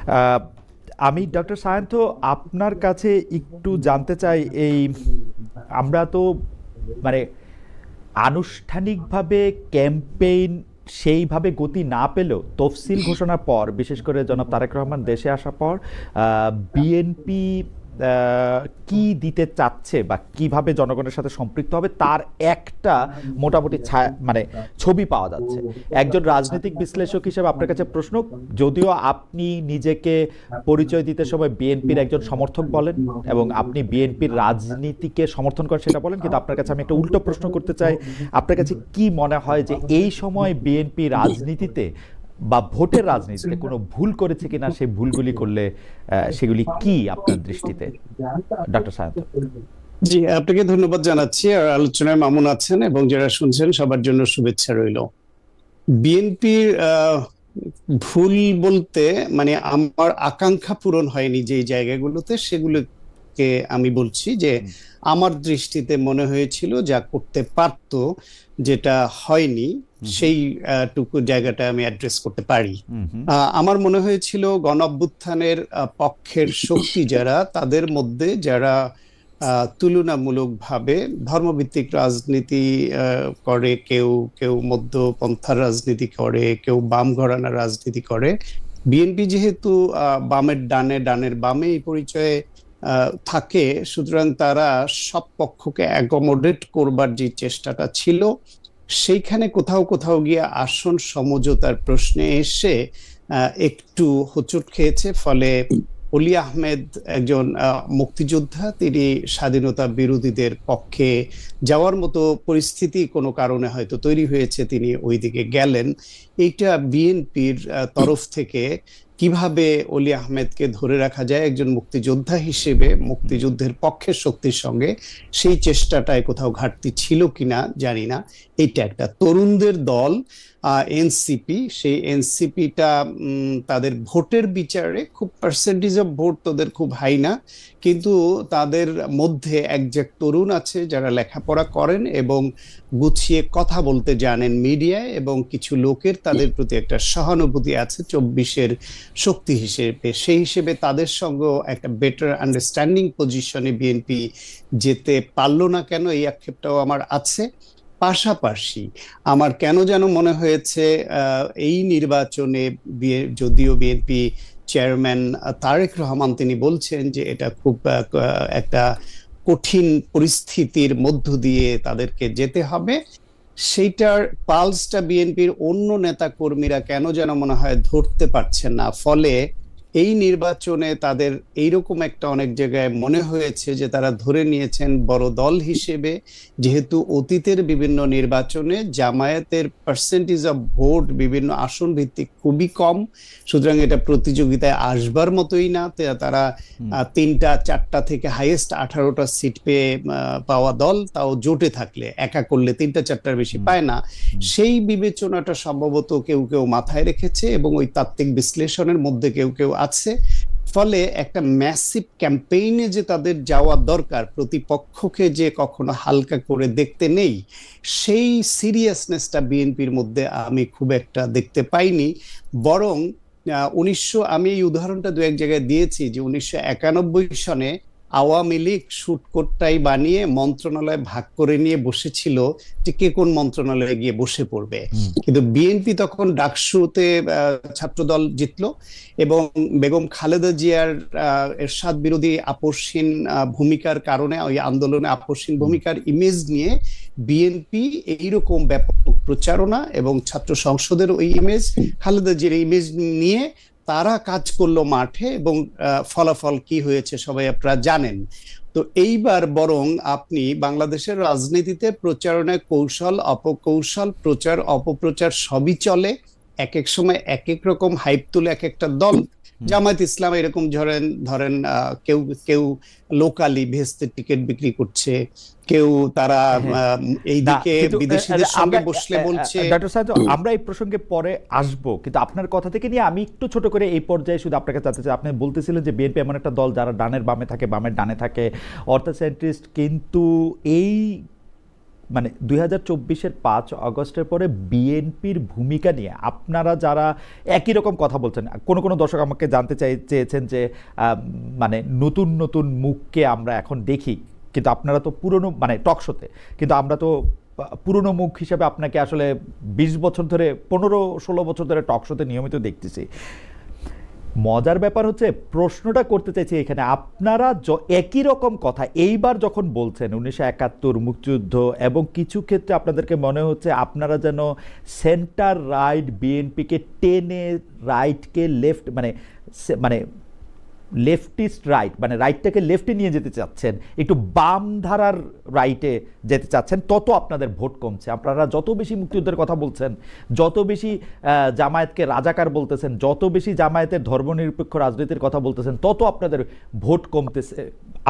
আহ, আমি ডক্টর সায়ন্ত আপনার কাছে একটু জানতে চাই, এই আমরা তো মানে আনুষ্ঠানিকভাবে ক্যাম্পেইন সেইভাবে গতি না পেলেও তফসিল ঘোষণার পর, বিশেষ করে জনাব তারেক রহমান দেশে আসার পর বিএনপি কি দিতে চাচ্ছে বা কিভাবে জনগণের সাথে সম্পৃক্ত হবে তার একটা মোটামুটি মানে ছবি পাওয়া যাচ্ছে। একজন রাজনৈতিক বিশ্লেষক হিসেবে আপনার কাছে প্রশ্ন, যদিও আপনি নিজেকে পরিচয় দিতে সময় বিএনপির একজন সমর্থক বলেন এবং আপনি বিএনপির রাজনীতিকে সমর্থন করেন সেটা বলেন, কিন্তু আপনার কাছে আমি একটা উল্টো প্রশ্ন করতে চাই। আপনার কাছে কি মনে হয় যে এই সময় বিএনপি রাজনীতিতে বা ভোটের রাজনীতিতে কোনো ভুল করেছে কিনা, সেই ভুলগুলি করলে সেগুলি কি আপনার দৃষ্টিতে, ডক্টর সায়ন্ত? জি, আপনাকে ধন্যবাদ জানাচ্ছি। আর আলোচনায় মামুন আছেন এবং যারা শুনছেন সবার জন্য শুভেচ্ছা রইল। বিএনপির ভুল বলতে মানে আমার আকাঙ্ক্ষা পূরণ হয়নি যে জায়গাগুলোতে, সেগুলোকে আমি বলছি যে আমার দৃষ্টিতে মনে হয়েছিল যা করতে পারতো, যেটা হয়নি সেই টুকু জায়গাটা আমি অ্যাড্রেস করতে পারি। আমার মনে হয়েছিল গণ অভ্যুত্থানের পক্ষের শক্তি যারা, তাদের মধ্যে যারা তুলনামূলকভাবে ধর্মভিত্তিক রাজনীতি করে, কেউ কেউ মধ্যপন্থার রাজনীতি করে, কেউ বাম ঘরানার রাজনীতি করে। বিএনপি যেহেতু বামের ডানে ডানের বামে এই পরিচয়ে থাকে, সুতরাং তারা সব পক্ষকে অ্যাকোমোডেট করবার যে চেষ্টাটা ছিল, সেইখানে কোথাও কোথাও গিয়ে আসন সমঝোতার প্রশ্নে এসে একটু হোঁচট খেয়েছে। ফলে অলি আহমেদ একজন মুক্তিযোদ্ধা, তিনি স্বাধীনতা বিরোধীদের পক্ষে যাওয়ার মতো পরিস্থিতি কোনো কারণে হয়তো তৈরি হয়েছে, তিনি ওইদিকে গেলেন। এইটা বিএনপির তরফ থেকে কিভাবে অলি আহমেদকে ধরে রাখা যায় একজন মুক্তিযোদ্ধা হিসেবে, মুক্তিযুদ্ধের পক্ষের শক্তির সঙ্গে, সেই চেষ্টাটায় কোথাও ঘাটতি ছিল কিনা জানি না। এইটা একটা তরুণদের দল এনসিপি, সেই এনসিপিটা তাদের ভোটের বিচারে খুব পার্সেন্টেজ অফ ভোট তাদের খুব হাই না, কিন্তু তাদের মধ্যে একজন তরুণ আছে যারা লেখাপড়া করেন এবং গুছিয়ে কথা বলতে জানেন মিডিয়ায়, এবং কিছু লোকের তাদের প্রতি একটা সহানুভূতি আছে 24-এর শক্তি হিসেবে। সেই হিসেবে তাদের সঙ্গেও একটা বেটার আন্ডারস্ট্যান্ডিং পজিশনে বিএনপি যেতে পারলো না কেন, এই আক্ষেপটাও আমার আছে। পাশাপাশি আমার কেন যেন মনে হয়েছে এই নির্বাচনে যদিও বিএনপি চেয়ারম্যান তারেক রহমান তিনি বলছেন যে এটা খুব একটা কঠিন পরিস্থিতির মধ্য দিয়ে তাদেরকে যেতে হবে, সেইটার পালসটা বিএনপির অন্য নেতা কর্মীরা কেন যেন মনে হয় ধরতে পারছেন না। ফলে এই নির্বাচনে তাদের এইরকম একটা অনেক জায়গায় মনে হয়েছে যে তারা ধরে নিয়েছেন বড় দল হিসেবে, যেহেতু অতীতের বিভিন্ন নির্বাচনে জামায়াতের পার্সেন্টেজ অফ ভোট বিভিন্ন আসন ভিত্তিক খুবই কম, সুতরাং এটা প্রতিযোগিতায় আসবার মতোই না। তারা 3টা 4টা থেকে হাইয়েস্ট 18টা সিট পেয়ে পাওয়া দল, তাও জোটে থাকলে, একা করলে 3টা 4টার বেশি পায় না। সেই বিবেচনাটা সম্ভবত কেউ কেউ মাথায় রেখেছে এবং ওই তাত্ত্বিক বিশ্লেষণের মধ্যে কেউ কেউ আছে। ফলে একটা ম্যাসিভ ক্যাম্পেইনে যে তাদের যাওয়া দরকার, প্রতিপক্ষকে যে কখনো হালকা করে দেখতে নেই, সেই সিরিয়াসনেসটা বিএনপির মধ্যে আমি খুব একটা দেখতে পাইনি। বরং আমি এই উদাহরণটা দু এক জায়গায় দিয়েছি যে 1991 সনে আওয়ামী লীগ শুটকোটটাই বানিয়ে মন্ত্রণালয় ভাগ করে নিয়ে বসেছিল যে কে কোন মন্ত্রণালয়ে গিয়ে বসে পড়বে, কিন্তু বিএনপি তখন ডাকসুতে ছাত্রদল জিতলো এবং বেগম খালেদা জিয়ার এরশাদ বিরোধী আপসহীন ভূমিকার কারণে, ওই আন্দোলনে আপসহীন ভূমিকার ইমেজ নিয়ে বিএনপি এইরকম ব্যাপক প্রচারণা এবং ছাত্র সংসদের ওই ইমেজ, খালেদা জিয়ার ইমেজ নিয়ে তারা কাজ করলো মাঠে, এবং ফলাফল কি হয়েছে সবাই আপনারা জানেন। তো এইবার বরং আপনি বাংলাদেশের রাজনীতিতে প্রচারণায় কৌশল অপকৌশল, প্রচার অপপ্রচার সবই চলে, এক এক সময় এক এক রকম হাইপ তুলে এক একটা দল। জামায়াত ইসলাম এরকম ধরেন কেউ কেউ লোকালি ভেস্তে টিকিট বিক্রি করছে, কেউ তারা এইদিকে বিদেশিদের সঙ্গে বসলে বলছে। ডক্টর সাহেব, আমরা এই প্রসঙ্গে পরে আসবো, কিন্তু আপনার কথা থেকে নিয়ে আমি একটু ছোট করে এই পর্যায়ে শুধু আপনাকে জানতে চাই, আপনি বলতেছিলেন যে বিএনপি এমন একটা দল যারা ডানের বামে থাকে, বামের ডানে থাকে, অর্থ সেন্ট্রিস্ট, কিন্তু এই মানে 2024-এর 5 আগস্টের পরে বিএনপির ভূমিকা নিয়ে আপনারা যারা একই রকম কথা বলছেন, কোন কোন দর্শক আমাকে জানতে চেয়েছেন যে মানে নতুন নতুন মুখকে আমরা এখন দেখি, কিন্তু আপনারা তো পুরনো মানে টক শোতে, কিন্তু আমরা তো পুরনো মুখ হিসেবে আপনাকে আসলে 20 বছর ধরে 15-16 বছর ধরে টক শোতে নিয়মিত দেখতেছি। মজার ব্যাপার হচ্ছে, প্রশ্নটা করতে চাইছি এখানে, আপনারা একই রকম কথা এইবার যখন বলছেন 1971 মুক্তিযুদ্ধ, এবং কিছু ক্ষেত্রে আপনাদেরকে মনে হচ্ছে আপনারা যেন সেন্টার রাইট বিএনপিকে টেনে রাইটকে লেফট মানে মানে লেফটিস্ট রাইট মানে রাইটটাকে লেফটে নিয়ে যেতে চাচ্ছেন, একটু বাম ধারার রাইটে যেতে চাচ্ছেন, তত আপনাদের ভোট কমছে। আপনারা যত বেশি মুক্তিযুদ্ধের কথা বলছেন, যত বেশি জামায়াতকে রাজাকার বলতেছেন, যত বেশি জামায়াতের ধর্মনিরপেক্ষ রাজনীতির কথা বলতেছেন, তত আপনাদের ভোট কমতেছে।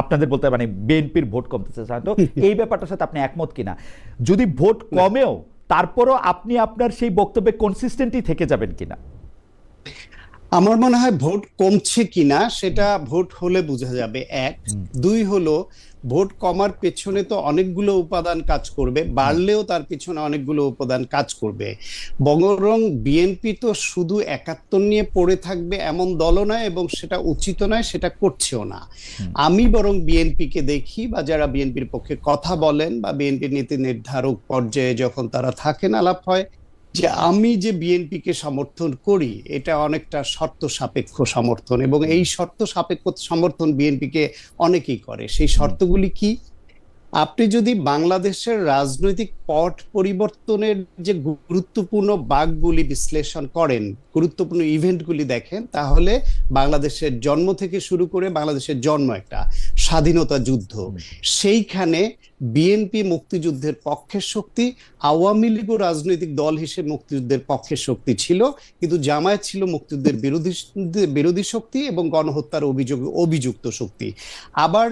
আপনাদের বলতে মানে বিএনপির ভোট কমতেছে। তো এই ব্যাপারটার সাথে আপনি একমত কিনা? যদি ভোট কমেও তারপরও আপনি আপনার সেই বক্তব্যে কনসিস্টেন্টই থেকে যাবেন কিনা? আমার মনে হয় ভোট কমছে কিনা সেটা ভোট হলে বোঝা যাবে, এক। দুই হলো, ভোট কমার পেছনে তো অনেকগুলো উপাদান কাজ করবে, বাড়লেও তার পিছনে অনেকগুলো উপাদান কাজ করবে। বরং বিএনপি তো শুধু 71 নিয়ে পড়ে থাকবে এমন দলও নয়, এবং সেটা উচিত নয়, সেটা করছেও না। আমি বরং বিএনপিকে দেখি, বা যারা বিএনপির পক্ষে কথা বলেন বা বিএনপির নীতি নির্ধারক পর্যায়ে যখন তারা থাকেন, আলাপ হয় যে আমি যে বিএনপিকে সমর্থন করি এটা অনেকটা শর্ত সাপেক্ষ সমর্থন, এবং এই শর্ত সাপেক্ষ সমর্থন বিএনপিকে অনেকেই করে। সেই শর্তগুলি কি? আপনি যদি বাংলাদেশের রাজনৈতিক পট পরিবর্তনের যে গুরুত্বপূর্ণ বাঁকগুলি বিশ্লেষণ করেন, গুরুত্বপূর্ণ ইভেন্টগুলি দেখেন, তাহলে বাংলাদেশের জন্ম থেকে শুরু করে বাংলাদেশের জন্ম একটা স্বাধীনতা যুদ্ধ, সেইখানে বিএনপি মুক্তিযুদ্ধের পক্ষের শক্তি, আওয়ামী লীগও রাজনৈতিক দল হিসেবে মুক্তিযুদ্ধের পক্ষের শক্তি ছিল, কিন্তু জামায়াত ছিল মুক্তিযুদ্ধের বিরোধী শক্তি এবং গণহত্যার অভিযুক্ত শক্তি। আবার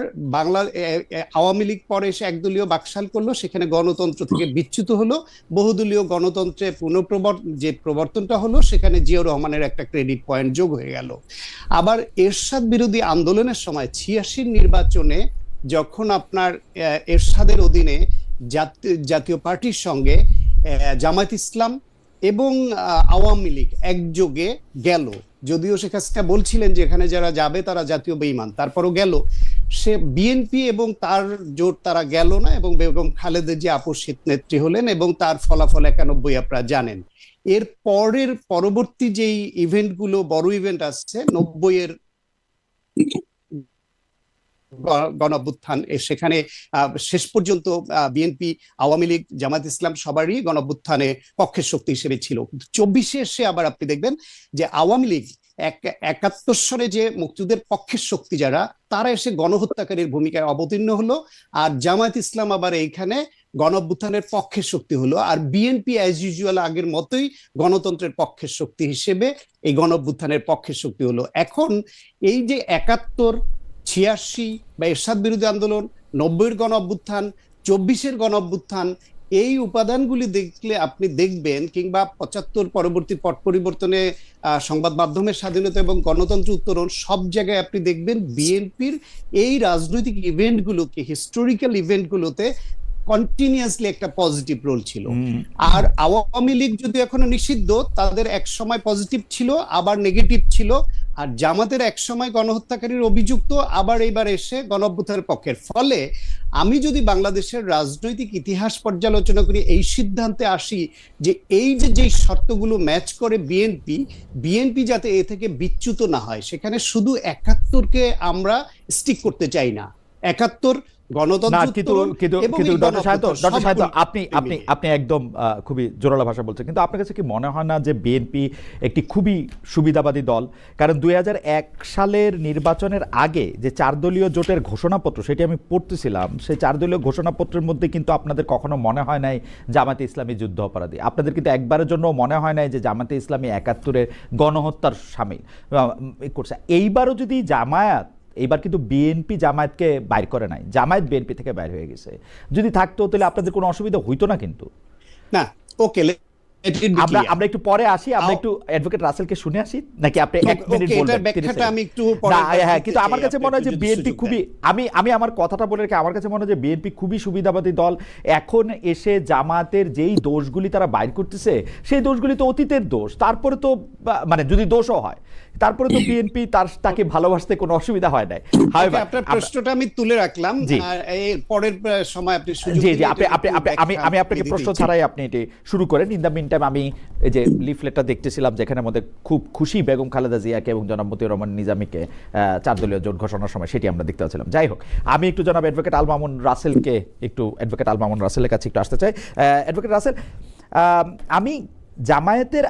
আওয়ামী লীগ পরে এসে একদলীয় বাকশাল করলো, সেখানে গণতন্ত্র থেকে বিচ্যুত হলো, বহুদলীয় গণতন্ত্রে যে প্রবর্তনটা হলো, সেখানে জিয়াউর রহমানের একটা ক্রেডিট পয়েন্ট যোগ হয়ে গেল। আবার এরশাদ বিরোধী আন্দোলনের সময় 86 নির্বাচনে যখন আপনার এরশাদের অধীনে জাতীয় পার্টির সঙ্গে জামায়াত ইসলাম এবং আওয়ামী লীগ একযোগে গেল, যদিও শেখ হাসিনা বলছিলেন যে এখানে যারা যাবে তারা জাতীয় বেঈমান, তারপরও গেল, সে বিএনপি এবং তার জোট তারা গেল না, এবং বেগম খালেদা জিয়া আপসিত নেত্রী হলেন, এবং তার ফলাফল 91 আপনারা জানেন। এর পরবর্তী যেই ইভেন্টগুলো, বড় ইভেন্ট আসছে 90-এর গণঅভ্যুত্থান, সেখানে শেষ পর্যন্ত বিএনপি, আওয়ামী লীগ, জামায়াত ইসলাম সবারই গণঅভ্যুত্থানে পক্ষের শক্তি হিসেবে ছিল। 24-এ এসে আবার আপনি দেখবেন যে আওয়ামী লীগ 71 সনে যে মুক্তিযুদ্ধের পক্ষের শক্তি যারা, তারা এসে গণহত্যাকারীর ভূমিকায় অবতীর্ণ হলো, আর জামায়াত ইসলাম আবার এইখানে গণঅভ্যুত্থানের পক্ষের শক্তি হলো, আর বিএনপি অ্যাজ ইউজুয়াল আগের মতোই গণতন্ত্রের পক্ষের শক্তি হিসেবে এই গণঅভ্যুত্থানের পক্ষের শক্তি হলো। এখন এই যে 71, 86 বা এরশাদ বিরোধী আন্দোলন, 90-এর গণঅভ্যুত্থান, 24-এর গণঅভ্যুত্থান, এই উপাদানগুলি দেখলে আপনি দেখবেন, কিংবা 75 পরবর্তী পট পরিবর্তনে সংবাদ মাধ্যমের স্বাধীনতা এবং গণতন্ত্র উত্তরণ, সব জায়গায় আপনি দেখবেন বিএনপির এই রাজনৈতিক ইভেন্টগুলোকে, হিস্টোরিক্যাল ইভেন্টগুলোতে কন্টিনিউয়াসলি একটা পজিটিভ রোল ছিল। আর আওয়ামী লীগ যদি এখনো নিষিদ্ধ, তাদের এক সময় পজিটিভ ছিল, আবার নেগেটিভ ছিল, আর জামাতের এক সময় গণহত্যাকারীর অভিযুক্ত, আবার এইবার এসে গণঅভ্যুত্থানের পক্ষের। ফলে আমি যদি বাংলাদেশের রাজনৈতিক ইতিহাস পর্যালোচনা করি, এই সিদ্ধান্তে আসি যে এই যে শর্তগুলো ম্যাচ করে বিএনপি যাতে এ থেকে বিচ্যুত না হয়, সেখানে শুধু 71-কে আমরা স্টিক করতে চাই না। 71 আপনি একদম খুবই জোরালো ভাষা বলছেন, কিন্তু আপনার কাছে কি মনে হয় না যে বিএনপি একটি খুবই সুবিধাবাদী দল? কারণ 2001 সালের নির্বাচনের আগে যে 4 দলীয় জোটের ঘোষণাপত্র, সেটি আমি পড়তেছিলাম, সেই 4 দলীয় ঘোষণাপত্রের মধ্যে কিন্তু আপনাদের কখনো মনে হয় নাই জামায়াতে ইসলামী যুদ্ধ অপরাধী। আপনাদের কিন্তু একবারের জন্য মনে হয় নাই যে জামায়াতে ইসলামী 71-এর গণহত্যার সামিল করছে। এইবারও যদি জামায়াত, এইবার কিন্তু বিএনপি জামায়াতকে বাইর করে নাই, জামায়াত বিএনপি থেকে বাইর হয়ে গেছে, যদি থাকতো তাহলে আপনাদের কোনো অসুবিধা হইতো না। কিন্তু না, ওকে, আমরা আমরা একটু পরে আসি, আমরা একটু অ্যাডভোকেট রাসেলকে শুনে আসি, নাকি আপনি 1 মিনিট বলবেন? আমি একটু না, হ্যাঁ, কিন্তু আমার কাছে মনে হয় যে বিএনপি খুবই, আমি আমার কথাটা বলে রেখে, আমার কাছে মনে হয় যে বিএনপি খুবই সুবিধাবাদী দল। এখন এসে জামাতের যেই দোষগুলি তারা বাইর করতেছে, সেই দোষগুলি তো অতীতের দোষ। তারপরে তো মানে যদি দোষও হয়, তারপরে তো বিএনপি তাকে ভালোবাসতে কোনো অসুবিধা হয় নাই। আপনার প্রশ্নটা আমি তুলে রাখলাম, এর পরের সময় আপনি সুযোগ জি আমি আপনাকে প্রশ্ন ছাড়াই আপনি এটি শুরু করেন। ইন দ্য মিন টাইম আমি এই যে লিফলেটটা দেখতেছিলাম, যেখানে মধ্যে খুব খুশি বেগম খালেদা জিয়াকে এবং জনাব মতিউর রহমান নিজামীকে 4 দলীয় জোট ঘোষণার সময়, সেটি আমরা দেখতে পাচ্ছিলাম। যাই হোক, আমি একটু জনাব অ্যাডভোকেট আল মামুন রাসেলের কাছে একটু আসতে চাই। অ্যাডভোকেট রাসেল, আমি জামায়াতের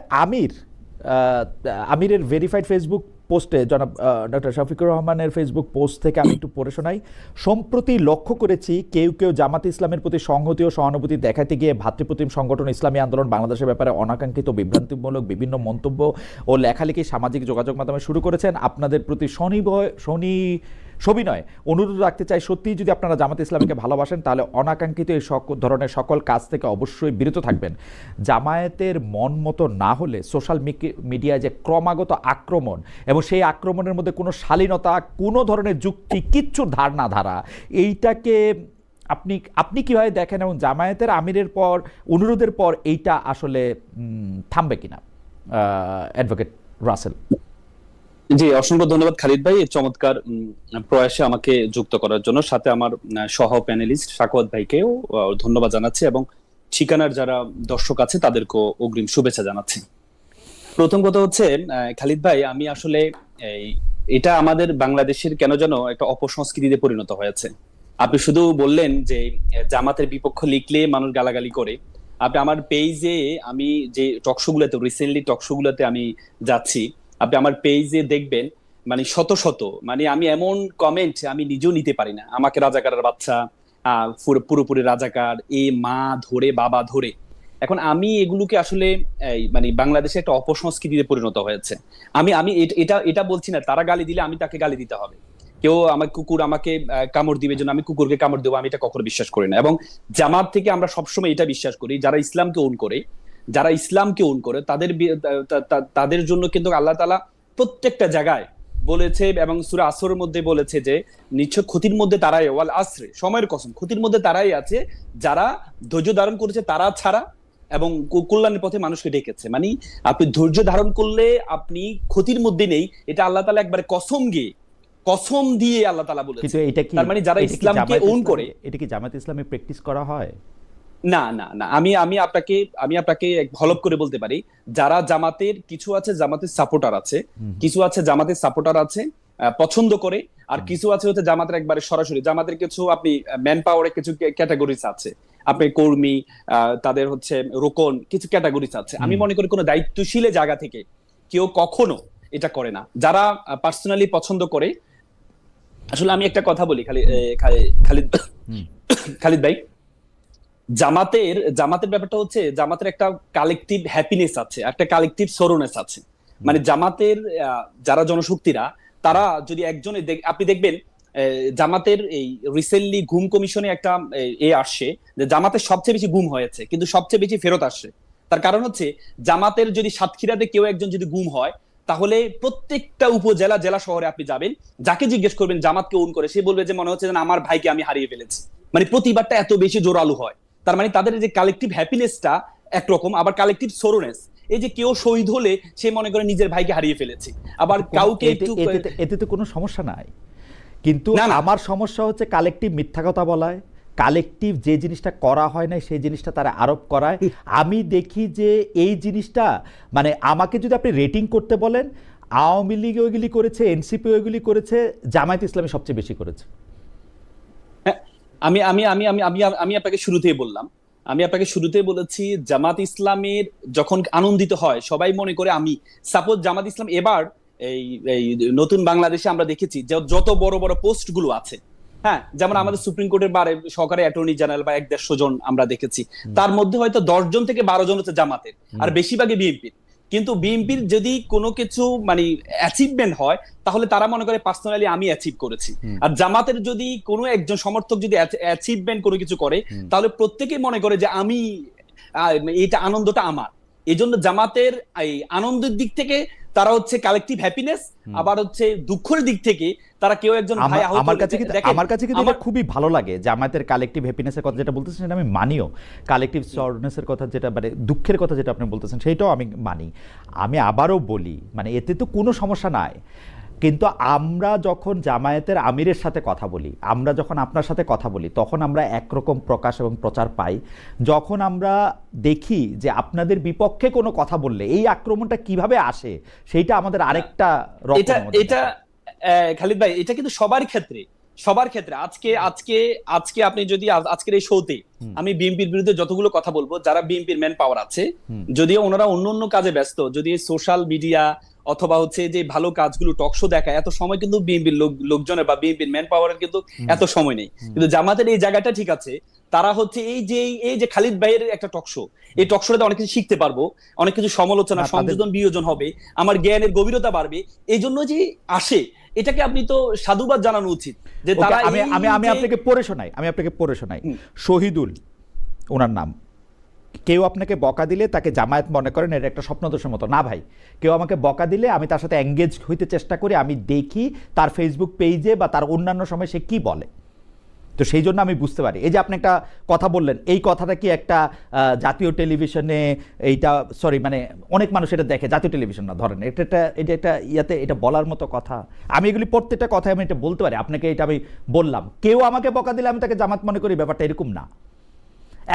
আমিরের ভেরিফাইড ফেসবুক পোস্টে, জনাব ডক্টর শফিকুর রহমানের ফেসবুক পোস্ট থেকে আমি একটু পড়ে শোনাই। সম্প্রতি লক্ষ্য করেছি কেউ কেউ জামাতে ইসলামের প্রতি সংহতি ও সহানুভূতি দেখাতে গিয়ে ভাতৃপ্রতিম সংগঠন ইসলামী আন্দোলন বাংলাদেশের ব্যাপারে অনাকাঙ্ক্ষিত বিভ্রান্তিমূলক বিভিন্ন মন্তব্য ও লেখালেখি সামাজিক যোগাযোগ মাধ্যমে শুরু করেছেন। আপনাদের প্রতি সবিনয় অনুরোধ রাখতে চাই, সত্যিই যদি আপনারা জামাতে ইসলামীকে ভালোবাসেন, তাহলে অনাকাঙ্ক্ষিত এই ধরনের সকল কাজ থেকে অবশ্যই বিরত থাকবেন। জামায়াতের মন মতো না হলে সোশ্যাল মিডিয়ায় যে ক্রমাগত আক্রমণ, এবং সেই আক্রমণের মধ্যে কোনো শালীনতা, কোনো ধরনের যুক্তি, কিচ্ছু ধারা, এইটাকে আপনি কিভাবে দেখেন, এবং জামায়াতের আমিরের পর অনুরোধের পর এইটা আসলে থামবে কিনা? অ্যাডভোকেট রাসেল। জি, অসংখ্য ধন্যবাদ খালিদ ভাই এই চমৎকার প্রয়াসে আমাকে যুক্ত করার জন্য। সাথে আমার সহ প্যানেলিস্ট সাখাওয়াত ভাইকেও ধন্যবাদ জানাচ্ছি, এবং ঠিকানার যারা দর্শক আছে তাদেরকেও অগ্রিম শুভেচ্ছা জানাচ্ছি। প্রথম কথা হচ্ছে খালিদ ভাই, আমি আসলে এটা আমাদের বাংলাদেশের কেন যেন একটা অপসংস্কৃতিতে পরিণত হয়েছে। আপনি শুধু বললেন যে জামাতের বিপক্ষ লিখলে মানুষ গালাগালি করে। আপনি আমার পেজে, আমি যে টকশোগুলোতে রিসেন্টলি টকশোগুলোতে আমি যাচ্ছি, আপনি আমার পেজে দেখবেন মানে শত শত, মানে আমি এমন কমেন্ট আমি নিজেও নিতে পারি না। আমাকে রাজাকারের বাচ্চা, পুরোপুরি রাজাকার, মা ধরে বাবা ধরে। এখন আমি এগুলোকে আসলে মানে বাংলাদেশে একটা অপসংস্কৃতিতে পরিণত হয়েছে। আমি এটা বলছি না তারা গালি দিলে আমি তাকে গালি দিতে হবে। কেউ আমার কুকুর আমাকে কামড় দিবে জন্য আমি কুকুরকে কামড় দেবো, আমি এটা কখনো বিশ্বাস করি না। এবং জামাত থেকে আমরা সবসময় এটা বিশ্বাস করি, যারা ইসলামকে ওন করে তাদের জন্য কিন্তু আল্লাহ তাআলা প্রত্যেকটা জায়গায় বলেছে, এবং সূরা আসরের মধ্যে বলেছে যে নিশ্চয় ক্ষতির মধ্যে তারাই, ওয়াল আসরে, সময়ের কসম, ক্ষতির মধ্যে তারাই আছে যারা ধৈর্য ধারণ করেছে, তারা ছাড়া, এবং কল্যাণের পথে মানুষকে ডেকেছে। মানে আপনি ধৈর্য ধারণ করলে আপনি ক্ষতির মধ্যে নেই, এটা আল্লাহ তাআলা একবারে কসম দিয়ে আল্লাহ তাআলা বলেছে। তার মানে যারা ইসলামকে ওন করে, এটা কি জামাত ইসলামে প্র্যাকটিস করা হয়? না, আমি আপনাকে হলপ করে বলতে পারি, যারা জামাতের কিছু আছে, জামাতের সাপোর্টার আছে, কিছু আছে জামাতের সাপোর্টার আছে পছন্দ করে, আর কিছু আছে হচ্ছে জামাতের একবারে সরাসরি। জামাতের কিছু আপনি ম্যান পাওয়ারের কিছু ক্যাটাগরিজ আছে, আপনি কর্মী, তাদের হচ্ছে রোকন, কিছু ক্যাটাগরিজ আছে। আমি মনে করি কোনো দায়িত্বশীল জায়গা থেকে কেউ কখনো এটা করে না। যারা পার্সোনালি পছন্দ করে, আসলে আমি একটা কথা বলি খালিদ ভাই, জামাতের ব্যাপারটা হচ্ছে, জামাতের একটা কালেকটিভ হ্যাপিনেস আছে, একটা কালেকটিভ সরোনেস আছে। মানে জামাতের যারা জনশক্তিরা, তারা যদি একজনে, আপনি দেখবেন জামাতের এই রিসেন্টলি গুম কমিশনে একটা আসছে যে জামাতের সবচেয়ে বেশি গুম হয়েছে, কিন্তু সবচেয়ে বেশি ফেরত আসছে। তার কারণ হচ্ছে জামাতের যদি সাতক্ষীরাতে কেউ একজন যদি গুম হয়, তাহলে প্রত্যেকটা উপজেলা, জেলা শহরে আপনি যাবেন, যাকে জিজ্ঞেস করবেন জামাতকে ওন করে, সে বলবে যে মনে হচ্ছে যে আমার ভাইকে আমি হারিয়ে ফেলেছি। মানে প্রতিবারটা এত বেশি জোরালো হয়। তার মানে তাদের যে কালেকটিভ হ্যাপিনেসটা একরকম, আবার কালেকটিভ সরোনেস, এই যে কেউ শহীদ হলে সে মনে করে নিজের ভাইকে হারিয়ে ফেলেছে, আবার কাউকে এতে তো কোনো সমস্যা নাই। কিন্তু আমার সমস্যা হচ্ছে কালেকটিভ মিথ্যা কথা বলায়, কালেকটিভ যে জিনিসটা করা হয় না সেই জিনিসটা তারা আরোপ করায়। আমি দেখি যে এই জিনিসটা, মানে আমাকে যদি আপনি রেটিং করতে বলেন, আওয়ামী লীগ ওইগুলি করেছে, এনসিপি ওইগুলি করেছে, জামায়াত ইসলামী সবচেয়ে বেশি করেছে। আমি আপনাকে শুরুতেই বলেছি, জামাত ইসলামের যখন আনন্দিত হয় সবাই মনে করে, আমি সাপোজ জামাত ইসলাম এবার এই নতুন বাংলাদেশে আমরা দেখেছি যে যত বড় বড় পোস্ট গুলো আছে, হ্যাঁ, যেমন আমাদের সুপ্রিম কোর্টের বারে সহকারী অ্যাটর্নি জেনারেল বা 150 জন আমরা দেখেছি, তার মধ্যে হয়তো 10 জন থেকে 12 জন হচ্ছে জামাতের, আর বেশিরভাগই বিএনপির। কিন্তু বিএনপির যদি কোনো কিছু মানে অ্যাচিভমেন্ট হয়, তাহলে তারা মনে করে পার্সোনালি আমি অ্যাচিভ করেছি। আর জামাতের যদি কোনো একজন সমর্থক যদি অ্যাচিভমেন্ট কোনো কিছু করে, তাহলে প্রত্যেকেই মনে করে যে আমি, এটা আনন্দটা আমার। এই জন্য জামাতের এই আনন্দের দিক থেকে তারা হচ্ছে কালেকটিভ হ্যাপিনেস, আবার হচ্ছে দুঃখের দিক থেকে তারা কেউ একজন ভাই আহত আমার কাছে কিন্তু এটা আমার খুবই ভালো লাগে জামায়াতের কালেকটিভ হ্যাপিনেসের কথা যেটা বলতেছেন সেটা আমি মানিও, কালেকটিভ সরনেসের কথা যেটা মানে দুঃখের কথা যেটা আপনি বলতেছেন সেইটাও আমি মানি। আমি আবারও বলি মানে এতে তো কোনো সমস্যা নাই, কিন্তু আমরা যখন জামায়াতের আমিরের সাথে কথা বলি, আমরা যখন আপনার সাথে কথা বলি, তখন আমরা একরকম প্রকাশ এবং প্রচার পাই। যখন আমরা দেখি যে আপনাদের বিপক্ষে কোনো কথা বললে এই আক্রমণটা কিভাবে আসে, সেইটা আমাদের আরেকটা এটা খালিদ ভাই, এটা কিন্তু সবার ক্ষেত্রে আজকে আপনি যদি আজকের এই শোতে আমি বিএনপির বিরুদ্ধে যতগুলো কথা বলবো, যারা বিএনপির ম্যান পাওয়ার আছে, যদিও ওনারা অন্য কাজে ব্যস্ত, যদি সোশ্যাল মিডিয়া অথবা হচ্ছে যে ভালো কাজগুলো টক শো দেখায়, এত সময় কিন্তু বিএনপির লোকজনের বা বিএনপির ম্যান পাওয়ারের কিন্তু এত সময় নেই। কিন্তু জামাতের এই জায়গাটা ঠিক আছে, তারা হচ্ছে এই যে খালিদ ভাইয়ের একটা টক শো, এই টক শোতে অনেক কিছু শিখতে পারবো, অনেক কিছু সমালোচনা সংযোজন বিয়োজন হবে, আমার জ্ঞানের গভীরতা বাড়বে, এই জন্য যে আসে, এটাকে আপনি তো সাধুবাদ জানানো উচিত যে তারা। আমি আপনাকে পড়ে শোনাই শহীদুল ওনার নাম। কেউ আপনাকে বকা দিলে তাকে জামায়াত মনে করেন, এটা একটা স্বপ্নদোষের মতো না ভাই। কেউ আমাকে বকা দিলে আমি তার সাথে এঙ্গেজ হইতে চেষ্টা করি, আমি দেখি তার ফেসবুক পেজে বা তার অন্যান্য সময় সে কি বলে, তো সেই জন্য আমি বুঝতে পারি। এই যে আপনি একটা কথা বললেন, এই কথাটা কি একটা জাতীয় টেলিভিশনে এইটা সরি মানে অনেক মানুষ এটা দেখে, জাতীয় টেলিভিশন না ধরেন, এটা ইয়াতে এটা বলার মতো কথা? আমি এগুলি প্রত্যেকটা কথা আমি এটা বলতে পারি আপনাকে, এটা আমি বললাম। কেউ আমাকে বকা দিলে আমি তাকে জামাত মনে করি, ব্যাপারটা এরকম না।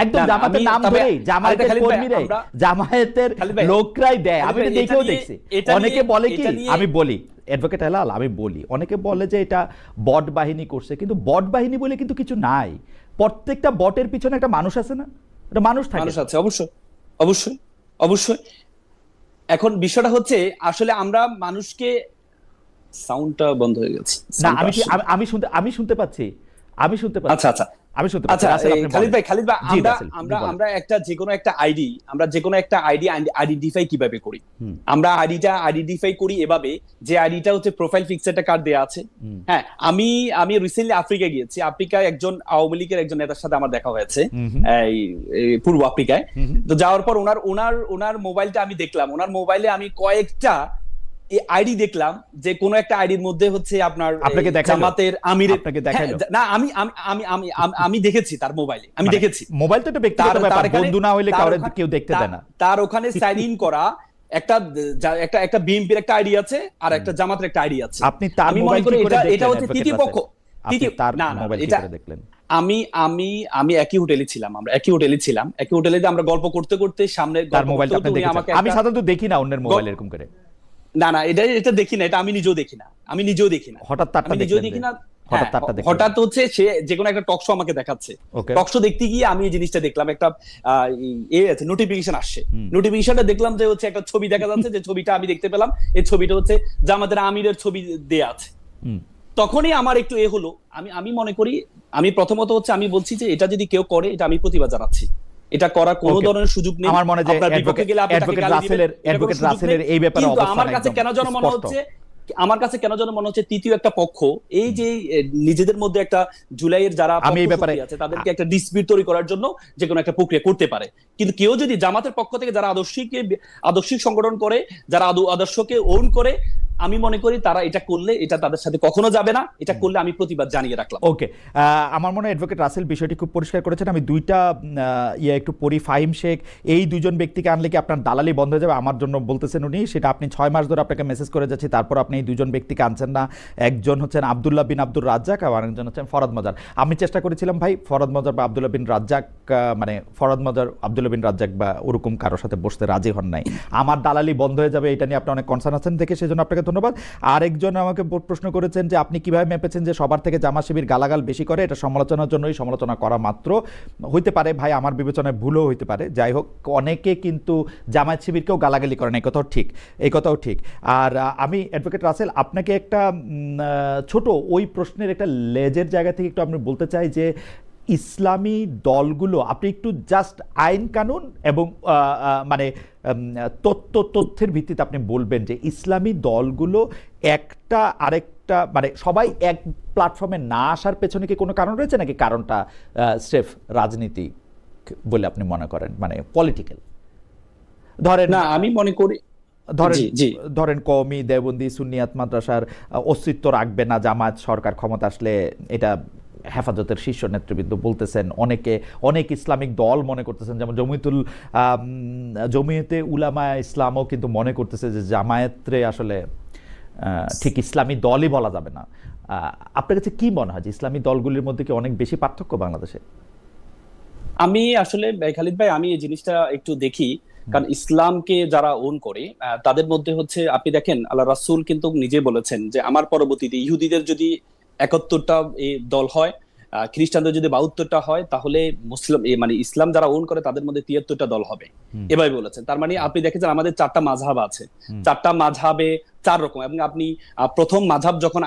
একদম জামাতের নাম ধরেই, জামাতের কর্মীরাই, জামায়াতের লোকরাই দেয়, আমি এটা দেখেও দেখছি। অনেকে বলে কি, আমি বলি অ্যাডভোকেট হেলাল, আমি বলি অনেকে বলে যে এটা বট বাহিনী করছে, কিন্তু বট বাহিনী বলে কিন্তু কিছু নাই। প্রত্যেকটা বটের পিছনে একটা মানুষ আছে না, একটা মানুষ থাকে, মানুষ আছে, অবশ্যই। এখন বিষয়টা হচ্ছে আসলে আমরা মানুষকে, সাউন্ডটা বন্ধ হয়ে গেছে না, আমি শুনতে পাচ্ছি। আচ্ছা খালিদ ভাই আমরা যেকোনো একটা আইডি আইডেন্টিফাই কিভাবে করি? আমরা আইডেন্টিফাই করি এভাবে যে আইডিটা হচ্ছে প্রোফাইল পিকচারটা কার্ড দেয়া আছে। হ্যাঁ, আমি রিসেন্টলি আফ্রিকা গিয়েছি। আফ্রিকায় একজন আওয়ামী লীগের একজন নেতার সাথে আমার দেখা হয়েছে এই পূর্ব আফ্রিকায়। তো যাওয়ার পর ওনার মোবাইলটা আমি দেখলাম, ওনার মোবাইলে আমি কয়েকটা আইডি দেখলাম, যে কোন একটা আইডির মধ্যে হচ্ছে আপনার জামাতের আমিরের, না আমি দেখেছি তার মোবাইলে, আমি দেখেছি। মোবাইল তো একটা ব্যক্তিগত ব্যাপার, বন্ধু না হইলে কাউকে কেউ দেখতে দেয় না। তার ওখানে সাইন ইন করা একটা বিএনপির একটা আইডি আছে, আর একটা জামাতের একটা আইডি আছে। আপনি তার মোবাইল কি করে দেখলেন? এটা হচ্ছে তৃতীয় পক্ষ। তার মোবাইল কি করে দেখলেন? আমি একই হোটেলে ছিলাম, একই হোটেলে আমরা গল্প করতে করতে সামনে তার মোবাইলটা আপনি দেখেছেন? আমি সাধারণত দেখি না অন্যের মোবাইল এরকম করে। না এটা দেখি না, এটা আমি নিজেও দেখি না। হঠাৎ হচ্ছে সে যে কোনো একটা টক শো আমাকে দেখাচ্ছে, টক শো দেখতে গিয়ে আমি এই জিনিসটা দেখলাম, একটা নোটিফিকেশন আসছে। নোটিফিকেশনটা দেখলাম যে হচ্ছে একটা ছবি দেখা যাচ্ছে, যে ছবিটা আমি দেখতে পেলাম, এই ছবিটা হচ্ছে জামাতের আমিরের ছবি দেয়া আছে। তখনই আমার একটু হলো, আমি মনে করি, আমি প্রথমত হচ্ছে আমি বলছি যে এটা যদি কেউ করে, এটা আমি প্রতিবাদ জানাচ্ছি, এটা করার কোনো ধরনের সুযোগ নেই। আমার মনে হয় অ্যাডভোকেট রাসেলের এই ব্যাপারে অবস্থান আমার কাছে কেন যেন মনে হচ্ছে তৃতীয় একটা পক্ষ, এই যে নিজেদের মধ্যে একটা জুলাইয়ের যারা আছে তাদেরকে একটা ডিসপিউট তৈরি করার জন্য যে কোনো একটা প্রক্রিয়া করতে পারে। কিন্তু কেউ যদি জামাতের পক্ষ থেকে যারা আদর্শিক সংগঠন করে, যারা আদর্শকে ওন করে, আমি মনে করি তারা এটা করলে এটা তাদের সাথে কখনো যাবে না। এটা করলে আমি প্রতিবাদ জানিয়ে রাখলাম। ওকে, আমার মনে হয় অ্যাডভোকেট রাসেল বিষয়টি খুব পরিষ্কার করেছেন। আমি দুইটা একটু পরি, ফাহিম শেখ, এই দুজন ব্যক্তিকে আনলে কি আপনার দালালি বন্ধ হয়ে যাবে? আমার জন্য বলতেছেন উনি, সেটা আপনি 6 মাস ধরে আপনাকে মেসেজ করে যাচ্ছি, তারপর আপনি এই দুজন ব্যক্তিকে আনছেন না। একজন হচ্ছেন আব্দুল্লাহ বিন আব্দুর রাজ্জাক, আর একজন হচ্ছেন ফরদ মজার। আমি চেষ্টা করেছিলাম ভাই ফরদ মজার বা আব্দুল্লাহ বিন রাজ্জাক, মানে ফরদ মজার আব্দুল্লাহ বিন রাজ্জাক বা ওরকম কারোর সাথে বসতে রাজি হন নাই। আমার দালালি বন্ধ হয়ে যাবে এটা নিয়ে আপনি অনেক কনসার্ন আছেন দেখে, সেজন্য আপনাকে ধন্যবাদ। আরেকজন আমাকে প্রশ্ন করেছেন যে আপনি কিভাবে মেপেছেন যে সবার থেকে জামা শিবির গালাগাল বেশি করে? এটা সমালোচনার জন্যই সমালোচনা করা মাত্র। হইতে পারে ভাই, আমার বিবেচনায় ভুলও হইতে পারে। যাই হোক, অনেকে কিন্তু জামায়াত শিবিরকেও গালাগালি করেন, এই কথাও ঠিক। আর আমি অ্যাডভোকেট রাসেল আপনাকে একটা ছোট ওই প্রশ্নের একটা লেজের জায়গা থেকে একটু আমি বলতে চাই যে ইসলামী দলগুলো, আপনি একটু জাস্ট আইন কানুন এবং মানে তথ্যের ভিত্তিতে আপনি বলবেন যে ইসলামী দলগুলো একটা আরেকটা মানে সবাই এক প্ল্যাটফর্মে না আসার পেছনে কি কোনো কারণ রয়েছে, নাকি কারণটা স্রেফ রাজনীতি বলে আপনি মনে করেন, মানে পলিটিক্যাল? ধরেন না আমি মনে করি ধরেন জি জি ধরেন কওমি দেওবন্দি সুন্নিয়াত মাদ্রাসার অস্তিত্ব রাখবে না জামায়াত সরকার ক্ষমতা আসলে, এটা হেফাজতের শীর্ষ নেতৃবৃন্দ বলতেছেন। অনেক ইসলামিক দল মনে করতেছেন, যেমন জমিয়তে উলামা ইসলামও কিন্তু মনে করতেছে যে জামায়াতরে আসলে ঠিক ইসলামী দলই বলা যাবে না। আপনার কাছে কি মনে হয় যে ইসলামী দলগুলির মধ্যে কি অনেক বেশি পার্থক্য বাংলাদেশে? আমি আসলে খালিদ ভাই আমি এই জিনিসটা একটু দেখি, কারণ ইসলামকে যারা ওন করে তাদের মধ্যে হচ্ছে আপনি দেখেন আল্লাহ রাসূল কিন্তু নিজে বলেছেন যে আমার পরবর্তীতে ইহুদিদের যদি 71টা দল হয়, খ্রিস্টানদের যদি 72টা হয়, তাহলে মুসলিম মানে ইসলাম যারা ওন করে তাদের মধ্যে 73টা দল হবে, এভাবে বলেছেন। তার মানে আপনি দেখেছেন আমাদের 4টা মাযহাব আছে, 4টা মাযহাবে 4 রকম। এবং আপনি প্রথম যখন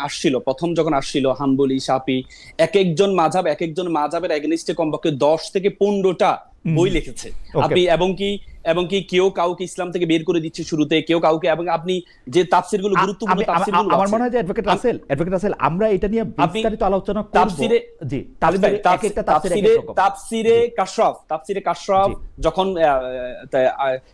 আসছিল হাম্বলি, শাফি, এক একজন মাযহাবের এগেইনস্টে কমপক্ষে 10 থেকে 15টা বই লিখেছে। আপনি এবং কি কেউ কাউকে ইসলাম থেকে বের করে দিচ্ছে শুরুতে, কেউ কাউকে, এবং আপনি যে তাফসিরগুলো গুরুত্বপূর্ণ তাফসিরগুলো আমার মনে হয় যে অ্যাডভোকেট রাসেল আমরা এটা নিয়ে বিস্তারিত আলোচনা করব। তাফসিরে জি, তাফসিরে কাশরাফ যখন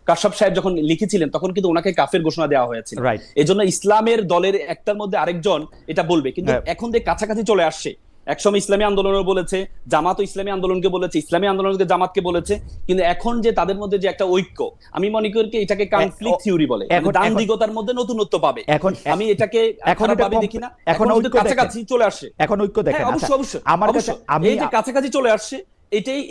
কাশরাফ সাহেব যখন লিখেছিলেন তখন কিন্তু ওনাকে কাফের ঘোষণা দেওয়া হয়েছিল। এজন্য ইসলামের দলের একটার মধ্যে আরেকজন এটা বলবে, কিন্তু এখন যে কাছাকাছি চলে আসছে। একসময় ইসলামী আন্দোলনও বলেছে, জামাতও ইসলামী আন্দোলনকে বলেছে, ইসলামী আন্দোলনকে জামাতকে বলেছে, কিন্তু এখন যে তাদের মধ্যে যে একটা ঐক্য, আমি মনে করি এটাকে কনফ্লিক্ট থিওরি বলে, দ্বান্দ্বিকতার মধ্যে নতুনত্ব পাবে। আমি এটাকে খারাপভাবে দেখি না। এখন কিন্তু কাছাকাছি চলে আসে, এখন ঐক্য দেখেন। অবশ্যই আমার কাছে এই যে কাছাকাছি চলে আসছে,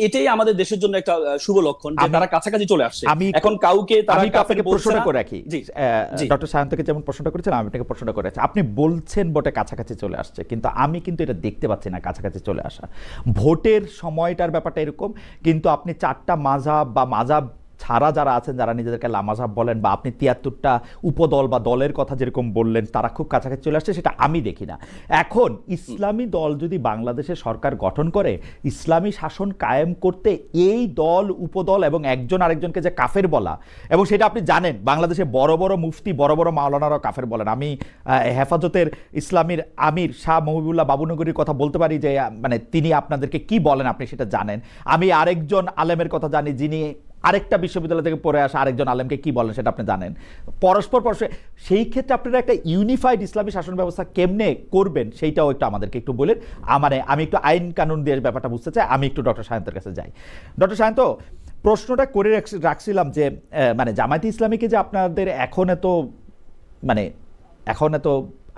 এটাই আমাদের দেশের জন্য একটা শুভ লক্ষণ যে তারা কাছাকাছি চলে আসছে। এখন কাউকে তারা আপনাকে প্রশ্নটা করে রাখি, ডক্টর সায়ন্তকে যেমন প্রশ্নটা করেছেন আমি আপনাকে প্রশ্নটা করে রাখছি। আপনি বলছেন বটে কাছাকাছি চলে আসছে, কিন্তু আমি কিন্তু এটা দেখতে পাচ্ছি না কাছাকাছি চলে আসা। ভোটের সময়টার ব্যাপারটা এরকম, কিন্তু আপনি 4টা মাযহাব বা মাযহাব ছাড়া যারা আছেন, যারা নিজেদেরকে লামাযহাব বলেন, বা আপনি 73টা উপদল বা দলের কথা যেরকম বললেন তারা খুব কাছাকাছি চলে আসছে, সেটা আমি দেখি না। এখন ইসলামী দল যদি বাংলাদেশে সরকার গঠন করে, ইসলামী শাসন কায়েম করতে এই দল উপদল এবং একজন আরেকজনকে যে কাফের বলা, এবং সেটা আপনি জানেন বাংলাদেশে বড় বড় মুফতি, বড় বড় মাওলানারাও কাফের বলেন। আমি হেফাজতের ইসলামীর আমির শাহ মহিবুল্লাহ বাবুনগরীর কথা বলতে পারি যে মানে তিনি আপনাদেরকে কি বলেন আপনি সেটা জানেন। আমি আরেকজন আলেমের কথা জানি যিনি আরেকটা বিশ্ববিদ্যালয় থেকে পড়ে আসা আরেকজন আলেমকে কি বলেন সেটা আপনি জানেন। পরস্পর সেই ক্ষেত্রে আপনারা একটা ইউনিফাইড ইসলামী শাসন ব্যবস্থা কেমনে করবেন সেইটাও একটু আমাদেরকে একটু বলেন। আমি একটু আইন কানুন দিয়ে ব্যাপারটা বুঝতে চাই। আমি একটু ডক্টর সায়ন্তের কাছে যাই। ডক্টর সায়ন্ত, প্রশ্নটা করে রাখছিলাম যে মানে জামায়াতে ইসলামীকে যে আপনাদের এখন এত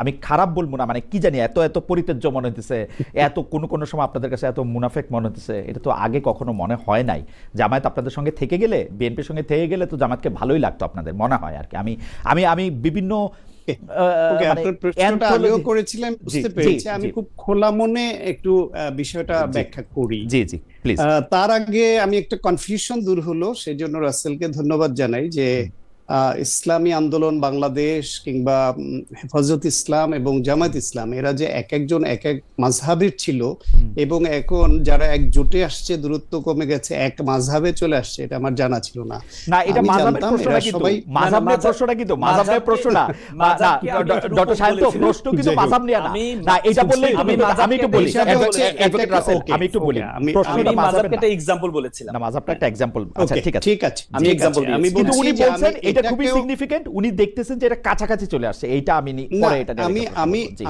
আমি খারাপ বলবো না, মানে কি জানি এত পরিত্যাজ্য মনে হতেছে, কোনো সময় আপনাদের কাছে এত মুনাফেক মনে হতেছে, এটা তো আগে কখনো মনে হয় নাই। জামায়াত আপনাদের সঙ্গে থেকে গেলে, বিএনপির সঙ্গে থেকে গেলে তো জামায়াতকে ভালোই লাগতো আপনাদের মনে হয় আর কি। আমি বিভিন্ন করেছিলাম, বুঝতে পেরেছি। আমি খুব খোলা মনে একটু বিষয়টা ব্যাখ্যা করি। জি জি প্লিজ। তার আগে আমি একটা কনফিউশন দূর হলো, সেজন্য রাসেলকে ধন্যবাদ জানাই যে ইসলামী আন্দোলন বাংলাদেশ কিংবা হেফাজত ইসলাম এবং জামায়াত ইসলাম এরা যে একজন এক এক মাযহাবের ছিল, এবং এখন যারা একজোটে আসছে, দূরত্ব কমে গেছে, এক মাযহাবে চলে আসছে, এটা আমার জানা ছিল না। না, এটা মাযহাবের প্রশ্নটা কিন্তু মাযহাবের প্রশ্নটা ডক্টর সায়ন্ত প্রশ্ন কিন্তু মাযহাব নিয়ে না। না, এটা বললে আমি একটু বলি, অ্যাডভোকেট রাসেল আমি একটু বলি, প্রশ্নটা মাযহাবের একটা এক্সাম্পল বলেছিলাম। না, মাযহাবটা একটা এক্সাম্পল। আচ্ছা ঠিক আছে আমি এক্সাম্পল দিই। কিন্তু উনি বলছেন এটা খুবই সিগনিফিকেন্ট, উনি দেখতেছেন যে এটা কাছাকাছি চলে আসছে। এইটা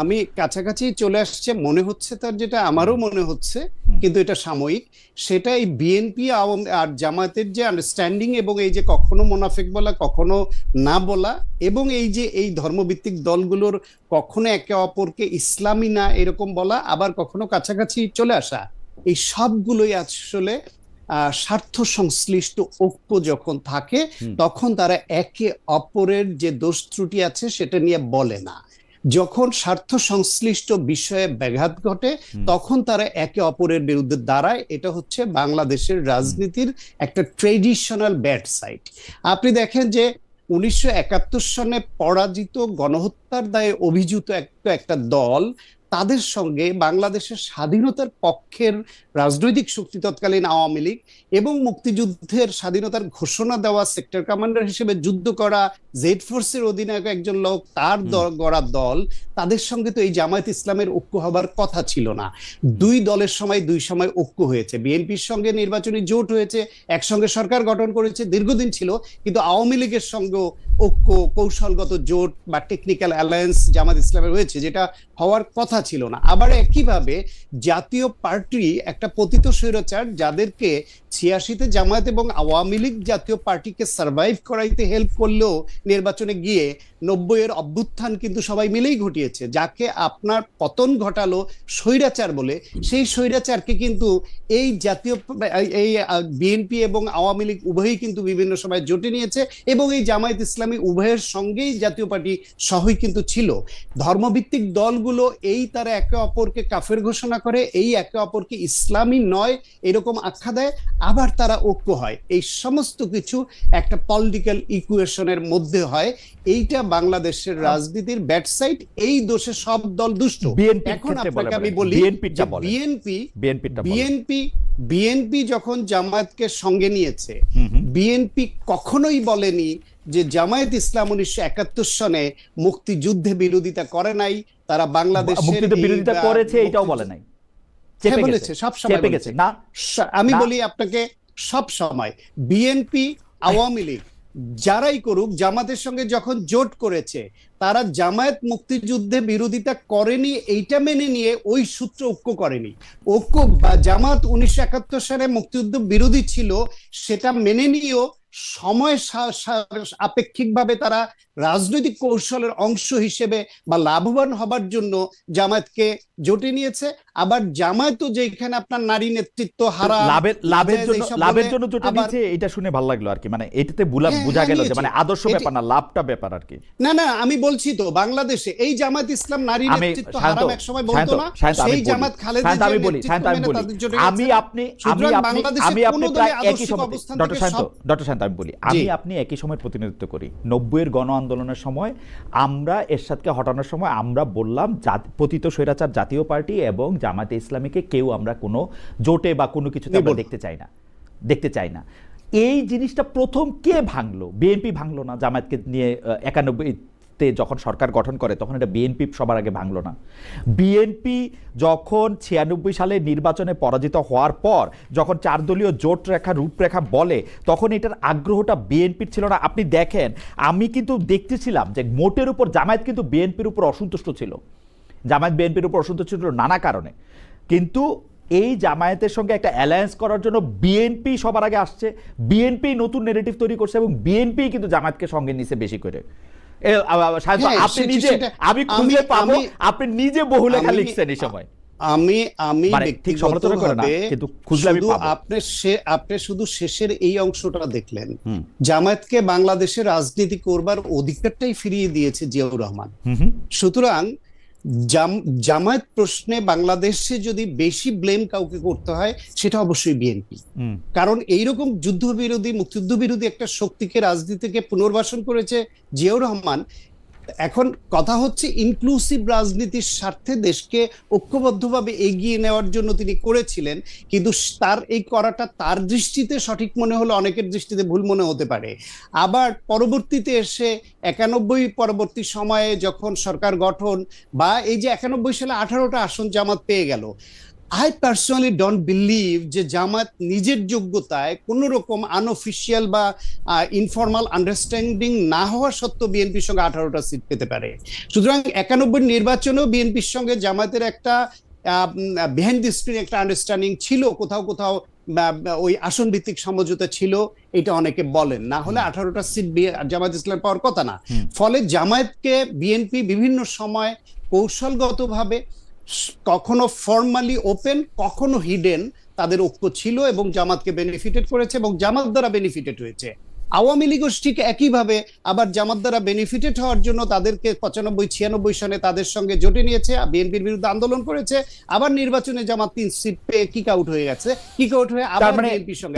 আমি কাছাকাছি চলে আসছে মনে হচ্ছে তার, যেটা আমারও মনে হচ্ছে, কিন্তু এটা সাময়িক। সেটা এই বিএনপি আর জামায়াতের যে আন্ডারস্ট্যান্ডিং, এবং এই যে কখনো মুনাফিক বলা, কখনো না বলা, এবং এই যে এই ধর্মভিত্তিক দলগুলোর কখনো একে অপরকে ইসলামী না এরকম বলা, আবার কখনো কাছাকাছি চলে আসা, এই সবগুলোই আসলে স্বার্থ সংশ্লিষ্ট ঐক্য যখন থাকে তখন তারা একে অপরের যে দোষ ত্রুটি আছে সেটা নিয়ে বলে না। যখন স্বার্থ সংশ্লিষ্ট বিষয়ে ব্যাঘাত ঘটে তখন তারা একে অপরের বিরুদ্ধে দাঁড়ায়। এটা হচ্ছে বাংলাদেশের রাজনীতির একটা ট্রেডিশনাল ব্যাড সাইড। আপনি দেখেন যে 1971 সনে পরাজিত, গণহত্যার দায়ে অভিযুক্ত একটা দল তাদের সঙ্গে বাংলাদেশের স্বাধীনতার পক্ষের রাজনৈতিক শক্তি তৎকালীন আওয়ামী লীগ এবং মুক্তিযুদ্ধের স্বাধীনতার ঘোষণা দেওয়া সেক্টর কমান্ডার হিসেবে যুদ্ধ করা জেড ফোর্সের অধিনায়ক একজন লোক, তার গড়া দল, তাদের সঙ্গে তো এই জামায়াত ইসলামের ঐক্য হবার কথা ছিল না। দুই দলের সময় দুই সময় ঐক্য হয়েছে, বিএনপির সঙ্গে নির্বাচনী জোট হয়েছে, একসঙ্গে সরকার গঠন করেছে, দীর্ঘদিন ছিল, কিন্তু আওয়ামী লীগের সঙ্গেও ঐক্য, কৌশলগত জোট বা টেকনিক্যাল অ্যালায়েন্স জামাত ইসলামের হয়েছে, যেটা হওয়ার কথা ছিল না। আবার একইভাবে জাতীয় পার্টি একটা পতিত স্বৈরাচার, যাদেরকে 86-তে জামায়াত এবং আওয়ামী লীগ জাতীয় পার্টিকে সার্ভাইভ করাইতে হেল্প করলেও নির্বাচনে গিয়ে 90-এর অভ্যুত্থান কিন্তু সবাই মিলেই ঘটিয়েছে, যাকে আপনার পতন ঘটালো স্বৈরাচার বলে, সেই স্বৈরাচারকে কিন্তু এই জাতীয় এই বিএনপি এবং আওয়ামী লীগ উভয়ই কিন্তু বিভিন্ন সময় জোটে নিয়েছে, এবং এই জামায়াত ইসলামী উভয়ের সঙ্গেই জাতীয় পার্টি সহই কিন্তু ছিল। ধর্মভিত্তিক দলগুলো এই তারা একে অপরকে কাফের ঘোষণা করে, এই একে অপরকে ইসলামী নয় এরকম আখ্যা দেয়, আবার তারা ঐক্য হয়। এই সমস্ত কিছু একটা পলিটিক্যাল ইকুয়েশনের মধ্যে হয়। এইটা বাংলাদেশের রাজনীতির ব্যাড সাইড, এই দোষে সব দল দুষ্ট। এখন আপনাকে আমি বলি, বিএনপি যখন জামায়াতকে সঙ্গে নিয়েছে, বিএনপি কখনোই বলেনি যে জামায়াত ইসলাম 1971 সনে মুক্তিযুদ্ধে বিরোধিতা করে নাই, তারা বাংলাদেশের বিরোধিতা করেছে এটাও বলে নাই, বলেছে সব সময় বলেছে। না, আমি বলি আপনাকে, সব সময় বিএনপি আওয়ামী লীগ যারাই করুক, জামাতের সঙ্গে যখন জোট করেছে, তারা জামায়াত মুক্তিযুদ্ধে বিরোধিতা করেনি এইটা মেনে নিয়ে ওই সূত্র ঐক্য করেনি। ঐক্য জামাত 1971 সালে মুক্তিযুদ্ধ বিরোধী ছিল, সেটা মেনে নিয়েও সময় আপেক্ষিকভাবে তারা রাজনৈতিক কৌশলের অংশ হিসেবে বা লাভবান হবার জন্য জামায়াতকে জোটে নিয়েছে। আবার জামায়াতও যেখানে আপনার নারী নেতৃত্ব হারা লাভের জন্য জোটে নিয়েছে, এটা শুনে ভালো লাগলো আর কি, মানে এটাতে বোঝা গেল যে মানে আদর্শ ব্যাপার না, লাভটা ব্যাপার আর কি। না, আমি বলছি তো, বাংলাদেশে এই জামায়াত ইসলাম নারী নেতৃত্ব হারাম এক সময় বলতো না, সেই জামাত খালেদা জিয়ার নেতৃত্ব তাদের জোটে গেছে। আমি আপনি প্রায় একই সময়, ডক্টর শান্ত আমি বলি, আপনি একই সময় প্রতিনিধিত্ব করি। 90-এর গণ আন্দোলনের সময় আমরা এরশাদকে হটানোর সময় আমরা বললাম পতিত স্বৈরাচার জাতীয় পার্টি এবং জামায়াতে ইসলামীকে কেউ আমরা কোনো জোটে বা কোনো কিছুতে আমরা দেখতে চাই না। এই জিনিসটা প্রথম কে ভাঙলো? বিএনপি ভাঙলো না জামায়াতকে নিয়ে 91-তে যখন সরকার গঠন করে, তখন এটা বিএনপি সবার আগে ভাঙলো না। বিএনপি যখন 96 সালে নির্বাচনে পরাজিত হওয়ার পর যখন 4 দলীয় জোট রেখা রূপরেখা বলে, তখন এটার আগ্রহটা বিএনপির ছিল না। আপনি দেখেন, আমি কিন্তু দেখতেছিলাম যে মোটের উপর জামায়াত কিন্তু বিএনপির উপর অসন্তুষ্ট ছিল, জামায়াত বিএনপির উপর অসন্তুষ্ট ছিল নানা কারণে, কিন্তু এই জামায়াতের সঙ্গে একটা অ্যালায়েন্স করার জন্য বিএনপি সবার আগে আসছে, বিএনপি নতুন নেগেটিভ তৈরি করছে এবং বিএনপি কিন্তু জামায়াতকে সঙ্গে নিছে বেশি করে। আপনি নিজে বহু লেখা লিখছেন এই সময়, আমি আপনি শুধু শেষের এই অংশটা দেখলেন। জামায়াতকে বাংলাদেশে রাজনীতি করবার অধিকারটাই ফিরিয়ে দিয়েছে জিয়াউর রহমান। সুতরাং জামায়াত প্রশ্নে বাংলাদেশে যদি বেশি ব্লেম কাউকে করতে হয়, সেটা অবশ্যই বিএনপি। কারণ এইরকম যুদ্ধবিরোধী মুক্তিযুদ্ধ বিরোধী একটা শক্তিকে রাজনীতিকে পুনর্বাসন করেছে জিয়াউর রহমান। এখন কথা হচ্ছে ইনক্লুসিভ রাজনীতির স্বার্থে দেশকে ঐক্যবদ্ধভাবে এগিয়ে নেওয়ার জন্য তিনি করেছিলেন, কিন্তু তার এই করাটা তার দৃষ্টিতে সঠিক মনে হলো, অনেকের দৃষ্টিতে ভুল মনে হতে পারে। আবার পরবর্তীতে এসে 91 পরবর্তী সময়ে যখন সরকার গঠন বা এই যে 91 সালে 18টা আসন জামাত পেয়ে গেল, I personally don't believe যে জামাত নিজের যোগ্যতায় কোন রকম আনঅফিশিয়াল বা ইনফর্মাল আন্ডারস্ট্যান্ডিং না হওয়া সত্ত্বেও বিএনপির সঙ্গে 18টা সিট পেতে পারে। সুতরাং 91 নির্বাচনেও বিএনপির সঙ্গে জামাতের একটা বিহাইন্ড দি স্ক্রিন একটা আন্ডারস্ট্যান্ডিং ছিল, কোথাও ওই আসন ভিত্তিক সমঝোতা ছিল, এটা অনেকে বলেন, না হলে 18টা সিট জামায়াত ইসলাম পাওয়ার কথা না। ফলে জামায়াতকে বিএনপি বিভিন্ন সময় কৌশলগতভাবে কখনো ফর্মালি ওপেন, কখনো হিডেন তাদের ঐক্য ছিল এবং জামাতকে বেনিফিটেড করেছে এবং জামাত দ্বারা বেনিফিটেড হয়েছে। আওয়ামী লীগও ঠিক একইভাবে আবার জামাত দ্বারা বেনিফিটেড হওয়ার জন্য তাদেরকে 95-96 সনে তাদের সঙ্গে জোটে নিয়েছে, বিএনপির বিরুদ্ধে আন্দোলন করেছে, আবার নির্বাচনে জামাত 3 সিট পেয়ে কিক আউট হয়ে গেছে, কিক আউট হয়ে আবার বিএনপির সঙ্গে।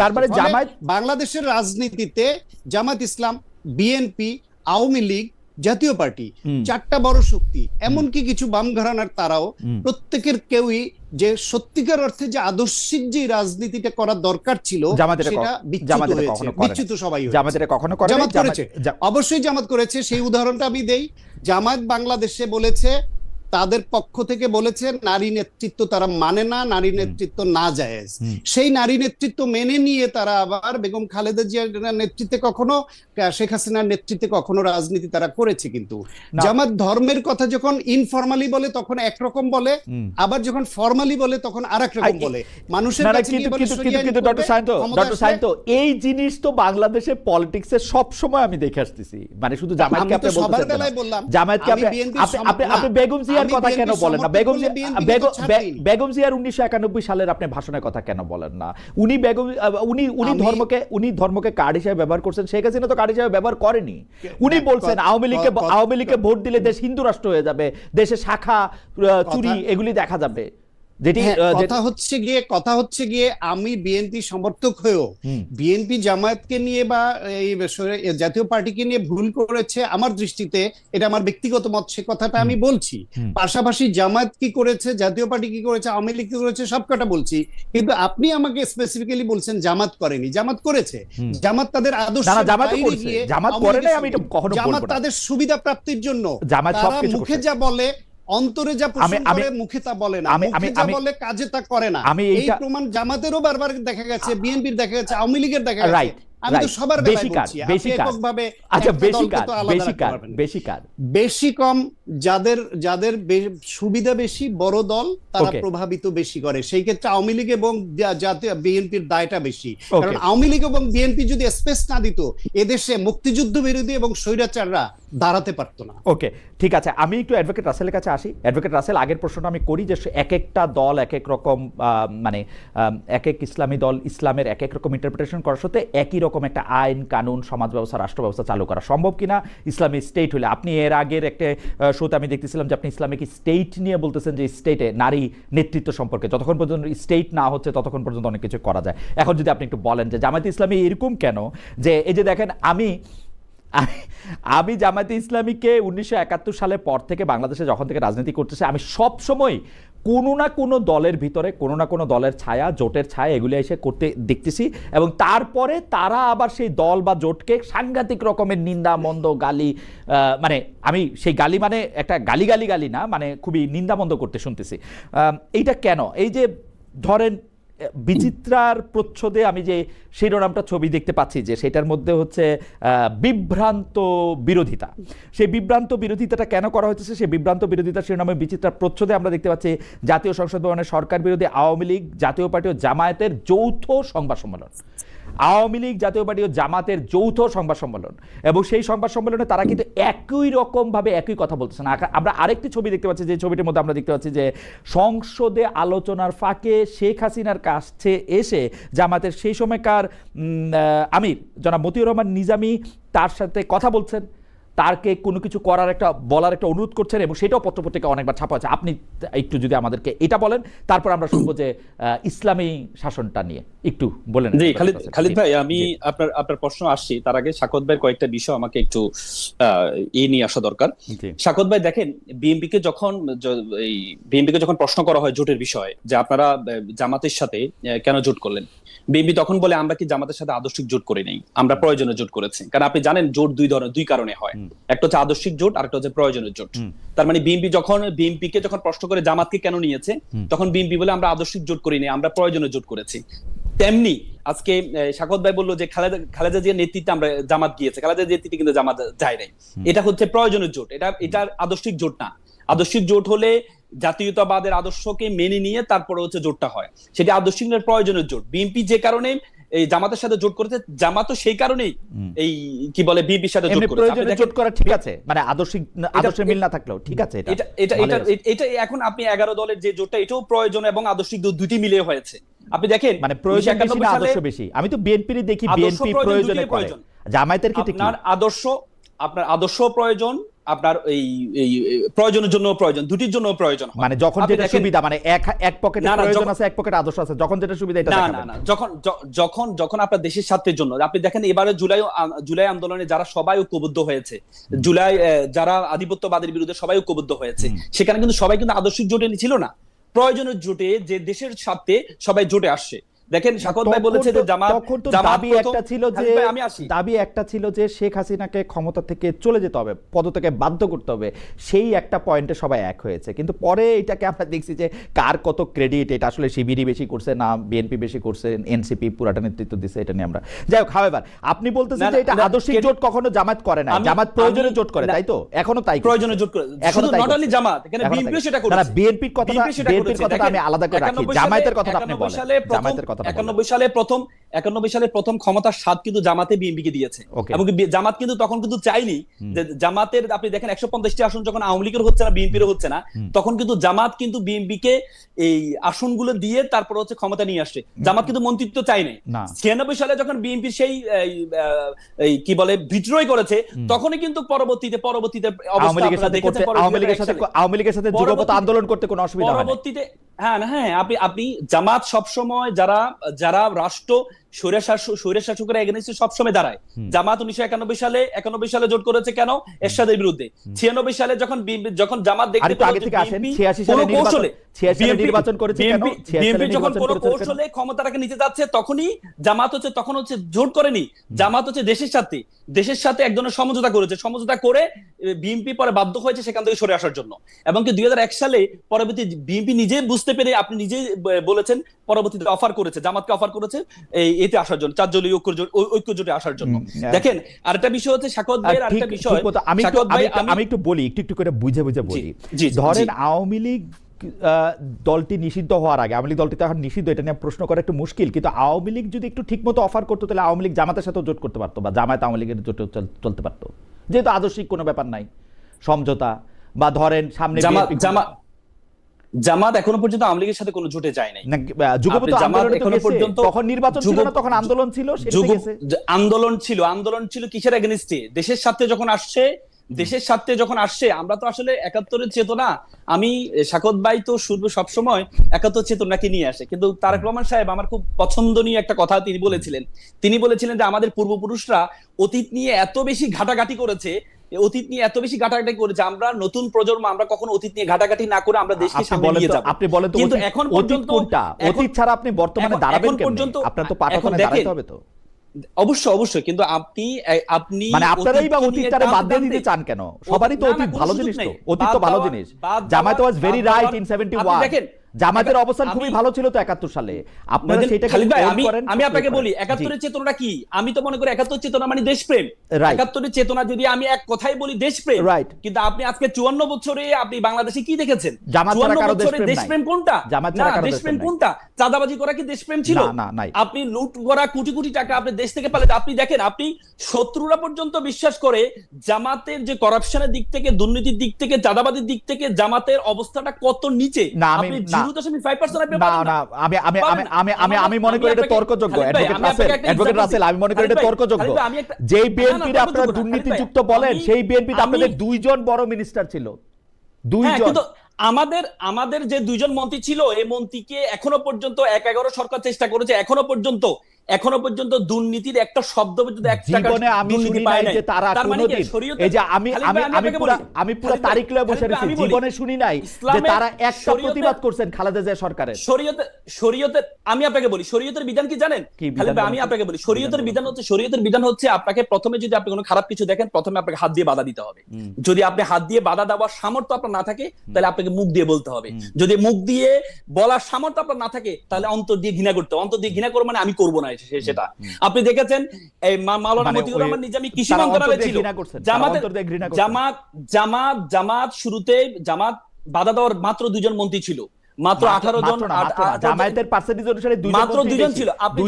বাংলাদেশের রাজনীতিতে জামাত ইসলাম, বিএনপি, আওয়ামী লীগ জাতীয় পার্টি, চারটা বড় শক্তি, এমনকি কিছু বাম ঘরানার তারাও প্রত্যেকের কেউই যে সত্যিকার অর্থে যে আদর্শিক যে রাজনীতিটা করার দরকার ছিল সেটা বিচ্যুত সবাই জামাত করেছে, অবশ্যই জামাত করেছে। সেই উদাহরণটা আমি দেই। জামাত বাংলাদেশে বলেছে, তাদের পক্ষ থেকে বলেছে নারী নেতৃত্ব তারা মানে না, নারী নেতৃত্ব না জায়েজ। সেই নারী নেতৃত্ব মেনে নিয়ে তারা আবার বেগম খালেদা জিয়ার নেতৃত্বে কখনো, শেখ হাসিনার নেতৃত্বে কখনো রাজনীতি তারা করেছে। কিন্তু জামাত ধর্মের কথা যখন ইনফরমালি বলে তখন একরকম বলে, আবার যখন ফর্মালি বলে তখন আরেক রকম বলে। মানুষের কাছে গিয়ে বলে ডক্টর সায়ন্ত, এই জিনিস তো বাংলাদেশের পলিটিক্সে সব সময় আমি দেখে আসতেছি। মানে শুধু জামাতকে আপনি বলতেছেন না, জামাতকে আপনি বেগম জিয়ার কথা কেন বলেন না? বেগম জিয়ার 1991 সালের আপনি ভাষণের কথা কেন বলেন না? উনি ধর্মকে কার্ড হিসেবে ব্যবহার করছেন, শেখ হাসিনা তো কার্ড হিসেবে ব্যবহার করেনি। উনি বলছেন আওয়ামী লীগকে ভোট দিলে দেশ হিন্দু রাষ্ট্র হয়ে যাবে, দেশে শাখা চুরি এগুলি দেখা যাবে। কথা হচ্ছে গিয়ে আমি বিএনপি সমর্থক হয়েও বিএনপি জামায়াতকে নিয়ে বা এই জাতীয় পার্টিকে নিয়ে ভুল করেছে আমার দৃষ্টিতে, এটা আমার ব্যক্তিগত মত, সে কথাটা আমি বলছি। পাশাপাশি জামায়াত কি করেছে, জাতীয় পার্টি কি করেছে, আওয়ামী লীগ কি করেছে, সবকটা বলছি। কিন্তু আপনি আমাকে স্পেসিফিক্যালি বলছেন জামাত করেনি। জামাত করেছে, জামাত তাদের আদর্শ জামাত তাদের সুবিধা প্রাপ্তির জন্য মুখে যা বলে, অন্তরে যা পোষণ করে, মুখে তা বলে না, মুখে যা বলে কাজে তা করে না। এই প্রমাণ জামাতেরও বারবার দেখা গেছে, বিএনপির দেখা গেছে, আওয়ামী লীগের দেখা গেছে। আমি তো সবার বেশি কম যাদের সুবিধা বেশি, বড় দল, তারা প্রভাবিত বেশি করে। সেই ক্ষেত্রে আওয়ামী লীগ এবং জাতীয় বিএনপির দায়টা বেশি। কারণ আওয়ামী লীগ এবং বিএনপি যদি স্পেস না দিত, এদেশে মুক্তিযুদ্ধ বিরোধী এবং স্বৈরাচাররা দাঁড়াতে পারতো না। ওকে, ঠিক আছে, আমি একটু অ্যাডভোকেট রাসেলের কাছে আসি। অ্যাডভোকেট রাসেল, আগের প্রশ্নটা আমি করি যে এক একটা দল এক এক রকম, মানে এক এক ইসলামী দল ইসলামের এক এক রকম ইন্টারপ্রিটেশন করার সাথে একই রকম একটা আইন কানুন সমাজ ব্যবস্থা রাষ্ট্র ব্যবস্থা চালু করা সম্ভব কিনা ইসলামিক স্টেট হলে? আপনি এর আগের একটা শোতে আমি দেখতেছিলাম যে আপনি ইসলামিক স্টেট নিয়ে বলতেছেন যে স্টেটে নারী নেতৃত্ব সম্পর্কে যতক্ষণ পর্যন্ত স্টেট না হচ্ছে ততক্ষণ পর্যন্ত অনেক কিছু করা যায়। এখন যদি আপনি একটু বলেন যে জামায়াতে ইসলামী এরকম কেন, যে এই যে দেখেন আমি জামায়াতে ইসলামীকে 1971 সালের পর থেকে বাংলাদেশে যখন থেকে রাজনীতি করতেছে, আমি সব সময় কোনো না কোনো দলের ভিতরে কোনো না কোনো দলের ছায়া, জোটের ছায়া এগুলো এসে করতে দেখতেছি, এবং তারপরে তারা আবার সেই দল বা জোটকে সাংঘাতিক রকমের নিন্দা মন্দ গালি, মানে আমি সেই গালি মানে একটা গালি না, মানে খুবই নিন্দামন্দ করতে শুনতেছি। এইটা কেন? এই যে ধরেন বিচিত্রার প্রচ্ছদে আমি যে শিরোনামটা ছবি দেখতে পাচ্ছি, যে সেটার মধ্যে হচ্ছে বিভ্রান্ত বিরোধিতা। সেই বিভ্রান্ত বিরোধিতাটা কেন করা হচ্ছে? সেই বিভ্রান্ত বিরোধিতা শিরোনামে বিচিত্রার প্রচ্ছদে আমরা দেখতে পাচ্ছি জাতীয় সংসদ ভবনে সরকার বিরোধী আওয়ামী লীগ, জাতীয় পার্টি ও জামায়াতের যৌথ সংবাদ সম্মেলন। আওয়ামী লীগ, জাতীয় পার্টি ও জামাতের যৌথ সংবাদ সম্মেলন, এবং সেই সংবাদ সম্মেলনে তারা কিন্তু একই রকমভাবে একই কথা বলতেছে না। আমরা আরেকটি ছবি দেখতে পাচ্ছি, যে ছবিটির মধ্যে আমরা দেখতে পাচ্ছি যে সংসদে আলোচনার ফাঁকে শেখ হাসিনার কাছে এসে জামাতের সেই সময়কার আমির জনাব মতিউর রহমান নিজামী তার সাথে কথা বলছেন, তারকে কোনো কিছু বলার একটা অনুরোধ করছেন, এবং সেটাও পত্রপত্রিকা অনেকবার ছাপা আছে। আপনি একটু যদি আমাদেরকে এটা বলেন, তারপর আমরা শুনবো যে ইসলামী শাসনটা নিয়ে একটু বলেন। জি খালিদ ভাই, আমি আপনার প্রশ্ন আসছি তার আগে সাকত ভাইয়ের কয়েকটা বিষয় আমাকে একটু নিয়ে আসা দরকার। সাকত ভাই, দেখেন বিএনপিকে যখন প্রশ্ন করা হয় জোটের বিষয়ে, যে আপনারা জামাতের সাথে কেন জোট করলেন, বিএনপি তখন বলে আমরা কি জামাতের সাথে আদর্শিক জোট করি নাই, আমরা প্রয়োজনীয় জোট করেছি। কারণ আপনি জানেন জোট দুই কারণে হয়, একটা হচ্ছে আদর্শিক জোট আর একটা হচ্ছে প্রয়োজনীয় জোট। তার মানে বিএনপিকে যখন প্রশ্ন করে জামাতকে কেন নিয়েছে, তখন বিএনপি বলে আমরা আদর্শিক জোট করি নাই, আমরা প্রয়োজনীয় জোট করেছি। তেমনি আজকে সাকত ভাই বললো যে খালেদা জিয়ার নেতৃত্বে আমরা জামাত গিয়েছে, খালেদা জিয়ার নেতৃত্বে কিন্তু জামাত যায় নাই। এটা হচ্ছে প্রয়োজনীয় জোট, এটা আদর্শিক জোট না। আদর্শিক জোট হলে জাতীয়তাবাদের আদর্শকে মেনে নিয়ে তারপরে হচ্ছে জোটটা হয়, সেটা আদর্শিক প্রয়োজনীয় জোট। বিএনপি যে কারণে এই জামাতের সাথে জোট করেছে, জামাতও সেই কারণেই এই কি বলে বিএনপির সাথে জোট করেছে। জোট করা ঠিক আছে, মানে আদর্শের মিল না থাকলেও ঠিক আছে। এটা এখন আপনি 11 দলের যে জোটটা, এটাও প্রয়োজন এবং আদর্শিক দুটি মিলে হয়েছে। আপনি দেখেন মানে প্রয়োজন বেশি না আদর্শ বেশি? আমি তো বিএনপির দেখি বিএনপি প্রয়োজনে করে, জামায়াতের কি ঠিক না? আপনার আদর্শ প্রয়োজন, আপনার এই এই প্রয়োজনের জন্য প্রয়োজন, দুটির জন্য প্রয়োজন হয়। মানে যখন আপনি যেটা দেখেন- সুবিধা, মানে এক পকেটে না, না, প্রয়োজন যখন- আছে, এক পকেটে আদর্শ আছে, যখন যেটা সুবিধা এটা না না দেখাবেন। না, যখন আপনার দেশের স্বার্থের জন্য, আপনি দেখেন এবারে জুলাই আন্দোলনে যারা সবাই ঐক্যবদ্ধ হয়েছে, যারা আধিপত্যবাদের বিরুদ্ধে সবাই ঐক্যবদ্ধ হয়েছে, সেখানে কিন্তু সবাই কিন্তু আদর্শিক জোটে ছিল না, প্রয়োজনের জোটে, যে দেশের স্বার্থে সবাই জোটে আসছে। দেখেন শাকত ভাই বলেছে যে তখন তো জামাত দাবি প্রথম- একটা ছিল যে খালিদ ভাই, আমি আসি। দাবি একটা ছিল যে শেখ হাসিনাকে ক্ষমতা থেকে চলে যেতে হবে, পদত্যাগে বাধ্য করতে হবে, সেই একটা পয়েন্টে সবাই এক হয়েছে। কিন্তু পরে এটাকে আমরা দেখছি যে কার কত ক্রেডিট, এটা আসলে শিবিরই বেশি করছে না বিএনপি বেশি করছে, এনসিপি পুরাটা নেতৃত্ব দিচ্ছে, এটা নিয়ে আমরা যাই হোক। হাওয়েভার আপনি বলতেছেন যে এটা আদর্শিক জোট কখনো জামাত করে না, জামাত প্রয়োজনের জোট করে, তাই তো? এখনো তাই করছে। প্রয়োজনের জোট করে, এখনো শুধু তাই নট করছে। অনলি জামাত, এখানে এখনো বিএনপিও তাই সেটা করছে। করেছে। না, বিএনপির কথাটা আমি আলাদা করে রাখি, জামায়াতের কথাটা আপনি বলেন, জামায়াতের কথাটা বলেন। 91 সালে প্রথম ক্ষমতার স্বাদ কিন্তু জামাতে বিএনপিকে দিয়েছে, Okay. এবং জামাত কিন্তু তখন কিন্তু চাইনি যে জামাতের, আপনি দেখেন 150টি আসন যখন আওয়ামী লীগের হচ্ছে না, বিএনপির হচ্ছে না, তখন কিন্তু জামাত কিন্তু বিএনপিকে এই আসনগুলো দিয়ে তারপর হচ্ছে ক্ষমতা নিয়ে আসছে। জামাত কিন্তু মন্ত্রিত্ব চাই নাই। না। 96 সালে যখন বিএনপি সেই এই কি বলে বিদ্রোহ করেছে, তখনই কিন্তু পরবর্তীতে আওয়ামী অবস্থা লীগের আপনারা সাথে দেখেছেন, আওয়ামী লীগের সাথে যুগপৎ পরবর্তীতে- আন্দোলন করতে কোনো অসুবিধা হয় না। পরবর্তীতে হ্যাঁ, আপনি জামাত সবসময় যারা রাষ্ট্র স্বৈরশাসকের এগেইনস্টে সবসময় দাঁড়ায়। জামাত 1991 সালে জোট করেছে কেন? এরশাদের বিরুদ্ধে। 96 সালে যখন জামাত দেখতে আরেকটু আগে থেকে আসেন, 86 সালে নির্বাচন করেছে কেন? 86 সালে যখন নির্বাচন কোন করেছে কেন? কৌশলে ক্ষমতাটাকে নিতে যাচ্ছে, তখনই জামাত হচ্ছে জোট করেনি। জামাত হচ্ছে দেশের সাথে এক ধরনের সমঝোতা করে বিএনপি পরে বাধ্য হয়েছে সেখান থেকে সরে আসার জন্য। এবং কি 2001 সালে পরবর্তী বিএনপি নিজে বুঝতে পেরে, আপনি নিজেই বলেছেন, পরবর্তীতে জামাতকে অফার করেছে এতে আসার জন্য, 4 দলীয় ঐক্য জোটে আসার জন্য। দেখেন আরেকটা বিষয় হচ্ছে শাকত ভাইয়ের আরেকটা বিষয়, আমি একটু বলি, একটু করে বুঝে বলি। জি, ধরেন আওয়ামী লীগ দলটি নিষিদ্ধ হওয়ার আগে, আওয়ামী লীগ দলটি তো এখন নিষিদ্ধ, এটা নিয়ে প্রশ্ন করা একটু মুশকিল, কিন্তু আওয়ামী লীগ যদি একটু ঠিক মতো অফার করতো, তাহলে আওয়ামী লীগ জামাতের সাথেও জোট করতে পারতো, বা জামায়াত আওয়ামী লীগের জোটে চলতে পারতো, যেহেতু আদর্শিক কোনো ব্যাপার নাই, সমঝোতা। বা ধরেন সামনে জামাত এখনো পর্যন্ত আওয়ামী লীগের সাথে কোনো জোটে যায় নাই। যুগপৎ আন্দোলনে এখনো পর্যন্ত তখন নির্বাচন ছিল না, তখন আন্দোলন ছিল, আন্দোলন ছিল কিসের এগেইনস্টে? দেশের স্বার্থে যখন আসছে, আমরা তো আসলে 71-এর চেতনা, আমি শাকত ভাই তো সবসময় 71 চেতনাকে নিয়ে আসে, কিন্তু তারেক রহমান সাহেব আমার খুব পছন্দনীয় একটা কথা তিনি বলেছিলেন যে আমাদের পূর্বপুরুষরা অতীত নিয়ে এত বেশি ঘাটাঘাটি করেছে, আমরা নতুন প্রজন্ম, আমরা কখনো অতীত নিয়ে ঘাটাঘাটি না করে আমরা দেশকে সামনে নিয়ে যাব। আপনি বলেন তো, কিন্তু এখন পর্যন্ত কোনটা অতীত ছাড়া আপনি বর্তমানে দাঁড়াবেন কেমনে? আপনার তো পাঠাতনে দাঁড়াতে হবে তো। অবশ্যই, কিন্তু আপনি মানে আপনারাই বা অতীতটারে বাদ দিয়ে দিতে চান কেন? সবারই তো অতীত ভালো জিনিস, তো অতীত তো ভালো জিনিস। Jamaat was very right in 71। দেখেন জামাতের অবস্থান খুবই ভালো ছিল তো 71 সালে। আপনারা সেটাকে আমি আপনাকে বলি 71-এর চেতনা কি? আমি তো মনে করি 71 চেতনা মানে দেশপ্রেম। 71-এর চেতনা যদি আমি এক কথাই বলি দেশপ্রেম, কিন্তু আপনি আজকে 54 বছরে আপনি বাংলাদেশে কি দেখেছেন? 54 বছরে দেশপ্রেম কোনটা? দেশপ্রেম কোনটা? চাঁদাবাজি করা কি দেশপ্রেম ছিল? আপনি লুট করা কোটি কোটি টাকা আপনি দেশ থেকে পালাতে, আপনি দেখেন, আপনি শত্রুরা পর্যন্ত বিশ্বাস করে জামাতের যে করাপশনের দিক থেকে, দুর্নীতির দিক থেকে, চাঁদাবাজির দিক থেকে জামাতের অবস্থাটা কত নিচে। আপনি 0.5% আপনি পাবেন না। আমি মনে করি এটা তর্কযোগ্য। অ্যাডভোকেট রাসেল, আমি মনে করি এটা তর্কযোগ্য। যেই বিএনপির আপনারা দুর্নীতিযুক্ত বলেন, সেই বিএনপিতে আপনাদের 2 জন বড় মিনিস্টার ছিল, 2 জন। কিন্তু আমাদের যে 2 জন মন্ত্রী ছিল, এই মন্ত্রীকে এখনো পর্যন্ত 11 সরকার চেষ্টা করেছে, এখনো পর্যন্ত দুর্নীতির একটা শব্দ পর্যন্ত জীবনে আমি শুনি নাই যে তারা কোনোদিন, এই যে আমি পুরো তারিখ লয়ে বসে আছি, জীবনে শুনি নাই যে তারা একটা প্রতিবাদ করছেন খালেদা জিয়া সরকারের। শরীয়তের আমি আপনাকে বলি, শরীয়তের বিধান কি জানেন? আমি আপনাকে বলি, শরীয়তের বিধান হচ্ছে আপনাকে প্রথমে যদি আপনি কোনো খারাপ কিছু দেখেন, প্রথমে আপনাকে হাত দিয়ে বাধা দিতে হবে। যদি আপনি হাত দিয়ে বাধা দেওয়ার সামর্থ্য আপনার না থাকে, তাহলে আপনাকে মুখ দিয়ে বলতে হবে। যদি মুখ দিয়ে বলার সামর্থ্য আপনার না থাকে, তাহলে অন্তর দিয়ে ঘৃণা করতে হবে। অন্তর দিয়ে ঘৃণা করে মানে আমি করবো না সেটা। আপনি দেখেছেন এই মাওলানা মতিউর রহমান নিজামী কৃষি মন্ত্রণালয়ে ছিল, জামাত শুরুতে বাধা দেওয়ার মাত্র 2 জন মন্ত্রী ছিল, মাত্র 18 জন। জামায়াতের পার্সেন্টেজ অনুসারে 2 জন ছিল। আপনি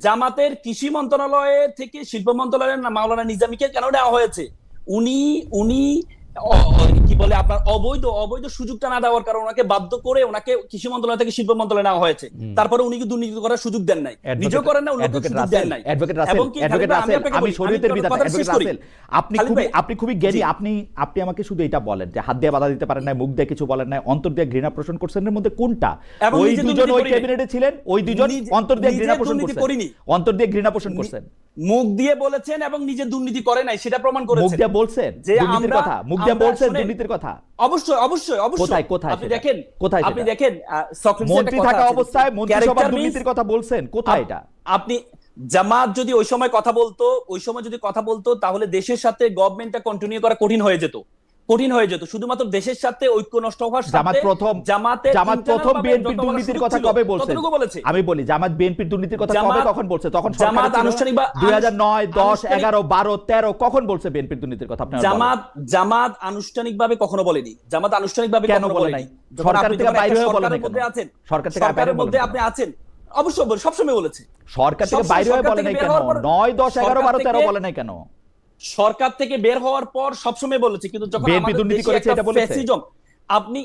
জামাতের কৃষি মন্ত্রণালয় থেকে শিল্প মন্ত্রণালয়ের মাওলানা নিজামীকে কেন নেওয়া হয়েছে? উনি কি বলে আপনার অবৈধ সুযোগটা না দেওয়ার কারণে ওনাকে বাধ্য করে ওনাকে কৃষি মন্ত্রণালয় থেকে শিল্প মন্ত্রণালয়ে নেওয়া হয়েছে। তারপরে উনি কি দুর্নীতি করার সুযোগ দেন নাই, নিজেও করেন না, অন্যকে সুযোগ দেন নাই। এবং কি আমি শরীয়তের বিধান অ্যাডভোকেট রাসেল, আপনি খুবই জ্ঞানী। আপনি আমাকে শুধু এটা বলেন যে হাত দিয়ে বাধা দিতে পারেন না, মুখ দিয়ে কিছু বলেন না, অন্তর দিয়ে ঘৃণা পোষণ করছেন, এর মধ্যে কোনটা? ওই দুজন ওই ক্যাবিনেটে ছিলেন, ওই দুজন অন্তর দিয়ে ঘৃণা পোষণ করছেন, অন্তর দিয়ে ঘৃণা পোষণ করছেন, মুখ দিয়ে বলেছেন এবং নিজে দুর্নীতি করে নাই সেটা প্রমাণ করেছেন। মুখ দিয়ে বলছেন দুর্নীতির কথা, মুখ দিয়ে বলছেন দুর্নীতির কথা। অবশ্যই কোথায় আপনি দেখেন মন্ত্রী থাকা অবস্থায় মন্ত্রিসভার দুর্নীতির কথা বলছেন, কোথায় এটা? আপনি জামাত যদি ওই সময় কথা বলতো তাহলে দেশের সাথে গভর্নমেন্টটা কন্টিনিউ করা কঠিন হয়ে যেত। শুধুমাত্র দেশের সাথে ঐক্য নষ্ট হওয়ার সাথে জামাত প্রথম বিএনপির দুর্নীতির কথা কবে বলছে? আমি বলি জামাত বিএনপির দুর্নীতির কথা কবে কখন বলছে? তখন জামাত আনুষ্ঠানিক 2009, 10, 11, 12, 13 কখন বলছে বিএনপির দুর্নীতির কথা? আপনারা জামাত আনুষ্ঠানিকভাবে কখনো বলেনি। জামাত আনুষ্ঠানিকভাবে কেন বলে নাই? সরকার থেকে বাইরে হয়ে বলে নাই কেন? সরকার থেকে বাইরে মধ্যে আপনি আছেন, অবশ্যই সবসময় বলেছে। সরকার থেকে বাইরে হয়ে বলে নাই কেন? 9, 10, 11, 12, 13 বলে নাই কেন? সরকার থেকে বের হওয়ার পর সবসময় বলেছে, কিন্তু যখন বিএনপি দুর্নীতি করেছে এটা বলেছে। আপনি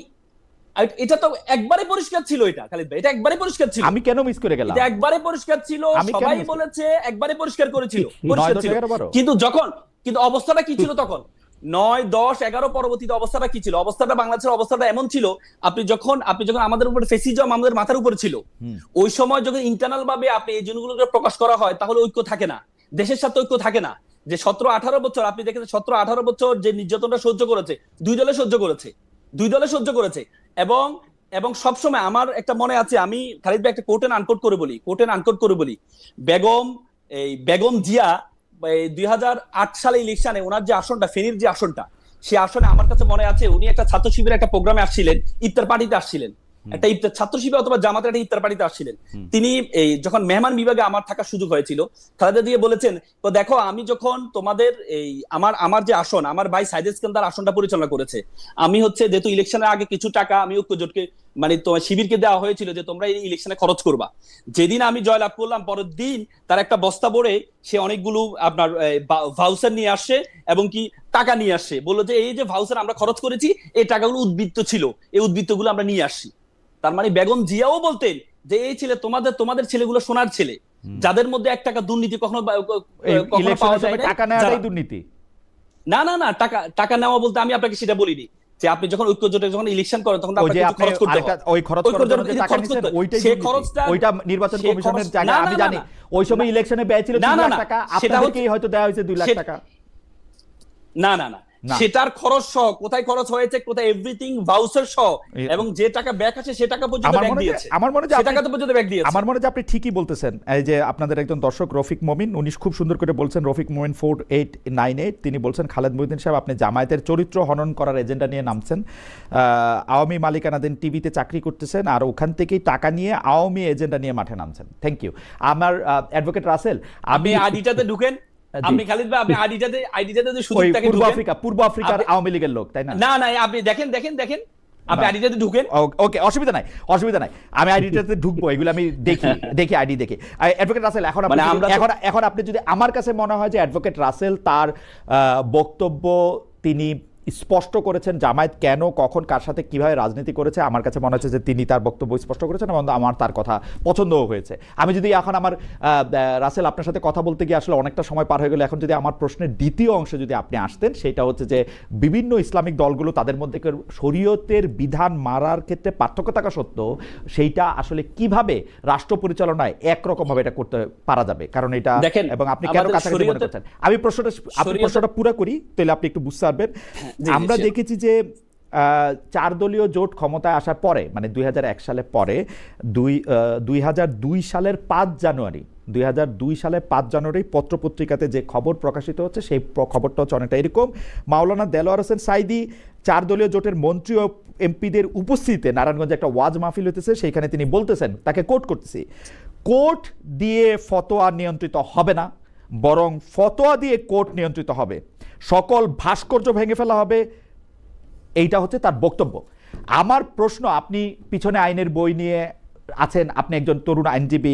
এটা তো একবারে পরিষ্কার ছিল, এটা খালিদ ভাই, এটা একবারে পরিষ্কার ছিল। আমি কেন মিস করে গেলাম? এটা একবারে পরিষ্কার ছিল, সবাই বলেছে, একবারে পরিষ্কার করেছিল, কিন্তু অবস্থাটা কি ছিল তখন? 9, 10, 11 পরবর্তীতে অবস্থাটা কি ছিল? বাংলাদেশের অবস্থাটা এমন ছিল, আপনি যখন আমাদের উপর ফেসিজম আমাদের মাথার উপর ছিল, ওই সময় যখন ইন্টারনাল ভাবে আপনি এই জিনিসগুলোকে প্রকাশ করা হয়, তাহলে ঐক্য থাকে না, দেশের সাথে ঐক্য থাকে না। যে 17-18 বছর আপনি দেখেছেন, 17-18 বছর যে নির্যাতনটা সহ্য করেছে, দুই দলে সহ্য করেছে। এবং সবসময় আমার একটা মনে আছে, আমি খালিদ ভাই একটা কোট এন্ড আনকোট করে বলি, বেগম জিয়া 2008 সালে ইলেকশনে ওনার যে আসনটা, ফেনীর যে আসনটা, সেই আসনে আমার কাছে মনে আছে উনি একটা ছাত্র শিবিরের একটা প্রোগ্রামে আসছিলেন, ইফতার পার্টিতে আসছিলেন, একটা ইফতার ছাত্র শিবির অথবা জামাতের একটা ইফতার পার্টিতে আসছিলেন। তিনি যখন মেহমান বিভাগে আমার থাকার সুযোগ হয়েছিল, খালেদা দিয়ে বলেছেন, তো দেখো আমি যখন তোমাদের আমার যে আসন, আমার ভাই সাইদ ইস্কান্দার আসনটা পরিচালনা করেছে, আমি যেহেতু ইলেকশনের আগে কিছু টাকা আমি ঐক্যজোটকে মানে তোমার শিবিরকে দেওয়া হয়েছিল যে তোমরা এই ইলেকশনে খরচ করবা। যেদিন আমি জয়লাভ করলাম, পরের দিন তার একটা বস্তা ভরে সে অনেকগুলো আপনার ভাউচার নিয়ে আসছে এবং কি টাকা নিয়ে আসছে, বললো যে এই যে ভাউচার আমরা খরচ করেছি, এই টাকাগুলো উদ্বৃত্ত ছিল, এই উদ্বৃত্তগুলো আমরা নিয়ে আসছি। তার মানে বেগম জিয়াও বলতেন যে এই ছেলে তোমাদের ছেলেগুলো সোনার ছেলে, যাদের মধ্যে 1 টাকা দুর্নীতি কখনো পাওয়া যায় না। টাকা নেওয়াটাই দুর্নীতি না, টাকা নেওয়া বলতে আমি আপনাকে সেটা বলিনি, যে আপনি যখন ঐক্যজোটে যখন ইলেকশন করেন তখন খরচ করতে হয়, ওই খরচ করার জন্য যে টাকা নিছেন ওইটা নির্বাচন কমিশনের জায়গা। আমি জানি ওই সময় ইলেকশনে ব্যয় ছিল 2 লাখ টাকা, আপনাদেরকেই হয়তো দেওয়া হয়েছে 2 লাখ টাকা। না, সেটার খরচ সহ, কোথায় খরচ হয়েছে, কোথায় এভরিথিং ভাউচার সহ, এবং যে টাকা ব্যাক আছে সে টাকা পর্যন্ত ব্যাক দিয়েছে। আমার মনে হয় যে আপনি ঠিকই বলতেছেন। এই যে আপনাদের একজন দর্শক রফিক মমিন, উনি খুব সুন্দর করে বলছেন, রফিক মমিন 4898, তিনি বলছেন, খালেদ মহিউদ্দিন সাহেব আপনি জামায়াতের চরিত্র হনন করার এজেন্ডা নিয়ে নামছেন, আওয়ামী মালিকানাধীন টিভিতে চাকরি করতেছেন, আর ওখান থেকেই টাকা নিয়ে আওয়ামী এজেন্ডা নিয়ে মাঠে নামছেন। Thank you. আমার অ্যাডভোকেট রাসেল, আমি আইডিটাতে ঢুকেন, আপনি খালিদ ভাই আপনি আইডিটাতে সুযোগটাকে পূর্ব আফ্রিকার আওয়ামী লীগের লোক, তাই না? না, আপনি দেখেন আপনি আইডিটাতে ঢুকেন। ওকে, অসুবিধা নাই, আমি আইডিটাতে ঢুকবো, এগুলো আমি দেখি আইডি দেখি। অ্যাডভোকেট রাসেল, এখন আপনি যদি, আমার কাছে মনে হয় যে অ্যাডভোকেট রাসেল তার বক্তব্য তিনি স্পষ্ট করেছেন, জামায়াত কেন কখন কার সাথে কিভাবে রাজনীতি করেছে। আমার কাছে মনে হচ্ছে যে তিনি তার বক্তব্য স্পষ্ট করেছেন এবং আমার তার কথা পছন্দও হয়েছে। আমি যদি এখন আমার রাসেল আপনার সাথে কথা বলতে গিয়ে আসলে অনেকটা সময় পার হয়ে গেল, এখন যদি আমার প্রশ্নের দ্বিতীয় অংশে যদি আপনি আসতেন, সেটা হচ্ছে যে বিভিন্ন ইসলামিক দলগুলো তাদের মধ্যে শরীয়তের বিধান মারার ক্ষেত্রে পার্থক্য থাকা সত্ত্বেও সেইটা আসলে কিভাবে রাষ্ট্র পরিচালনায় একরকমভাবে এটা করতে পারা যাবে, কারণ এটা, এবং আপনি কেন কাছাকাছি মনে করছেন। আমি প্রশ্নটা পুরো করি, তাহলে আপনি একটু বুঝতে পারবেন। আমরা দেখেছি যে 4 দলীয় জোট ক্ষমতায় আসার পরে, মানে 2001 সালের পরে 2002 সালের 5 জানুয়ারি পত্রপত্রিকাতে যে খবর প্রকাশিত হচ্ছে, সেই খবরটা হচ্ছে অনেকটা এরকম: মাওলানা দেলোয়ার হোসেন সাইদি 4 দলীয় জোটের মন্ত্রী ও এমপিদের উপস্থিতিতে নারায়ণগঞ্জে একটা ওয়াজ মাহফিল হতেছে, সেইখানে তিনি বলতেছেন, তাকে কোট করতেছি, কোর্ট দিয়ে ফতোয়া নিয়ন্ত্রিত হবে না, বরং ফতোয়া দিয়ে কোর্ট নিয়ন্ত্রিত হবে, সকল ভাস্কর্য ভেঙে ফেলা হবে। এইটা হচ্ছে তার বক্তব্য। আমার প্রশ্ন, আপনি পিছনে আইনের বই নিয়ে আছেন, আপনি একজন তরুণ আইনজীবী,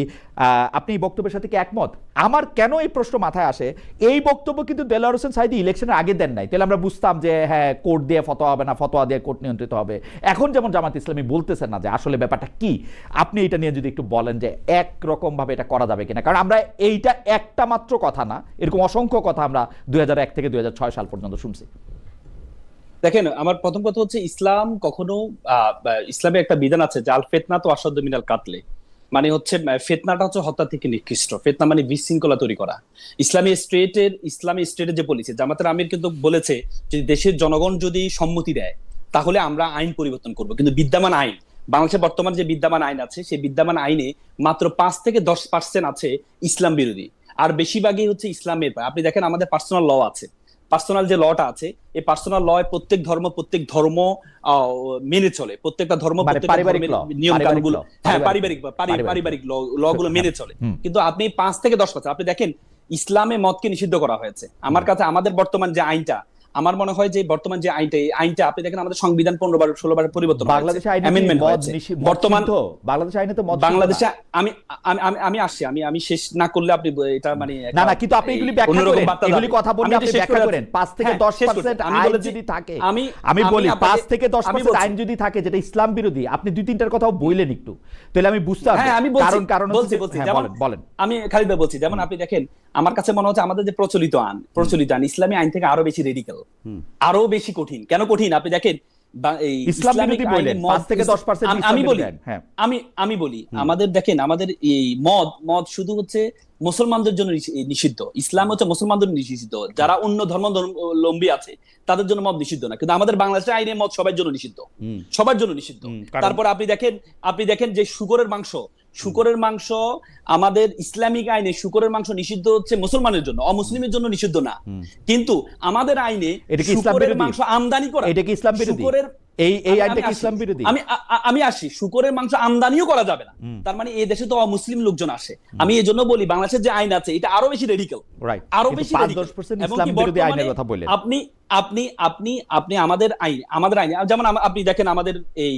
আপনি এই বক্তব্যের সাথে কি একমত? আমার কেন এই প্রশ্ন মাথায় আসে, এই বক্তব্য কিন্তু দেলোয়ার হোসেন সাঈদী ইলেকশনের আগে দেন নাই, তাহলে আমরা বুঝতাম যে হ্যাঁ কোর্ট দিয়ে ফতোয়া হবে না, ফতোয়া দিয়ে কোর্ট নিয়ন্ত্রিত হবে। এখন যেমন জামাত ইসলামী বলতেছেন না যে আসলে ব্যাপারটা কি, আপনি এটা নিয়ে যদি একটু বলেন যে একরকম ভাবে এটা করা যাবে কিনা, কারণ আমরা এইটা একটা মাত্র কথা না, এরকম অসংখ্য কথা আমরা 2001 থেকে 2006 সাল পর্যন্ত শুনছি। দেখেন, আমার প্রথম কথা হচ্ছে ইসলাম কখনো ইসলামে একটা বিধান আছে যে আল ফিতনা তো আসাদ্দ মিনাল কাতলে, মানে হচ্ছে ফিতনাটা হচ্ছে হত্যা থেকে নিকৃষ্ট। ফিতনা মানে বিশৃঙ্খলা তৈরি করা। ইসলামী স্টেটের যে পলিসি, জামাতের আমির কিন্তু বলেছে যে দেশের জনগণ যদি সম্মতি দেয় তাহলে আমরা আইন পরিবর্তন করব, কিন্তু বিদ্যমান আইন, বাংলাদেশের বর্তমান যে বিদ্যমান আইন আছে সেই বিদ্যমান আইনে মাত্র 5 থেকে 10% আছে ইসলাম বিরোধী, আর বেশিরভাগই হচ্ছে ইসলামের। আপনি দেখেন আমাদের পার্সোনাল ল আছে, পার্সোনাল যে লটা আছে, এই পার্সোনাল ল প্রত্যেক ধর্ম মেনে চলে, প্রত্যেকটা ধর্ম নিয়ম কানুনগুলো, হ্যাঁ পারিবারিক ল গুলো মেনে চলে। কিন্তু আপনি 5 থেকে 10%, আপনি দেখেন ইসলামে মদকে নিষিদ্ধ করা হয়েছে। আমার কাছে আমাদের বর্তমান যে আইনটা, আমার মনে হয় যে বর্তমান যে আইনটা আপনি দেখেন আমাদের সংবিধান 15-16 বার পরিবর্তন হয়েছে, বাংলাদেশে বর্তমান বাংলাদেশে আইনে তো মদ, বাংলাদেশে আমি আসছি, আমি শেষ না করলে আপনি এটা মানে না কিন্তু আপনি এগুলি ব্যাখ্যা করেন, এগুলি কথা বললে আপনি ব্যাখ্যা করেন। 5 থেকে 10% আইন যদি থাকে, আমি বলি 5 থেকে 10% আইন যদি থাকে যেটা ইসলাম বিরোধী, আপনি 2-3টার কথাও বললেন একটু, তাহলে আমি বুঝতে পারবো। হ্যাঁ আমি কারণ বলছি, বলেন। আমি খালিদ ভাই বলছি, যেমন আপনি দেখেন আমার কাছে মনে হচ্ছে আমাদের যে প্রচলিত আইন ইসলামী আইন থেকে আরো বেশি রেডিক্যাল, আরো বেশি কঠিন। কেন কঠিন আপনি দেখেন, ইসলামিক আইনে 5 থেকে 10% আমি বলি আমাদের দেখেন, আমাদের এই মদ শুধু হচ্ছে মুসলমানদের জন্য নিষিদ্ধ। ইসলাম হচ্ছে মুসলমানদের নিষিদ্ধ, যারা অন্য ধর্মাবলম্বী আছে তাদের জন্য মদ নিষিদ্ধ না, কিন্তু আমাদের বাংলাদেশের আইনে মদ সবার জন্য নিষিদ্ধ। তারপর আপনি দেখেন যে শুকরের মাংস আমাদের ইসলামিক আইনে শুকরের মাংস নিষিদ্ধ হচ্ছে মুসলমানের জন্য, অমুসলিমের জন্য নিষিদ্ধ না। কিন্তু আমাদের আইনে শুকরের মাংস আমদানি করা, এটা কি ইসলাম বিরোধী? এই আইনটা কি ইসলাম বিরোধী? আমি আসি, শুকরের মাংস আমদানিও করা যাবে না, তার মানে এই দেশে তো অমুসলিম লোকজন আসে। আমি এই জন্য বলি বাংলাদেশের যে আইন আছে এটা আরো বেশি রেডিক্যাল, আরো বেশি ইসলাম বিরোধী আইনের কথা বললেন আপনি। আমাদের আইনে যেমন আপনি দেখেন আমাদের এই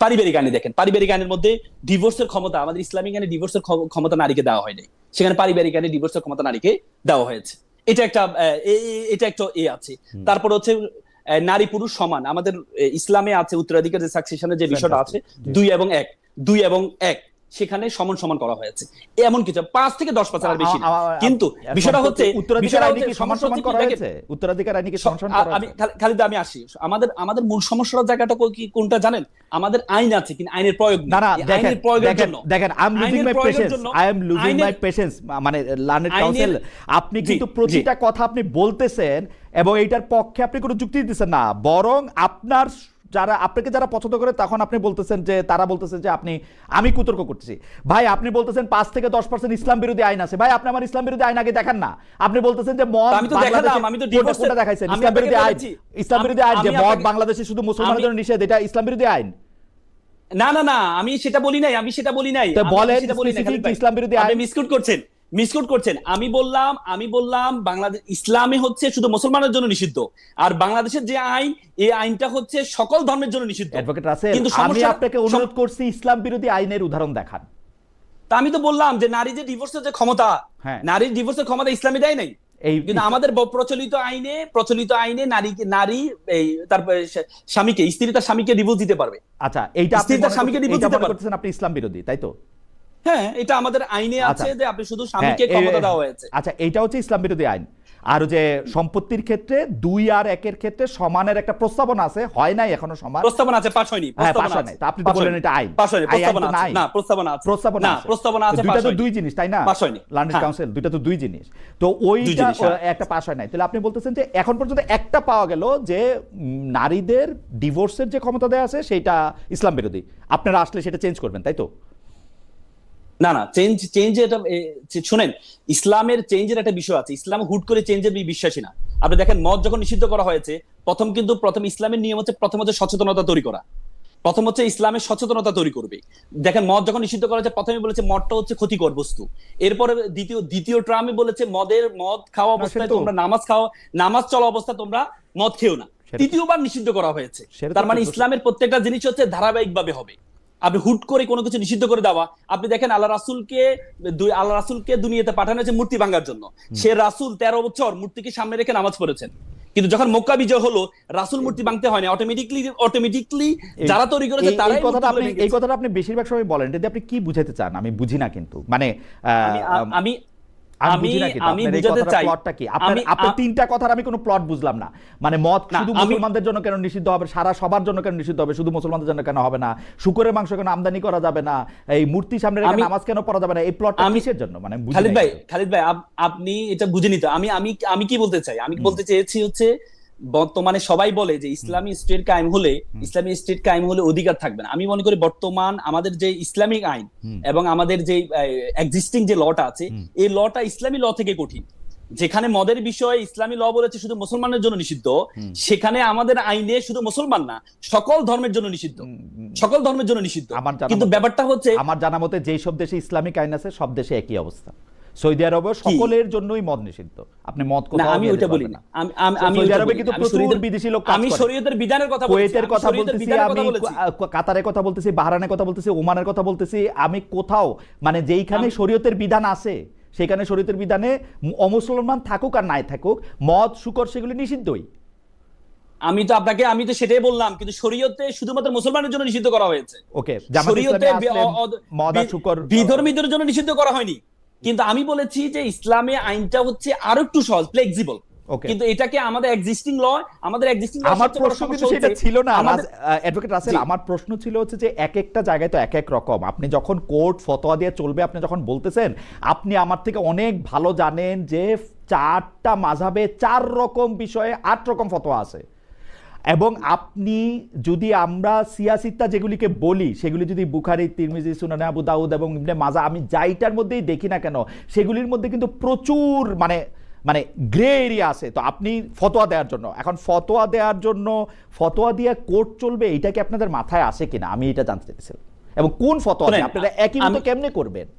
পারিবারিক আইনে দেখেন, পারিবারিক আইনের মধ্যে ডিভোর্সের ক্ষমতা, আমাদের ইসলামিক আইনে ডিভোর্সের ক্ষমতা নারীকে দেওয়া হয়নি, সেখানে পারিবারিক আইনে ডিভোর্সের ক্ষমতা নারীকে দেওয়া হয়েছে। এটা একটা আছে। তারপর হচ্ছে নারী পুরুষ সমান, আমাদের ইসলামে আছে উত্তরাধিকার যে সাকসেশনের যে বিষয়টা আছে 2 এবং 1 সেখানে সমান করা হয়েছে। এমন কিছু 5 থেকে 10% আর বেশি না। কিন্তু বিষয়টা হচ্ছে উত্তরাধিকার আইনে কি সমান করা হয়েছে? উত্তরাধিকার আইনে কি সমান করা হয়েছে? আমি খালিদ আমি আসি, আমাদের মূল সমস্যার জায়গাটা কি কোনটা জানেন? আমাদের আইন আছে কিন্তু আইনের প্রয়োগ নেই। না দেখেন I am losing my patience, মানে লার্নেড কাউন্সিল, আপনি কিন্তু প্রতিটা কথা আপনি বলতেছেন এবং এইটার পক্ষে আপনি কোনো যুক্তি দিচ্ছেন না, বরং আপনাকে যারা পছন্দ করে তখন আপনি বলতেছেন যে তারা বলতেছে যে আমি কুতর্ক করতেছি। ভাই আপনি বলতেছেন 5 থেকে 10% ইসলাম বিরোধী আইন আছে, ভাই আপনি আমার ইসলাম বিরোধী আইন আগে দেখান না। আপনি বলতেছেন যে মদ, আমি তো দেখালাম, আমি তো ডিভোর্সটা দেখাইছেন ইসলাম বিরোধী আইন যে মদ বাংলাদেশে শুধু মুসলমানদের জন্য নিষেধ, এটা ইসলাম বিরোধী আইন না আমি সেটা বলি নাই তো বলেন স্পেসিফিক ইসলাম বিরোধী আইন। মিসকোট করছেন। আমি বললাম বাংলাদেশ ইসলামে হচ্ছে শুধু মুসলমানের জন্য নিষিদ্ধ, আর বাংলাদেশের যে আইন এই আইনটা হচ্ছে সকল ধর্মের জন্য নিষিদ্ধ। অ্যাডভোকেট রাসেল, আমি আপনাকে অনুরোধ করছি ইসলাম বিরোধী আইনের উদাহরণ দেখান। তা আমি তো বললাম যে নারী যে ডিভোর্সের যে ক্ষমতা, নারীর ডিভোর্সের ক্ষমতা ইসলামে দেয় নাই, কিন্তু আমাদের প্রচলিত আইনে নারী তারপরে স্ত্রী তার স্বামীকে ডিভোর্স দিতে পারবে। আচ্ছা, এইটা আপনি তার স্বামীকে ডিভোর্স দিতে পারতেছেন, আপনি ইসলাম বিরোধী তাই তো? হ্যাঁ, এটা আমাদের আইনে আছে যে আপনি শুধু স্বামীকে ক্ষমতা দেওয়া হয়েছে। আচ্ছা, এইটা হচ্ছে ইসলাম বিরোধী আইন। আর যে সম্পত্তির ক্ষেত্রে 2 আর 1 এর ক্ষেত্রে সমানের একটা প্রস্তাবনা আছে, হয় নাই এখনো সমান প্রস্তাবনা আছে, পাস হয়নি, প্রস্তাবনা আছে। তা আপনি তো বলেন এটা আইন, পাস হয়নি, প্রস্তাবনা আছে, দুইটা তো 2 জিনিস তাই না? পাস হয়নি, লার্নেড কাউন্সিল, দুইটা তো 2 জিনিস। তো ওইটা একটা পাস হয় নাই, তাহলে আপনি বলতেছেন যে এখন পর্যন্ত একটা পাওয়া গেল যে নারীদের ডিভোর্সের যে ক্ষমতা দেয়া আছে সেটা ইসলাম বিরোধী, আপনারা আসলে সেটা চেঞ্জ করবেন তাই তো? না চেঞ্জ এটা শুনেন, ইসলামের চেঞ্জের একটা বিষয় আছে। ইসলাম হুট করে চেঞ্জের বিশ্বাসী না। আপনি দেখেন মদ যখন নিষিদ্ধ করা হয়েছে, প্রথম ইসলামের নিয়ম হচ্ছে প্রথম হচ্ছে সচেতনতা তৈরি করা, প্রথম হচ্ছে ইসলামের সচেতনতা তৈরি করবে। দেখেন মদ যখন নিষিদ্ধ করা হয়েছে প্রথমে বলেছে মদটা হচ্ছে ক্ষতিকর বস্তু, এরপরে দ্বিতীয় ট্রামে বলেছে মদ খাওয়া অবস্থায় তোমরা নামাজ চলা অবস্থায় তোমরা মদ খেও না, তৃতীয়বার নিষিদ্ধ করা হয়েছে। তার মানে ইসলামের প্রত্যেকটা জিনিস হচ্ছে ধারাবাহিক ভাবে হবে। আপনি হুট করে কোনো কিছু নিষিদ্ধ করে দেওয়া। আপনি দেখেন আল্লাহ রাসূলকে দুনিয়াতে পাঠানো হয়েছে মূর্তি ভাঙার জন্য। সে রাসূল 13 বছর মূর্তিকে সামনে রেখে নামাজ পড়েছেন, কিন্তু যখন মক্কা বিজয় হলো রাসূল মূর্তি ভাঙতে হয় না, অটোমেটিকলি যারা তৈরি করেছে তারাই এই কথাটা আপনি বেশিরভাগ সময় বলেন, যদি আপনি কি বুঝাতে চান আমি বুঝি না, কিন্তু মানে আমি বুঝাতে চাই প্লটটা কি আপনার তিনটা কথার আমি কোনো প্লট বুঝলাম না। মানে মদ শুধু মুসলমানদের জন্য কেন নিষিদ্ধ হবে, সবার জন্য কেন নিষিদ্ধ হবে, শুধু মুসলমানদের জন্য কেন হবে না, শুকরের মাংস কেন আমদানি করা যাবে না, এই মূর্তি সামনে রেখে নামাজ কেন পড়া যাবে না, এই প্লটটা কিসের জন্য? মানে খালিদ ভাই আপনি এটা বুঝেনি তো। আমি কি বলতে চাই, আমি বলতে চেয়েছি হচ্ছে বর্তমানে সবাই বলে যে ইসলামী স্টেট কায়েম হলে অধিকার থাকবে না। আমি মনে করি বর্তমান আমাদের যে ইসলামিক আইন এবং আমাদের যে এক্সিস্টিং যে লটা আছে, এই লটা ইসলামী ল থেকে কঠিন। যেখানে মদের বিষয়ে ইসলামী ল বলেছে শুধু মুসলমানের জন্য নিষিদ্ধ, সেখানে আমাদের আইনে শুধু মুসলমান না সকল ধর্মের জন্য নিষিদ্ধ, কিন্তু ব্যাপারটা হচ্ছে আমার জানা মতে যেই সব দেশে ইসলামিক আইন আছে সব দেশে একই অবস্থা। সৌদি আরবে সকলের জন্যই মদ নিষিদ্ধ, আপনি মদ কোথাও আমি ওইটা বলি না। সৌদি আরবে কিন্তু প্রচুর বিদেশি লোক কাজ করে। আমি শরীয়তের বিধানের কথা বলছি, কুয়েতের কথা বলতেছি, আমি কাতারের কথা বলতেছি, বাহরাইনের কথা বলতেছি, ওমানের কথা বলতেছি, আমি কোথাও মানে যেইখানে শরীয়তের বিধান আছে সেখানে শরীয়তের বিধানে অমুসলমান থাকুক আর নাই থাকুক মদ শুকর সেগুলি নিষিদ্ধই। আমি তো সেটাই বললাম, কিন্তু শরীয়তে শুধুমাত্র মুসলমানের জন্য নিষিদ্ধ করা হয়েছে। ওকে, শরীয়তে মদ আর শুকর বিধর্মীদের জন্য নিষিদ্ধ করা হয়নি। কিন্তু আমি বলেছি যে ইসলামে আইনটা হচ্ছে আরো একটু সহজ, ফ্লেক্সিবল, কিন্তু এটাকে আমাদের এক্সিস্টিং ল আমার প্রশ্ন কিন্তু সেটা ছিল না অ্যাডভোকেট রাসেল। আমার প্রশ্ন ছিল হচ্ছে যে এক একটা জায়গায় তো এক এক রকম, আপনি যখন কোর্ট ফতোয়া দিয়ে চলবে আপনি যখন বলতেছেন, আপনি আমার থেকে অনেক ভালো জানেন যে 4টা মাযহাবে 4 রকম বিষয়ে 8 রকম ফতোয়া আছে, এবং আপনি যদি আমরা সিয়াসিত্তা যেগুলিকে বলি সেগুলি যদি বুখারী, তিরমিজি, সুনানে আবু দাউদ এবং ইবনে মাজাহ আমি যাইটার মধ্যেই দেখি না কেন সেগুলির মধ্যে কিন্তু প্রচুর মানে গ্রে এরিয়া আছে। তো আপনি ফতোয়া দেওয়ার জন্য, এখন ফতোয়া দিয়ে কোর্ট চলবে এটা কি আপনাদের মাথায় আসে কিনা আমি এটা জানতে চাইছিলাম, এবং কোন ফতোয়া আপনারা একই মতো কেমনে করবেন,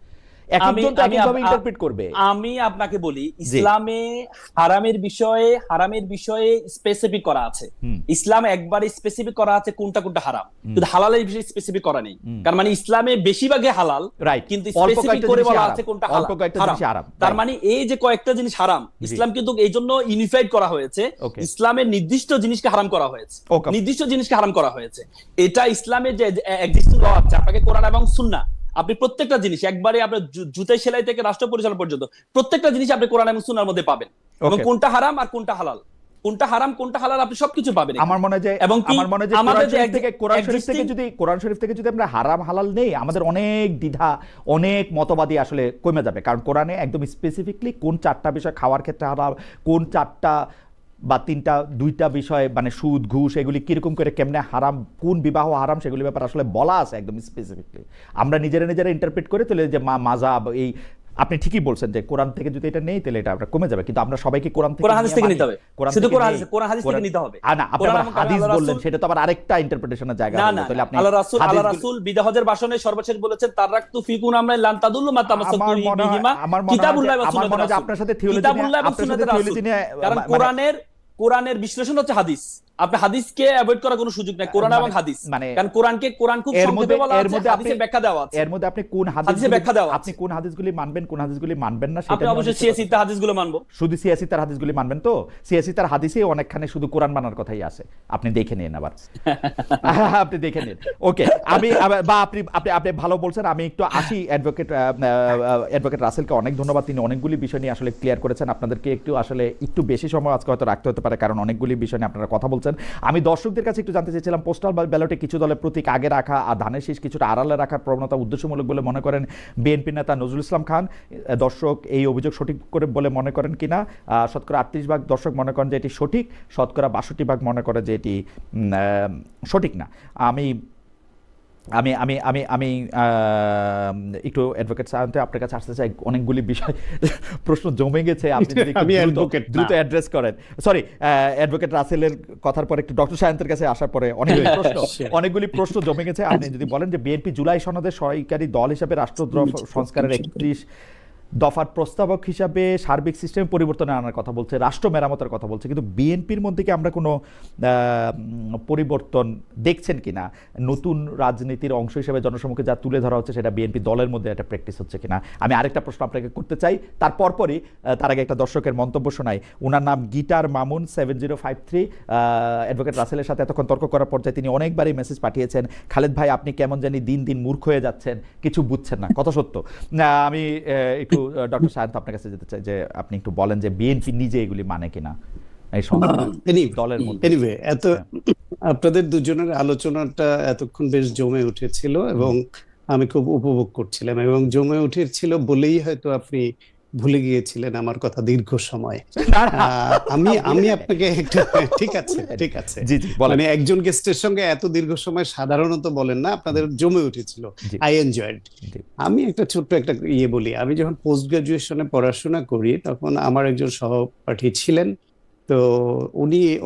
আমি আপনাকে বলি ইসলামে হারামের বিষয়ে স্পেসিফিক করা আছে। ইসলামে একবারে স্পেসিফিক করা আছে কোনটা হারাম, কিন্তু হালালের বিষয়ে স্পেসিফিক করা নেই। কারণ মানে ইসলামে বেশিরভাগই হালাল, কিন্তু স্পেসিফিক করে বলা আছে কোনটা হারাম। তার মানে এই যে কয়েকটা জিনিস হারাম, ইসলাম কিন্তু এই জন্য ইউনিফাইড করা হয়েছে। ইসলামের নির্দিষ্ট জিনিসকে হারাম করা হয়েছে, এটা ইসলামের যে এক্সিস্টিং ল আছে, আপনাকে কোরআন এবং সুন্নাহ, আপনি প্রত্যেকটা জিনিস একবারে আপনার জুতাই সেলাই থেকে রাষ্ট্র পরিচালনা পর্যন্ত প্রত্যেকটা জিনিস আপনি কোরআন এবং সুন্নাহর মধ্যে পাবেন, এবং কোনটা হারাম আর কোনটা হালাল আপনি সবকিছু পাবেন। আমার মনে হয় যে কোরআন শরীফ থেকে যদি আমরা হারাম হালাল নেই, আমাদের অনেক দ্বিধা, অনেক মতবাদী আসলে কমে যাবে। কারণ কোরআনে একদম স্পেসিফিকলি কোন 4টা বিষয় খাওয়ার ক্ষেত্রে হারাম, কোন 4টা বা 2টা বিষয় মানে সুদ ঘুষ এগুলি কিরকম করে কেমনে হারাম, কোন বিবাহ হারাম সেগুলি ব্যাপার আসলে বলা আছে একদম স্পেসিফিকলি। আমরা নিজেরা ইন্টারপ্রেট করে তাহলে যে মাযহাব এই আপনি ঠিকই বলছেন যে কোরআন থেকে যদি এটা নেই তাহলে এটা আমরা কমে যাবে, কিন্তু আমরা সবাইকে কোরআন থেকে নিতে হবে, শুধু কোরআন হাদিস থেকে নিতে হবে। না আপনি হাদিস বললেন সেটা তো আবার আরেকটা ইন্টারপ্রিটেশনের জায়গা। তাহলে আপনি আল্লাহ রাসূল বিদাহজের ভাষণে সর্বশেষ বলেছেন তারাকতু ফিকুম আমরা লান তাদুল্লু মা তামাসসাকু বিহিমা কিতাবুল্লাহ ওয়া সুন্নাতুর রাসূল। আপনার সাথে থিওলজি নিয়ে, কারণ কোরআনের বিশ্লেষণ হচ্ছে হাদিস। আপনি হাদিসকে অ্যাভয়েড করার কোনো সুযোগ নাই, কোরআন এবং হাদিস, কারণ কোরআন খুব সংক্ষেপে বলা আছে, হাদিসে ব্যাখ্যা দেওয়া আছে। এর মধ্যে আপনি কোন হাদিসে ব্যাখ্যা দেওয়া আছে, আপনি কোন হাদিসগুলি মানবেন কোন হাদিসগুলি মানবেন না সেটা আপনি অবশ্যই সিয়াসিতার হাদিসগুলো মানবো। শুধু সিয়াসিতার হাদিসগুলি মানবেন তো? সিয়াসিতার হাদিসে অনেকখানে শুধু কোরআন মানার কথাই আছে, আপনি দেখে নিন আবার আপনি দেখে নিন। ওকে, আপনি ভালো বলছেন। আমি একটু আসি অ্যাডভোকেট রাসেলকে অনেক ধন্যবাদ, তিনি অনেকগুলি বিষয় নিয়ে আসলে ক্লিয়ার করেছেন। আপনাদেরকে একটু বেশি সময় আজকে হয়তো রাখতে হতে পারে, কারণ অনেকগুলি বিষয় নিয়ে আপনারা কথা বলছেন। আমি দর্শকদের কাছে একটু জানতে চাইছিলাম, পোস্টাল ব্যালটে কিছু দলের প্রতীক আগে রাখা আর ধানের শীষ কিছুটা আড়ালে রাখার প্রবণতা উদ্দেশ্যমূলক বলে মনে করেন বিএনপি নেতা নজরুল ইসলাম খান। দর্শক এই অভিযোগ সঠিক করে বলে মনে করেন কিনা? শতকরা 38% দর্শক মনে করেন যে এটি সঠিক, শতকরা 62% মনে করে যে এটি সঠিক না। আমি আমি আমি আমি আমি একটু অ্যাডভোকেট সাহেব আপনার কাছে আসতে চাই, অনেকগুলি বিষয় প্রশ্ন জমে গেছে, আপনি যদি দ্রুত অ্যাড্রেস করেন। সরি, অ্যাডভোকেট রাসেলের কথার পরে একটু ডক্টর সায়ন্তের কাছে আসার পরে অনেকগুলি প্রশ্ন জমে গেছে। আপনি যদি বলেন যে বিএনপি জুলাই সনদের সরকারি দল হিসেবে রাষ্ট্রদ্রোহ সংস্কারের 31 দফার প্রস্তাবক হিসাবে সার্বিক সিস্টেম পরিবর্তনে আনার কথা বলছে, রাষ্ট্র মেরামতের কথা বলছে, কিন্তু বিএনপির মধ্যে কি আমরা কোনো পরিবর্তন দেখছেন কিনা? নতুন রাজনীতির অংশ হিসেবে জনসম্মুখে যা তুলে ধরা হচ্ছে সেটা বিএনপি দলের মধ্যে একটা প্র্যাকটিস হচ্ছে কিনা? আমি আরেকটা প্রশ্ন আপনাকে করতে চাই, তার পরপরই তার আগে একটা দর্শকের মন্তব্য শোনাই। ওনার নাম গিটার মামুন 7053। অ্যাডভোকেট রাসেলের সাথে এতক্ষণ তর্ক করার পর্যায়ে তিনি অনেকবারই মেসেজ পাঠিয়েছেন, খালেদ ভাই আপনি কেমন জানি দিন দিন মূর্খ হয়ে যাচ্ছেন, কিছু বুঝছেন না। কত সত্য। আমি একটু ডক্টর সায়ন্ত আপনার কাছে যেতে চাই যে আপনি একটু বলেন যে বিএনপি নিজে এগুলি মানে কিনা এই দলের মধ্যে। এনিওয়ে, আপনাদের দুজনের আলোচনাটা এতক্ষণ বেশ জমে উঠেছিল এবং আমি খুব উপভোগ করছিলাম, এবং জমে উঠেছিল বলেই হয়তো আপনি ভুলে গিয়েছিলেন আমার কথা দীর্ঘ সময়। আমি আপনাকে একটা ঠিক আছে মানে একজন গেস্টের সঙ্গে এত দীর্ঘ সময় সাধারণত বলেন না, আপনাদের জমে উঠেছিল। I enjoyed. আমি একটা ছোট্ট একটা বলি, আমি যখন পোস্ট গ্রাজুয়েশনে পড়াশোনা করি তখন আমার একজন সহপাঠী ছিলেন। তো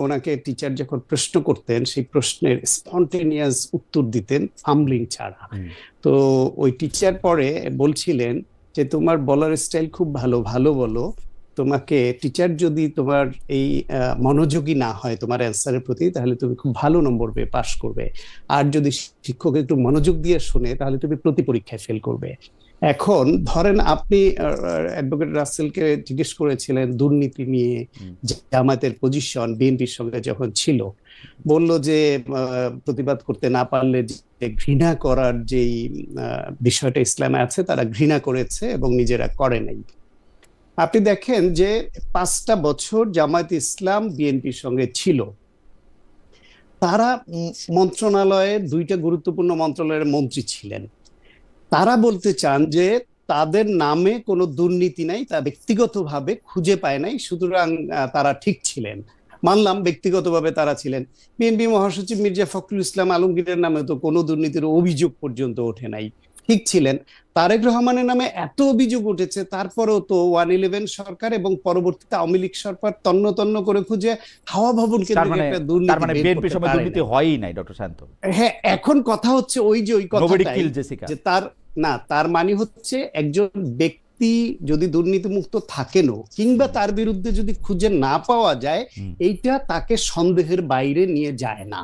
ওনাকে টিচার যখন প্রশ্ন করতেন সেই প্রশ্নের স্পন্টেনিয়াস উত্তর দিতেন, ফাম্বলিং ছাড়া। তো ওই টিচার পরে বলছিলেন যে তোমার বলার স্টাইল খুব ভালো বলো, তোমাকে টিচার যদি তোমার এই মনোযোগী না হয় তোমার অ্যান্সারের প্রতি, তাহলে তুমি খুব ভালো নম্বর পেয়ে পাশ করবে, আর যদি শিক্ষক একটু মনোযোগ দিয়ে শুনে তাহলে তুমি প্রতি পরীক্ষায় ফেল করবে। এখন ধরেন আপনি অ্যাডভোকেট রাসেলকে জিজ্ঞেস করেছিলেন দুর্নীতি নিয়ে জামায়াতের পজিশন বিএনপির সঙ্গে যখন ছিল, বলল যে প্রতিবাদ করতে না পারলে যে ঘৃণা করার যেই বিষয়টা ইসলামে আছে তারা ঘৃণা করেছে এবং নিজেরা করে নাই। আপনি দেখেন যে 5টা বছর জামায়াত ইসলাম বিএনপির সঙ্গে ছিল, তারা মন্ত্রণালয়ের 2টা গুরুত্বপূর্ণ মন্ত্রণালয়ের মন্ত্রী ছিলেন। তারা বলতে চান যে তাদের নামে কোনো দুর্নীতি নাই, তা ব্যক্তিগতভাবে খুঁজে পায় নাই, সুতরাং তারা ঠিক ছিলেন। মানলাম ব্যক্তিগতভাবে তারা ছিলেন। বিএনপি মহাসচিব মির্জা ফখরুল ইসলাম আলমগীরের নামে তো কোনো দুর্নীতির অভিযোগ পর্যন্ত ওঠে নাই, ঠিক ছিলেন। তারেক রহমানের নামে এত অভিযোগ উঠেছে, তারপরেও তো 111 সরকার এবং পরবর্তীতে আওয়ামী লীগ সরকার তন্ন করে খুঁজে হাওয়া ভবন কেন্দ্রে একটা দুর্নীতি হয়ই নাই ডক্টর শান্ত। হ্যাঁ, এখন কথা হচ্ছে ওই কথাটাই যে তার মানে হচ্ছে একজন ব্যক্তি যদি দুর্নীতিমুক্ত থাকেনও কিংবা তার বিরুদ্ধে যদি খুঁজে না পাওয়া যায়, এইটা তাকে সন্দেহের বাইরে নিয়ে যায় না।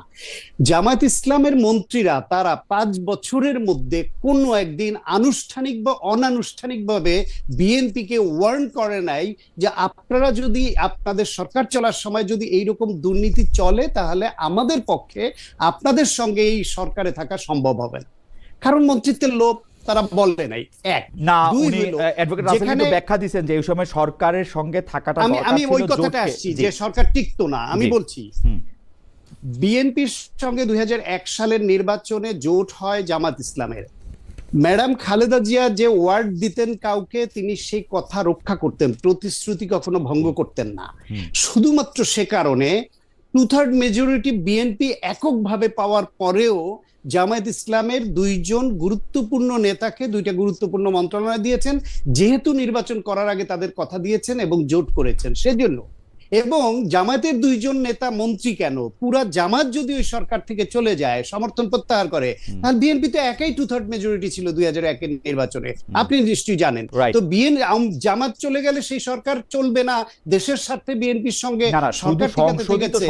জামায়াত ইসলামের মন্ত্রীরা তারা 5 বছরের মধ্যে কোনো একদিন আনুষ্ঠানিক বা অনানুষ্ঠানিকভাবে বিএনপিকে ওয়ার্ন করে নাই যে আপনারা যদি আপনাদের সরকার চলার সময় যদি এইরকম দুর্নীতি চলে তাহলে আমাদের পক্ষে আপনাদের সঙ্গে এই সরকারে থাকা সম্ভব হবে না। কারণ মন্ত্রিত্বের লোভ তারা বলে নাই। এক না, উনি অ্যাডভোকেট রাসেল কিন্তু ব্যাখ্যা দিয়েছেন যে এই সময় সরকারের সঙ্গে থাকাটা দরকার ছিল। আমি ওই কথাটা আসছি যে সরকার টিকতো না। আমি বলছি বিএনপির সঙ্গে 2001 সালের নির্বাচনে জোট হয় জামাত ইসলামের। ম্যাডাম খালেদা জিয়া যে ওয়ার্ড দিতেন কাউকে, তিনি সেই কথা রক্ষা করতেন, প্রতিশ্রুতি কখনো ভঙ্গ করতেন না। শুধুমাত্র সে কারণে 2/3 মেজরিটি বিএনপি এককভাবে পাওয়ার পরেও জামায়াত ইসলামের 2জন গুরুত্বপূর্ণ নেতাকে 2টা গুরুত্বপূর্ণ মন্ত্রণালয় দিয়েছেন, যেহেতু নির্বাচন করার আগে তাদের কথা দিয়েছেন এবং জোট করেছেন সেজন্য। এবং জামায়াতের 2জন নেতা মন্ত্রী কেন, পুরা জামাত যদি ওই সরকার থেকে চলে যায়, সমর্থন প্রত্যাহার করে, তাহলে বিএনপি তো একাই 2/3 মেজরিটি ছিল 2001 এর নির্বাচনে, আপনি নিশ্চয়ই জানেন। তো জামাত চলে গেলে সেই সরকার চলবে না, দেশের স্বার্থে বিএনপির সঙ্গে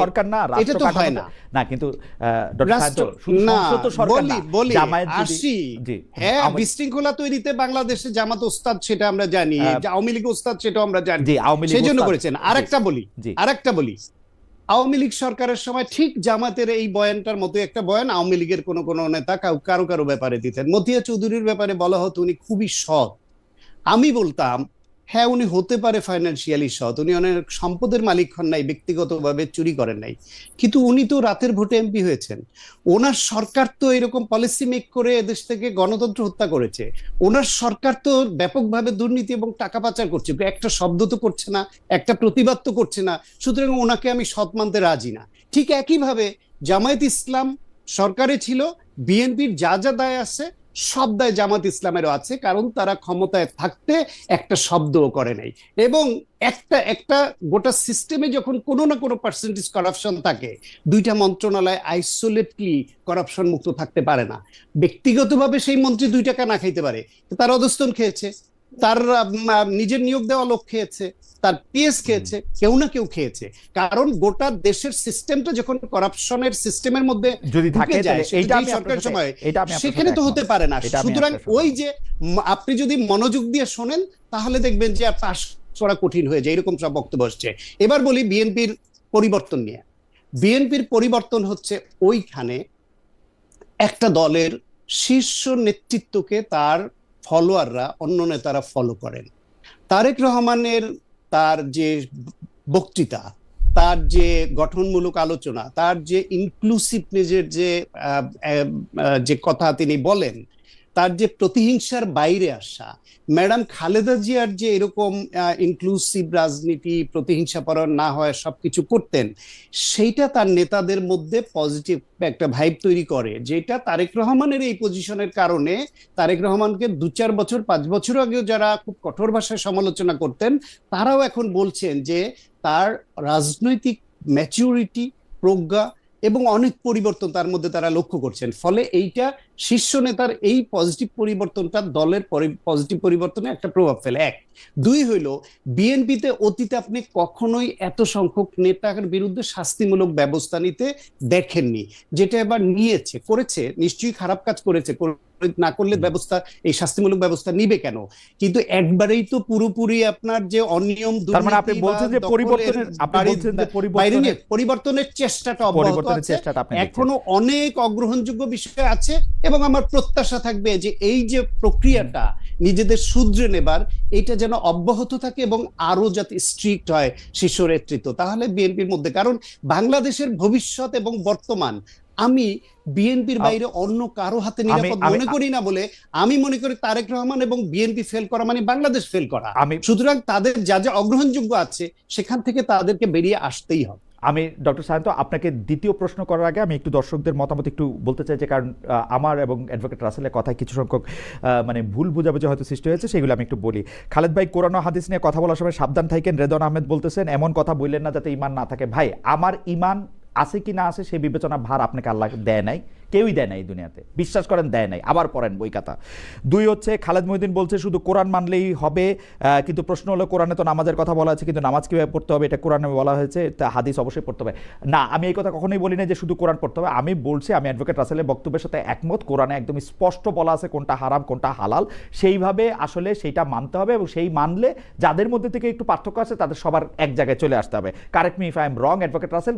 সরকার না, এটা তো হয় না। না কিন্তু বিশৃঙ্খলা তৈরিতে বাংলাদেশে জামাত ওস্তাদ, সেটা আমরা জানি, আওয়ামী লীগ ওস্তাদ সেটাও আমরা জানি, সেই জন্য করেছেন। আরেকটা বলি, আওয়ামী লীগ সরকারের সময় ঠিক জামাতের এই বয়ানটার মতো একটা বয়ান আওয়ামী লীগের কোনো নেতা কারো ব্যাপারে দিতেন। মতিয়া চৌধুরীর ব্যাপারে বলা হতো উনি খুবই সৎ। আমি বলতাম হ্যাঁ, উনি হতে পারে ফাইন্যান্সিয়ালি সৎ, উনি অনেক সম্পদের মালিক হন নাই, ব্যক্তিগতভাবে চুরি করেন নাই, কিন্তু উনি তো রাতের ভোটে এমপি হয়েছেন। ওনার সরকার তো এরকম পলিসি মেক করে এদেশ থেকে গণতন্ত্র হত্যা করেছে। ওনার সরকার তো ব্যাপকভাবে দুর্নীতি এবং টাকা পাচার করছে, একটা শব্দ তো করছে না, একটা প্রতিবাদ তো করছে না, সুতরাং ওনাকে আমি সৎ মানতে রাজি না। ঠিক একইভাবে জামায়াত ইসলাম সরকারে ছিল, বিএনপির যা দায় আছে সব দায় জামাত ইসলামেরও আছে, কারণ তারা ক্ষমতায় থাকতে একটা শব্দও করে নাই। এবং একটা গোটা সিস্টেমে যখন কোনো না কোনো পার্সেন্টেজ করাপশন থাকে, 2টা মন্ত্রণালয় আইসোলেটলি করাপশন মুক্ত থাকতে পারে না। ব্যক্তিগতভাবে সেই মন্ত্রী 2 টাকা না খাইতে পারে, তারা অধস্তন খেয়েছে, তার নিজের নিয়োগ দেওয়া লোক খেয়েছে, তার পিএস খেয়েছে, কেউ না কেউ খেয়েছে। কারণ গোটা দেশের সিস্টেমটা যখন করাপশনের সিস্টেমের মধ্যে যদি ঢুকে থাকে যায়, তাহলে এইটা আমি সরকারের আপনার সাথে- সময় এটা আমি আপনার সেখানে সাথে তো একমত। হতে পারে না। এটা আমি সুতরাং আপনার সাথে ওই যে আপনি যদি মনোযোগ দিয়ে শোনেন তাহলে দেখবেন যে পাশ করা কঠিন হয়ে যায়, এরকম সব বক্তব্য আসছে। এবার বলি বিএনপির পরিবর্তন নিয়ে। বিএনপির পরিবর্তন হচ্ছে ওইখানে একটা দলের শীর্ষ নেতৃত্বকে তার ফলোয়াররা, অন্য নেতারা ফলো করেন। তারেক রহমানের তার যে বক্তৃতা, তার যে গঠনমূলক আলোচনা, তার যে ইনক্লুসিভনেসের যে কথা তিনি বলেন, তার যে প্রতিহিংসার বাইরে আসা, ম্যাডাম খালেদা জিয়ার যে এরকম ইনক্লুসিভ রাজনীতি, প্রতিহিংসাপরায়ণ না হয় সবকিছু করতেন, সেইটা তার নেতাদের মধ্যে পজিটিভ একটা ভাইব তৈরি করে, যেটা তারেক রহমানের এই পজিশনের কারণে তারেক রহমানকে 2-4 বছর 5 বছর আগেও যারা খুব কঠোর ভাষায় সমালোচনা করতেন, তারাও এখন বলছেন যে তার রাজনৈতিক ম্যাচুরিটি, প্রজ্ঞা এবং অনেক পরিবর্তন তার মধ্যে তারা লক্ষ্য করছেন। ফলে এইটা শীর্ষ নেতার এই পজিটিভ পরিবর্তনটা দলের পজিটিভ পরিবর্তনে একটা প্রভাব ফেলে। 1, 2 হইল বিএনপিতে অতীতে আপনি কখনোই এত সংখ্যক নেতার বিরুদ্ধে শাস্তিমূলক ব্যবস্থা নিতে দেখেননি, যেটা এবার নিয়েছে, করেছে, নিশ্চয়ই খারাপ কাজ করেছে, না করলে ব্যবস্থা, এই শাস্তিমূলক ব্যবস্থা নিবে কেন? কিন্তু একবারেই তো পুরোপুরি আপনার যে অনিয়ম, তার মানে আপনি বলছেন যে পরিবর্তনের চেষ্টাটা অব্যাহত পরিবর্তনের আছে। চেষ্টাটা আপনি এখনো অনেক অগ্রহণযোগ্য বিষয় আছে এবং আমার প্রত্যাশা থাকবে যে এই যে প্রক্রিয়াটা নিজেদের শুধরে নেবার, এটা যেন অব্যাহত থাকে এবং আরো যাতে স্ট্রিক্ট হয় শীর্ষ নেতৃত্ব, তাহলে বিএনপির মধ্যে। কারণ বাংলাদেশের ভবিষ্যৎ এবং বর্তমান আমি বিএনপির বাইরে অন্য কারো হাতে নিরাপদ মনে করি না বলে আমি মনে করি তারেক রহমান এবং বিএনপি ফেল করা মানে বাংলাদেশ ফেল করা। সুতরাং তাদের যা যা অগ্রহণযোগ্য আছে সেখান থেকে তাদেরকে বেরিয়ে আসতেই হবে। আমি ডক্টর সায়ন্ত আপনাকে দ্বিতীয় প্রশ্ন করার আগে আমি একটু দর্শকদের মতামত একটু বলতে চাই, যে কারণ আমার এবং অ্যাডভোকেট রাসেলের কথায় কিছু সংখ্যক মানে ভুল বুঝাবুঝি হয়তো সৃষ্টি হয়েছে, সেগুলো আমি একটু বলি। খালেদ ভাই, কোরআন ও হাদিস নিয়ে কথা বলার সময় সাবধান থাকেন। রেদওয়ান আহমেদ বলতেছেন এমন কথা বললেন না যাতে ঈমান না থাকে। ভাই, আমার ঈমান আছে কি না আছে সেই বিবেচনা ভার আপনাকে আল্লাহ দেয় নাই, কেউই দেয় নাই এই দুনিয়াতে, বিশ্বাস করেন দেয় নাই, আবার পড়েন বই খাতা। 2 হচ্ছে খালেদ মহিউদ্দিন বলছে শুধু কোরআন মানলেই হবে, কিন্তু প্রশ্ন হলো কোরআনে তো নামাজের কথা বলা আছে, কিন্তু নামাজ কীভাবে পড়তে হবে এটা কোরআনে বলা হয়েছে, তা হাদিস অবশ্যই পড়তে হবে না। আমি এই কথা কখনোই বলি না যে শুধু কোরআন পড়তে হবে। আমি বলছি, আমি অ্যাডভোকেট রাসেলের বক্তব্যের সাথে একমত, কোরআনে একদম স্পষ্ট বলা আছে কোনটা হারাম কোনটা হালাল, সেইভাবে আসলে সেইটা মানতে হবে এবং সেই মানলে যাদের মধ্যে থেকে একটু পার্থক্য আছে তাদের সবার এক জায়গায় চলে আসতে হবে। Correct me if I am wrong advocate Rasel,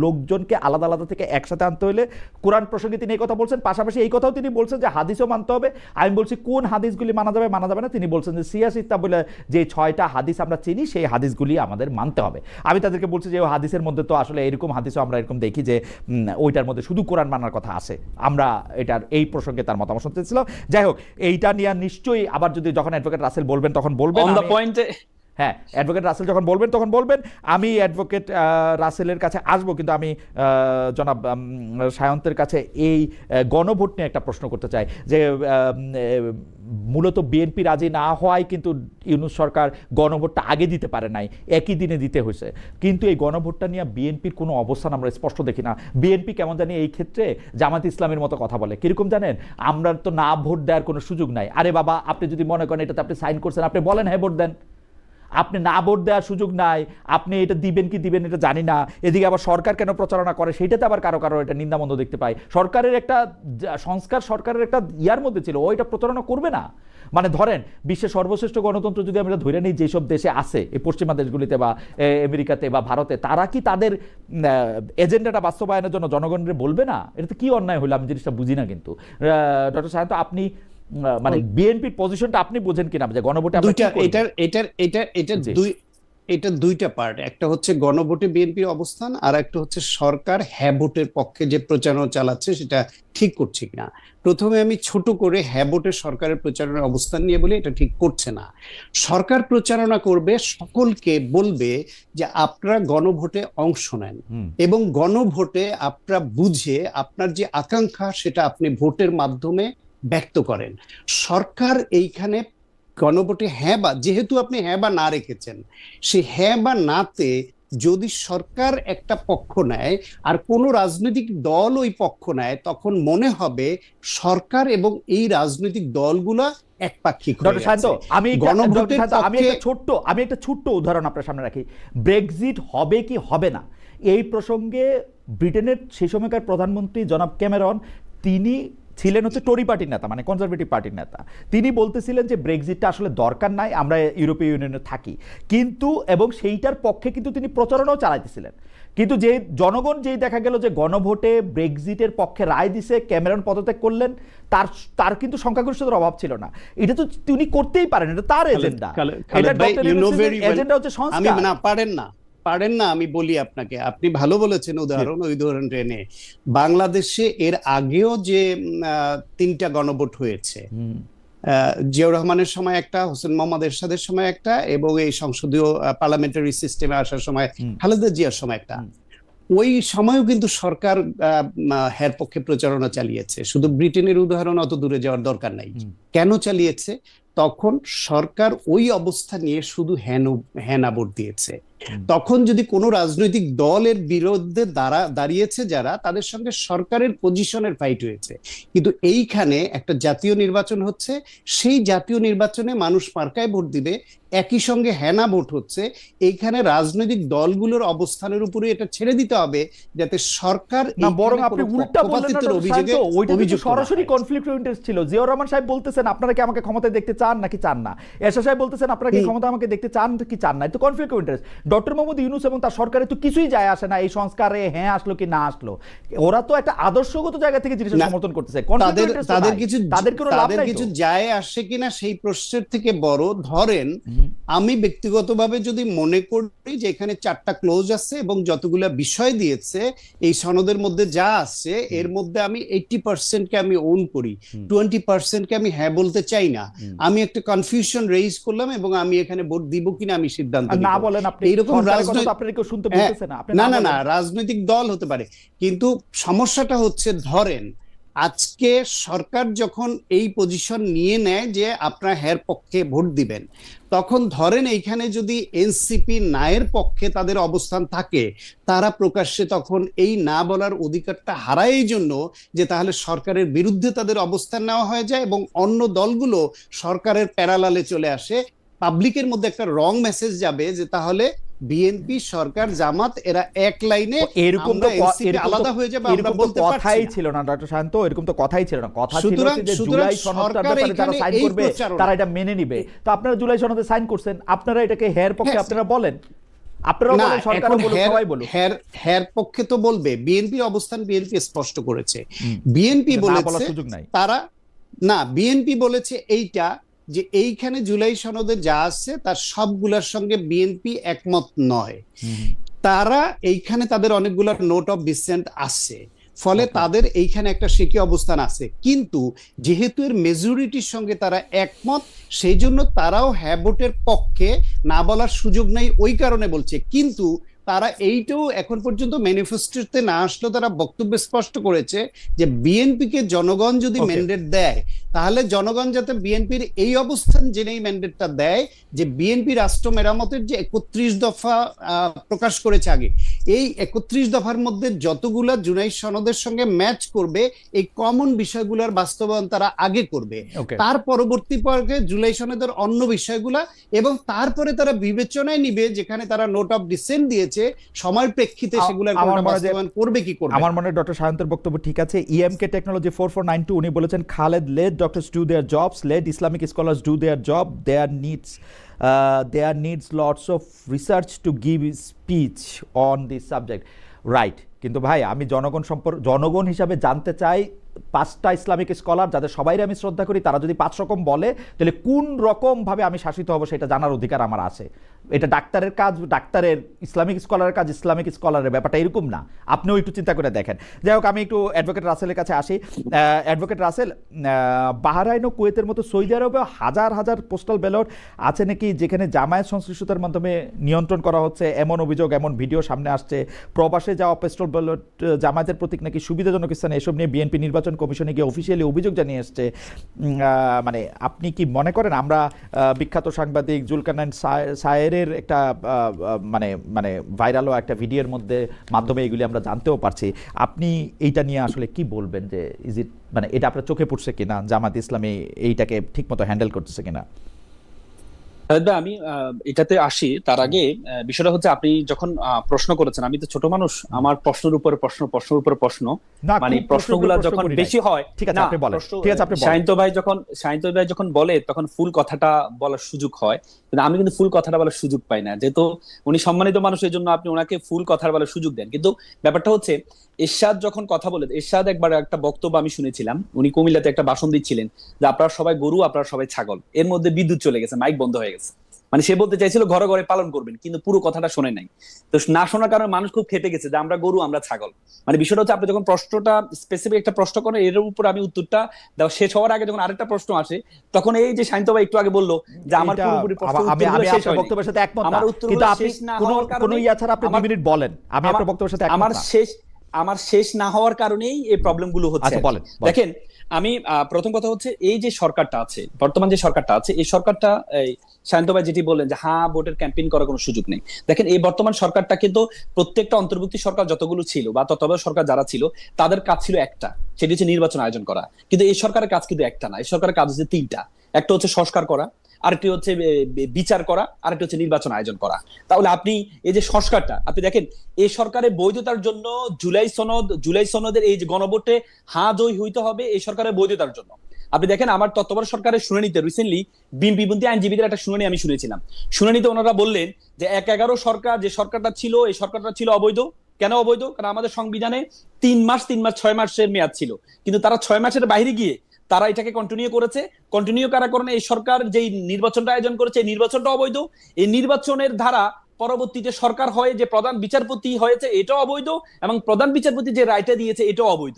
লোকজনকে আলাদা আলাদা থেকে একসাথে আনতে হলে কোরআন প্রসঙ্গে তিনি এই কথা বলছেন, পাশাপাশি এই কথাও তিনি বলছেন যে হাদিসও মানতে হবে। আমি বলছি কোন হাদিসগুলি মানা যাবে মানা যাবে না, তিনি বলছেন যে সিয়াসিত্তা বলে যে 6টা হাদিস আমরা চিনি সেই হাদিসগুলি আমাদের মানতে হবে। আমি তাদেরকে বলছি যে ওই হাদিসের মধ্যে তো আসলে এরকম হাদিসও আমরা এরকম দেখি যে ওইটার মধ্যে শুধু কোরআন মানার কথা আছে। আমরা এটার এই প্রসঙ্গে তার মতামত শুনতে ছিলাম। যাই হোক, এইটা নিয়ে নিশ্চয়ই আবার যদি যখন অ্যাডভোকেট রাসেল বলবেন তখন বলবেন, হ্যাঁ অ্যাডভোকেট রাসেল যখন বলবেন তখন বলবেন। আমি অ্যাডভোকেট রাসেলের কাছে আসবো, কিন্তু আমি জনাব সায়ন্তের কাছে এই গণভোট নিয়ে একটা প্রশ্ন করতে চাই যে মূলত বিএনপি রাজি না হওয়ায় কিন্তু ইউনূস সরকার গণভোটটা আগে দিতে পারে নাই, একই দিনে দিতে হয়েছে। কিন্তু এই গণভোটটা নিয়ে বিএনপির কোনো অবস্থান আমরা স্পষ্ট দেখি না। বিএনপি কেমন জানি এই ক্ষেত্রে জামাত ইসলামের মতো কথা বলে, কিরকম জানেন, আমরা তো না ভোট দেওয়ার কোনো সুযোগ নাই। আরে বাবা, আপনি যদি মনে করেন এটাতে আপনি সাইন করছেন, আপনি বলেন হ্যাঁ ভোট দেন, আপনি না ভোট দেওয়ার সুযোগ নাই, আপনি এটা দিবেন কি দিবেন এটা জানি না। এদিকে আবার সরকার কেন প্রচারণা করে সেইটাতে আবার কারো কারো এটা নিন্দামন্দ দেখতে পাই। সরকারের একটা সংস্কার, সরকারের একটা ইয়ার মধ্যে ছিল, ও এটা প্রচারণা করবে না। মানে ধরেন বিশ্বের সর্বশ্রেষ্ঠ গণতন্ত্র যদি আমরা ধরে নিই যেসব দেশে আছে, এই পশ্চিমা দেশগুলিতে বা আমেরিকাতে বা ভারতে, তারা কি তাদের এজেন্ডাটা বাস্তবায়নের জন্য জনগণের বলবে না? এটা তো কি অন্যায় হলো, আমি জিনিসটা বুঝি না। কিন্তু ডক্টর সায়ন্ত, আপনি মানে বিএনপির পজিশনটা আপনি বোঝেন কিনা যে গণভোটে এটা দুইটা পার্ট। একটা হচ্ছে গণভোটে বিএনপির অবস্থান, আর একটা হচ্ছে সরকার হ্যাঁ ভোটের পক্ষে যে প্রচারণা চালাচ্ছে সেটা ঠিক করছে কিনা। প্রথমে আমি ছোট করে হ্যাঁ ভোটের সরকারের প্রচারণার অবস্থান নিয়ে বলি, এটা ঠিক করছে না। সরকার প্রচারণা করবে, সকলকে বলবে যে আপনারা গণভোটে অংশ নেন এবং গণভোটে আপনারা বুঝে আপনার যে আকাঙ্ক্ষা সেটা আপনি ভোটের মাধ্যমে ব্যক্ত করেন। সরকার এইখানে গণভোটে হ্যাঁ বা, যেহেতু আপনি হ্যাঁ বা না রেখেছেন, সেই হ্যাঁ বা নাতে যদি সরকার একটা পক্ষ নেয় আর কোন রাজনৈতিক দল ওই পক্ষ নেয়, তখন মনে হবে সরকার এবং এই রাজনৈতিক দলগুলা একপাক্ষিক হয়ে ডক্টর শান্ত, গেছে। আমি গণভোটের একটা ছোট্ট উদাহরণ আপনার সামনে রাখি। ব্রেক্সিট হবে কি হবে না, এই প্রসঙ্গে ব্রিটেনের সেই সময়কার প্রধানমন্ত্রী জনাব ক্যামেরন, তিনি ছিলেন হচ্ছে টরি পার্টির নেতা, মানে কনজারভেটিভ পার্টির নেতা। তিনি বলতেছিলেন যে ব্রেক্সিটটা আসলে দরকার নাই, আমরা ইউরোপীয় ইউনিয়নে থাকি, কিন্তু এবং সেইটার পক্ষে কিন্তু তিনি প্রচারণাও চালাইতেছিলেন। কিন্তু যে জনগণ যেই দেখা গেল যে গণভোটে ব্রেক্সিটের পক্ষে রায় দিছে, ক্যামেরন পদত্যাগ করলেন, তার কিন্তু সংখ্যাগরিষ্ঠতার অভাব ছিল না। এটা তো তিনি করতেই পারেন, এটা তার এজেন্ডা। এটা ডক্টর ইউনূসের এজেন্ডা হচ্ছে সংস্কার। পারেন না, আমি বলি আপনাকে, আপনি ভালো বলেছেন উদাহরণ, ওই উদাহরণ টেনে। বাংলাদেশে এর আগেও যে 3টা গণভোট হয়েছে, জিয়াউর রহমানের সময় একটা, হোসেন মোহাম্মদ এরশাদের সময় একটা, এবং এই সংসদীয় পার্লামেন্টারি সিস্টেমে আসার সময় খালেদা জিয়ার সময় একটা। ওই সময়ও কিন্তু সরকার হ্যার পক্ষে প্রচারণা চালিয়েছে। শুধু ব্রিটেনের উদাহরণ অত দূরে যাওয়ার দরকার নাই। কেন চালিয়েছে? তখন সরকার ওই অবস্থা নিয়ে শুধু হ্যাঁ ভোট দিয়েছে। তখন যদি কোনো রাজনৈতিক দলের বিরুদ্ধে দাঁড়িয়েছে যারা, তাদের সঙ্গে সরকারের পজিশনের ফাইট হয়েছে। কিন্তু এইখানে একটা জাতীয় নির্বাচন হচ্ছে, সেই জাতীয় নির্বাচনে মানুষ মার্কায় ভোট দিবে, একই সঙ্গে হ্যানা ভোট হচ্ছে। এইখানে রাজনৈতিক দলগুলোর অবস্থানের উপরে এটা ছেড়ে দিতে হবে, যাতে সরকার না, বরং আপনি উল্টা বললেন না ডক্টর শান্ত, ওইটা কিন্তু সরাসরি কনফ্লিক্ট অফ ইন্টারেস্ট ছিল। জিয়াউর রহমান সাহেব বলতেছেন আপনারা কি আমাকে ক্ষমতায় দেখতে চান নাকি চান না, এরশাদ সাহেব বলতেছেন আপনারা কি ক্ষমতা আমাকে দেখতে চান কি চান না, এটা conflict of interest. Doctor Mohammad Yunus এবং তার সরকারে তো কিছুই যায় আসে না এই সংস্কারে হ্যাঁ আসলো কি না আসলো, ওরা তো একটা আদর্শগত জায়গা থেকে জিনিসটা সমর্থন করতেছে। তাদের কিছু যায় আসে কিনা সেই প্রশ্নের থেকে বড়, ধরেন আমি ব্যক্তিগতভাবে যদি মনে করি যে এখানে 4টা ক্লোজ আছে এবং যতগুলা বিষয় দিয়েছে এই সনদের মধ্যে যা আছে, এর মধ্যে আমি 80% কে আমি ওন করি, 20% কে আমি হ্যাঁ বলতে চাই না, আমি একটা কনফিউশন রেইজ করলাম এবং আমি এখানে ভোট দিব কিনা আমি সিদ্ধান্ত নিব। না বলেন আপনি, এইরকম না রাজনৈতিক দল হতে পারে। কিন্তু সমস্যাটা হচ্ছে, ধরেন আজকে সরকার যখন এই পজিশন নিয়ে নেয় যে আপনারা হ্যার পক্ষে ভোট দিবেন, তখন ধরেন এইখানে যদি এনসিপি নায়ের পক্ষে তাদের অবস্থান থাকে, তারা প্রকাশ্যে তখন এই না বলার অধিকারটা হারায় এই জন্য যে তাহলে সরকারের বিরুদ্ধে তাদের অবস্থান নেওয়া হয়ে যায় এবং অন্য দলগুলো সরকারের প্যারালালে চলে আসে। পাবলিকের মধ্যে একটা রং মেসেজ যাবে যে তাহলে বিএনপি, সরকার, জামাত এরা এক লাইনে, এরকম তো আলাদা হয়ে যাবে, আমরা বলতে কথাই ছিল না ডক্টর শান্ত, এরকম তো কথাই ছিল না। কথা ছিল যে জুলাই সনদটার ব্যাপারে যারা সাইন করবে তারা এটা মেনে নিবে। তো আপনারা জুলাই সনদে সাইন করছেন, আপনারা এটাকে হেয়ার পক্ষে আপনারা বলেন, আপনারা বলেন, সরকার বলুক, সবাই বলুক। হেয়ার পক্ষে তো বলবে, বিএনপির অবস্থান বিএনপি স্পষ্ট করেছে। বিএনপি বলেছে তারা না, বিএনপি বলেছে এইটা যে এইখানে জুলাই সনদে যা আছে তার সবগুলোর সঙ্গে বিএনপি একমত নয়। তারা এইখানে তাদের অনেকগুলো নোট অফ ডিসেন্ট আছে, ফলে তাদের এইখানে একটা সিকি অবস্থান আছে। কিন্তু যেহেতু এর মেজরিটির সঙ্গে তারা একমত, সেই জন্য তারাও হ্যাঁ ভোটের পক্ষে, না বলার সুযোগ নেই ওই কারণে বলছে। কিন্তু তারা এইটাও এখন পর্যন্ত ম্যানিফেস্টোতে না আসলেও তারা বক্তব্য স্পষ্ট করেছে যে বিএনপিকে জনগণ যদি ম্যান্ডেট দেয়, তাহলে জনগণ যাতে বিএনপির এই অবস্থান জেনেই ম্যান্ডেটটা দেয় যে বিএনপি রাষ্ট্র মেরামতের যে 31 দফা প্রকাশ করেছে আগে, এই 31 দফার মধ্যে যতগুলা জুলাই সনদের সঙ্গে ম্যাচ করবে, এই কমন বিষয়গুলোর বাস্তবায়ন তারা আগে করবে। তার পরবর্তী পর্যায়ে জুলাই সনদের অন্য বিষয়গুলা, এবং তারপরে তারা বিবেচনায় নিবে যেখানে তারা নোট অফ ডিসেন্ট দিয়েছে সময়ের প্রেক্ষিতে সেগুলোর কোনটা বাস্তবায়ন করবে কি করবে। আমার মনে হয় ডক্টর শান্তের বক্তব্য ঠিক আছে। ইএমকে টেকনোলজি 4492 উনি বলেছেন, Khaled, let doctors do their jobs, let Islamic scholars do their job, there needs lots of research to give speech on this subject. Right, কিন্তু ভাই আমি জনগণ হিসাবে জানতে চাই, 5টা ইসলামিক স্কলার যাদের সবাই আমি শ্রদ্ধা করি, তারা যদি 5 রকম বলে, তাহলে কোন রকম ভাবে আমি শাসিত হব সেটা জানার অধিকার আমার আছে। এটা ডাক্তারের কাজ, ডাক্তারের, ইসলামিক স্কলারের কাজ ইসলামিক স্কলারের, ব্যাপারটা এরকম না। আপনিও একটু চিন্তা করে দেখেন। যাই হোক, আমি একটু অ্যাডভোকেট রাসেলের কাছে আসি। অ্যাডভোকেট রাসেল, বাহরাইন ও কুয়েতের মতো সৌদি আরবে হাজার হাজার পোস্টাল ব্যালট আছে নাকি যেখানে জামায়াত সংশ্লিষ্টতার মাধ্যমে নিয়ন্ত্রণ করা হচ্ছে, এমন অভিযোগ, এমন ভিডিও সামনে আসছে। প্রবাসে যাওয়া পোস্টাল ব্যালট জামায়াতের প্রতীক নাকি সুবিধাজনক স্থানে, এসব নিয়ে বিএনপি নির্বাচন নির্বাচন কমিশনে গিয়ে অফিসিয়ালি অভিযোগ জানিয়ে এসছে। মানে আপনি কি মনে করেন আমরা বিখ্যাত সাংবাদিক জুলকারনাইন সায়েরের একটা মানে মানে ভাইরালও একটা ভিডিওর মাধ্যমে এগুলি আমরা জানতেও পারছি, আপনি এইটা নিয়ে আসলে কি বলবেন যে ইজ ইট মানে এটা আপনার চোখে পড়ছে কিনা, জামাত ইসলামী এইটাকে ঠিকমতো হ্যান্ডেল করতেছে কিনা? আমি এটাতে আসি তার আগে বিষয়টা হচ্ছে আপনি যখন প্রশ্ন করেছেন, আমি তো ছোট মানুষ, আমার প্রশ্নের উপরে প্রশ্ন, প্রশ্নের উপরে প্রশ্ন, মানে প্রশ্নগুলো যখন বেশি হয়, ঠিক আছে আপনি বলেন, ঠিক আছে আপনি বলেন। সায়ন্ত ভাই যখন বলে তখন ফুল কথাটা বলার সুযোগ হয়, কিন্তু আমি কিন্তু ফুল কথাটা বলার সুযোগ পাই না, যেহেতু উনি সম্মানিত মানুষ, এই জন্য আপনি ওনাকে ফুল কথা বলার সুযোগ দেন। কিন্তু ব্যাপারটা হচ্ছে এরশাদ যখন কথা বলে, এরশাদ একবার একটা বক্তব্য আমি শুনেছিলাম, উনি কুমিল্লাতে একটা ভাষণ দিচ্ছিলেন যে আপনারা সবাই গরু, আপনারা সবাই ছাগল, এর মধ্যে বিদ্যুৎ চলে গেছে, মাইক বন্ধ হয়ে গেছে, মানে সে বলতে চাইছিল ঘরে ঘরে পালন করবেন, কিন্তু পুরো কথাটা শোনে নাই। তো না শোনার কারণে মানুষ খুব খেপে গেছে যে আমরা গরু, আমরা ছাগল। মানে বিষয়টা হচ্ছে আপনি যখন প্রশ্নটা স্পেসিফিক একটা প্রশ্ন করেন, এর উপর আমি উত্তরটা দেওয়া শেষ হওয়ার আগে যখন আরেকটা প্রশ্ন আসে, তখন এই যে শান্ত ভাই একটু আগে বললো যে আমার পুরোপুরি বক্তব্যের সাথে একমত না, কিন্তু আপনি কোনো ইয়া ছাড়া আপনি 2 মিনিট বলেন, আমি আপনার বক্তব্যের সাথে একমত না। আমার শেষ না হওয়ার কারণেই এই প্রবলেম গুলো হচ্ছে। দেখেন, আমি প্রথম কথা হচ্ছে এই যে সরকারটা আছে, বর্তমান যে সরকারটা আছে, এই সরকারটা শান্ত ভাই যেটি বললেন যে ভোটের ক্যাম্পেইন করার কোনো সুযোগ নেই। দেখেন, এই বর্তমান সরকারটা কিন্তু প্রত্যেকটা অন্তর্ভুক্তি সরকার যতগুলো ছিল বা তত্ত্বাবধায়ক সরকার যারা ছিল, তাদের কাজ ছিল একটা, সেটি হচ্ছে নির্বাচন আয়োজন করা। কিন্তু এই সরকারের কাজ কিন্তু একটা না, এই সরকারের কাজ হচ্ছে 3টা। একটা হচ্ছে সংস্কার করা, আরেকটি হচ্ছে বিচার করা, আরেকটি হচ্ছে নির্বাচন আয়োজন করা। তাহলে আপনি এই যে সংস্কারটা আপনি দেখেন, এই সরকারের বৈধতার জন্য জুলাই সনদের এই যে গণভোটে জয় হইতে হবে এই সরকারের বৈধতার জন্য। আপনি দেখেন, আমার তত্ত্বাবধায়ক সরকারের শুনানিতে রিসেন্টলি বিএনপিপন্থী আইনজীবীদের একটা শুনানি আমি শুনেছিলাম। শুনানিতে ওনারা বললেন যে 1/11 সরকার যে সরকারটা ছিল, এই সরকারটা ছিল অবৈধ। কেন অবৈধ? কারণ আমাদের সংবিধানে 3 মাস 6 মাসের মেয়াদ ছিল, কিন্তু তারা 6 মাসের বাইরে গিয়ে তারা এটাকে কন্টিনিউ করেছে। কন্টিনিউ করার কারণে এই সরকার যেই নির্বাচনটা আয়োজন করেছে, এই নির্বাচনটা অবৈধ। এই নির্বাচনের ধারা পরবর্তীতে সরকার হয় যে প্রধান বিচারপতি হয়েছে, এটাও অবৈধ, এবং প্রধান বিচারপতি যে রায়টা দিয়েছে এটাও অবৈধ।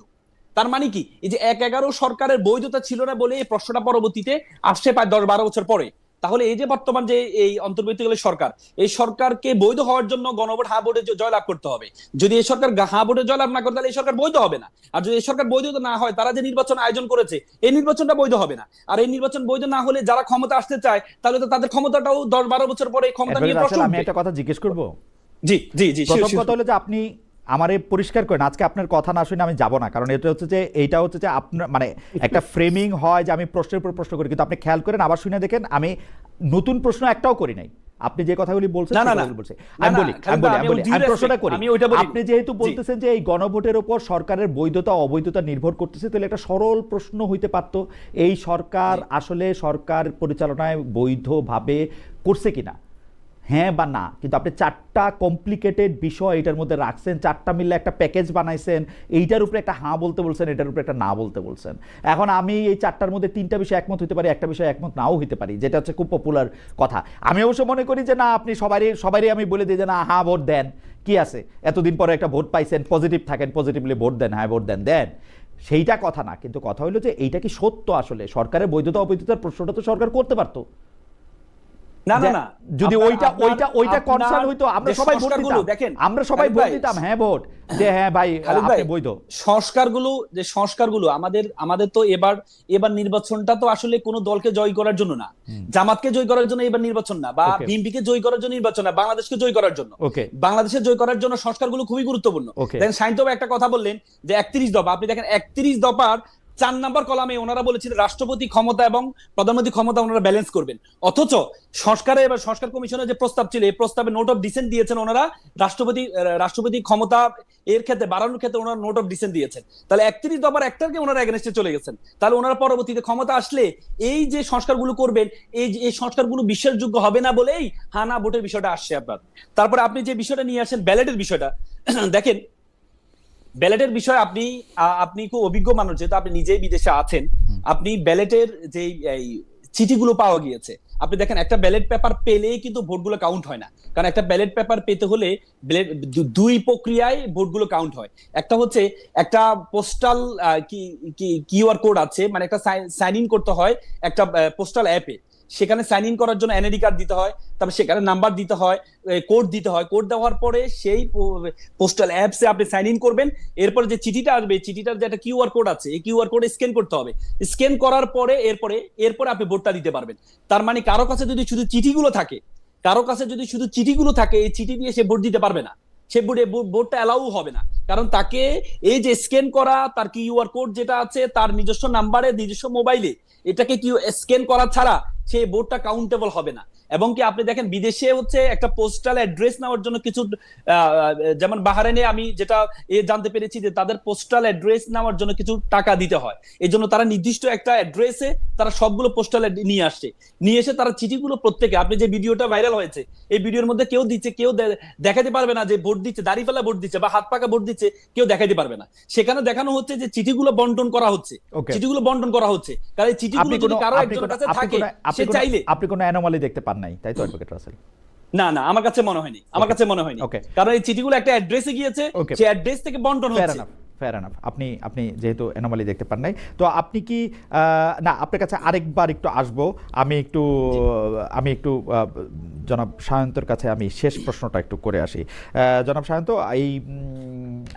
তার মানে কি, এই যে 1/11 সরকারের বৈধতা ছিল না বলে এই প্রশ্নটা পরবর্তীতে আসছে প্রায় 10-12 বছর পরে। তাহলে এই যে বর্তমান যে এই অন্তর্বর্তীকালীন সরকার, এই সরকারকে বৈধ হওয়ার জন্য গণভোট ভোটে জয়লাভ করতে হবে। যদি এই সরকার ভোটে জয়লাভ না করে, তাহলে এই সরকার বৈধ হবে না। আর যদি এই সরকার বৈধ না হয়, তারা যে নির্বাচন আয়োজন করেছে এই নির্বাচনটা বৈধ হবে না। আর এই নির্বাচন বৈধ না হলে যারা ক্ষমতা আসতে চায়, তাহলে তো তাদের ক্ষমতাটাও 10-12 বছর পরে ক্ষমতা নিয়ে প্রশ্ন উঠবে। আমি একটা কথা জিজ্ঞেস করব। জি জি জি, প্রথম কথা হলো যে আপনি আমারে পরিষ্কার করেন, আজকে আপনার কথা না শুনে আমি যাব না, কারণ এটা হচ্ছে যে এইটা হচ্ছে যে আপনার মানে একটা ফ্রেমিং হয় যে আমি প্রশ্নের উপর প্রশ্ন করি, কিন্তু আপনি খেয়াল করেন আবার শুনে দেখেন আমি নতুন প্রশ্ন একটাও করি নাই। আপনি যে কথাগুলি বলছেন আমি প্রশ্নটা করি। আপনি যেহেতু বলতেছেন যে এই গণভোটের উপর সরকারের বৈধতা অবৈধতা নির্ভর করতেছে, তাহলে একটা সরল প্রশ্ন হইতে পারতো, এই সরকার আসলে সরকার পরিচালনায় বৈধভাবে করছে কিনা, হ্যাঁ বা না। কিন্তু আপনি 4টা কমপ্লিকেটেড বিষয় এটার মধ্যে রাখছেন, 4টা মিলে একটা প্যাকেজ বানাইছেন, এইটার উপরে একটা হ্যাঁ বলতে বলছেন, এটার উপরে একটা না বলতে বলছেন। এখন আমি এই 4টার মধ্যে 3টা বিষয় একমত হতে পারি, একটা বিষয় একমত নাও হতে পারি, যেটা হচ্ছে খুব পপুলার কথা। আমি অবশ্য মনে করি যে না, আপনি সবারই আমি বলে দিই যে না হ্যাঁ ভোট দেন, কি আছে, এতদিন পরে একটা ভোট পাইছেন, পজিটিভ থাকেন, পজিটিভলি ভোট দেন, হ্যাঁ ভোট দেন, সেইটা কথা না। কিন্তু কথা হলো যে এইটা কি সত্য, আসলে সরকারের বৈধতা অবৈধতার প্রশ্নটা তো সরকার করতে পারতো। না না না, যদি ওইটা কনসার্ন হইতো, আমরা সবাই ভোট দিতাম, হ্যাঁ ভোট যে হ্যাঁ ভাই আপনি বৈধ। সংস্কারগুলো আমাদের তো এবার নির্বাচনটা তো আসলে কোন দলকে জয় করার জন্য না, জামাতকে জয় করার জন্য এবার নির্বাচন না, বা বিএনপিকে জয় করার জন্য নির্বাচন না, বাংলাদেশকে জয় করার জন্য। বাংলাদেশের জয় করার জন্য সংস্কারগুলো খুবই গুরুত্বপূর্ণ। দেখেন, সাইন্ত একটা কথা বললেন যে 31 দফা, আপনি দেখেন 31 দফার 4 নম্বর কলামে ওনারা বলেছিলেন রাষ্ট্রপতি ক্ষমতা এবং প্রধানমন্ত্রী ক্ষমতা ওনারা ব্যালেন্স করবেন। অথচ সংস্কার কমিশনের যে প্রস্তাব ছিল, এই প্রস্তাবে নোট অফ ডিসেন্ট দিয়েছেন ওনারা, রাষ্ট্রপতি ক্ষমতা এর ক্ষেত্রে বাড়ানোর ক্ষেত্রে ওনারা নোট অফ ডিসেন্ট দিয়েছেন। তাহলে 31 দফার একটাকে ওনারা এগেনস্টে চলে গেছেন। তাহলে ওনারা পরবর্তীতে ক্ষমতা আসলে এই যে সংস্কারগুলো করবেন, এই সংস্কারগুলো বিশ্বাসযোগ্য হবে না বলেই হানা ভোটের বিষয়টা আসছে আপনার। তারপরে আপনি যে বিষয়টা নিয়ে আসেন ব্যালেটের বিষয়টা, দেখেন ব্যালেটের বিষয় আপনি খুব অভিজ্ঞ মানুষ, যেহেতু আপনি নিজেই বিদেশে আছেন, আপনি ব্যালেটের যে চিঠিগুলো পাওয়া গিয়েছে, আপনি দেখেন একটা ব্যালেট পেপার পেলেই কিন্তু ভোটগুলো কাউন্ট হয় না। কারণ একটা ব্যালেট পেপার পেতে হলে 2 প্রক্রিয়ায় ভোটগুলো কাউন্ট হয়। একটা হচ্ছে একটা পোস্টাল কিউআর কোড আছে, মানে একটা সাইন ইন করতে হয় একটা পোস্টাল অ্যাপে। সেখানে সাইন ইন করার জন্য এনআইডি কার্ড দিতে হয়, তারপর সেখানে নাম্বার দিতে হয়, কোড দিতে হয়, কোড দেওয়ার পরে সেই পোস্টাল অ্যাপসে আপনি সাইন ইন করবেন। এরপরে যে চিঠিটা আসবে, চিঠিটার যে একটা কিউআর কোড আছে, এই কিউআর কোড স্ক্যান করতে হবে। স্ক্যান করার পরে এরপরে আপনি ভোটটা দিতে পারবেন। তার মানে কারো কাছে যদি শুধু চিঠিগুলো থাকে, এই চিঠি দিয়ে সে ভোট দিতে পারবে না, সে ভোটটা অ্যালাউ হবে না। কারণ তাকে এই যে স্ক্যান করা তার কিউআর কোড যেটা আছে তার নিজস্ব নাম্বারে, নিজস্ব মোবাইলে, এটাকে কি স্ক্যান করা ছাড়া সেই ভোটটা কাউন্টেবল হবে না। এবং কি আপনি দেখেন বিদেশে হচ্ছে একটা পোস্টাল অ্যাড্রেস নেওয়ার জন্য কিছু, যেমন বাহারাইনে আমি যেটা জানতে পেরেছি যে তাদের পোস্টাল অ্যাড্রেস নেওয়ার জন্য কিছু টাকা দিতে হয়। এই জন্য তারা নির্দিষ্ট একটা অ্যাড্রেসে তারা সবগুলো পোস্টাল নিয়ে এসে তারা চিঠিগুলো প্রত্যেকে, আপনি যে ভিডিওটা ভাইরাল হয়েছে এই ভিডিওর মধ্যে কেউ দিচ্ছে, কেউ দেখাতে পারবে না যে ভোট দিচ্ছে, দাড়ি ফেলা ভোট দিচ্ছে বা হাত পাকা ভোট দিচ্ছে, কেউ দেখাতে পারবে না। সেখানে দেখানো হচ্ছে যে চিঠিগুলো বন্টন করা হচ্ছে, কারণ এই চিঠিগুলো যদি কারো একজনের কাছে থাকে, সে চাইলে। আপনি কোনো অ্যানোমালি দেখতে পান নাই, তাই তো অ্যাডভোকেট রাসেল? না, আমার কাছে মনে হয়নি, কারণ এই চিঠিগুলো একটা অ্যাড্রেসে গিয়েছে, সেই অ্যাড্রেস থেকে বন্টন হচ্ছে। Fair enough. আপনি যেহেতু অ্যানোমালি দেখতে পান নাই, তো আপনি কি না, আপনার কাছে আরেকবার একটু আসবো। আমি একটু জনাব সায়ন্তর কাছে আমি শেষ প্রশ্নটা একটু করে আসি। জনাব সায়ন্ত, এই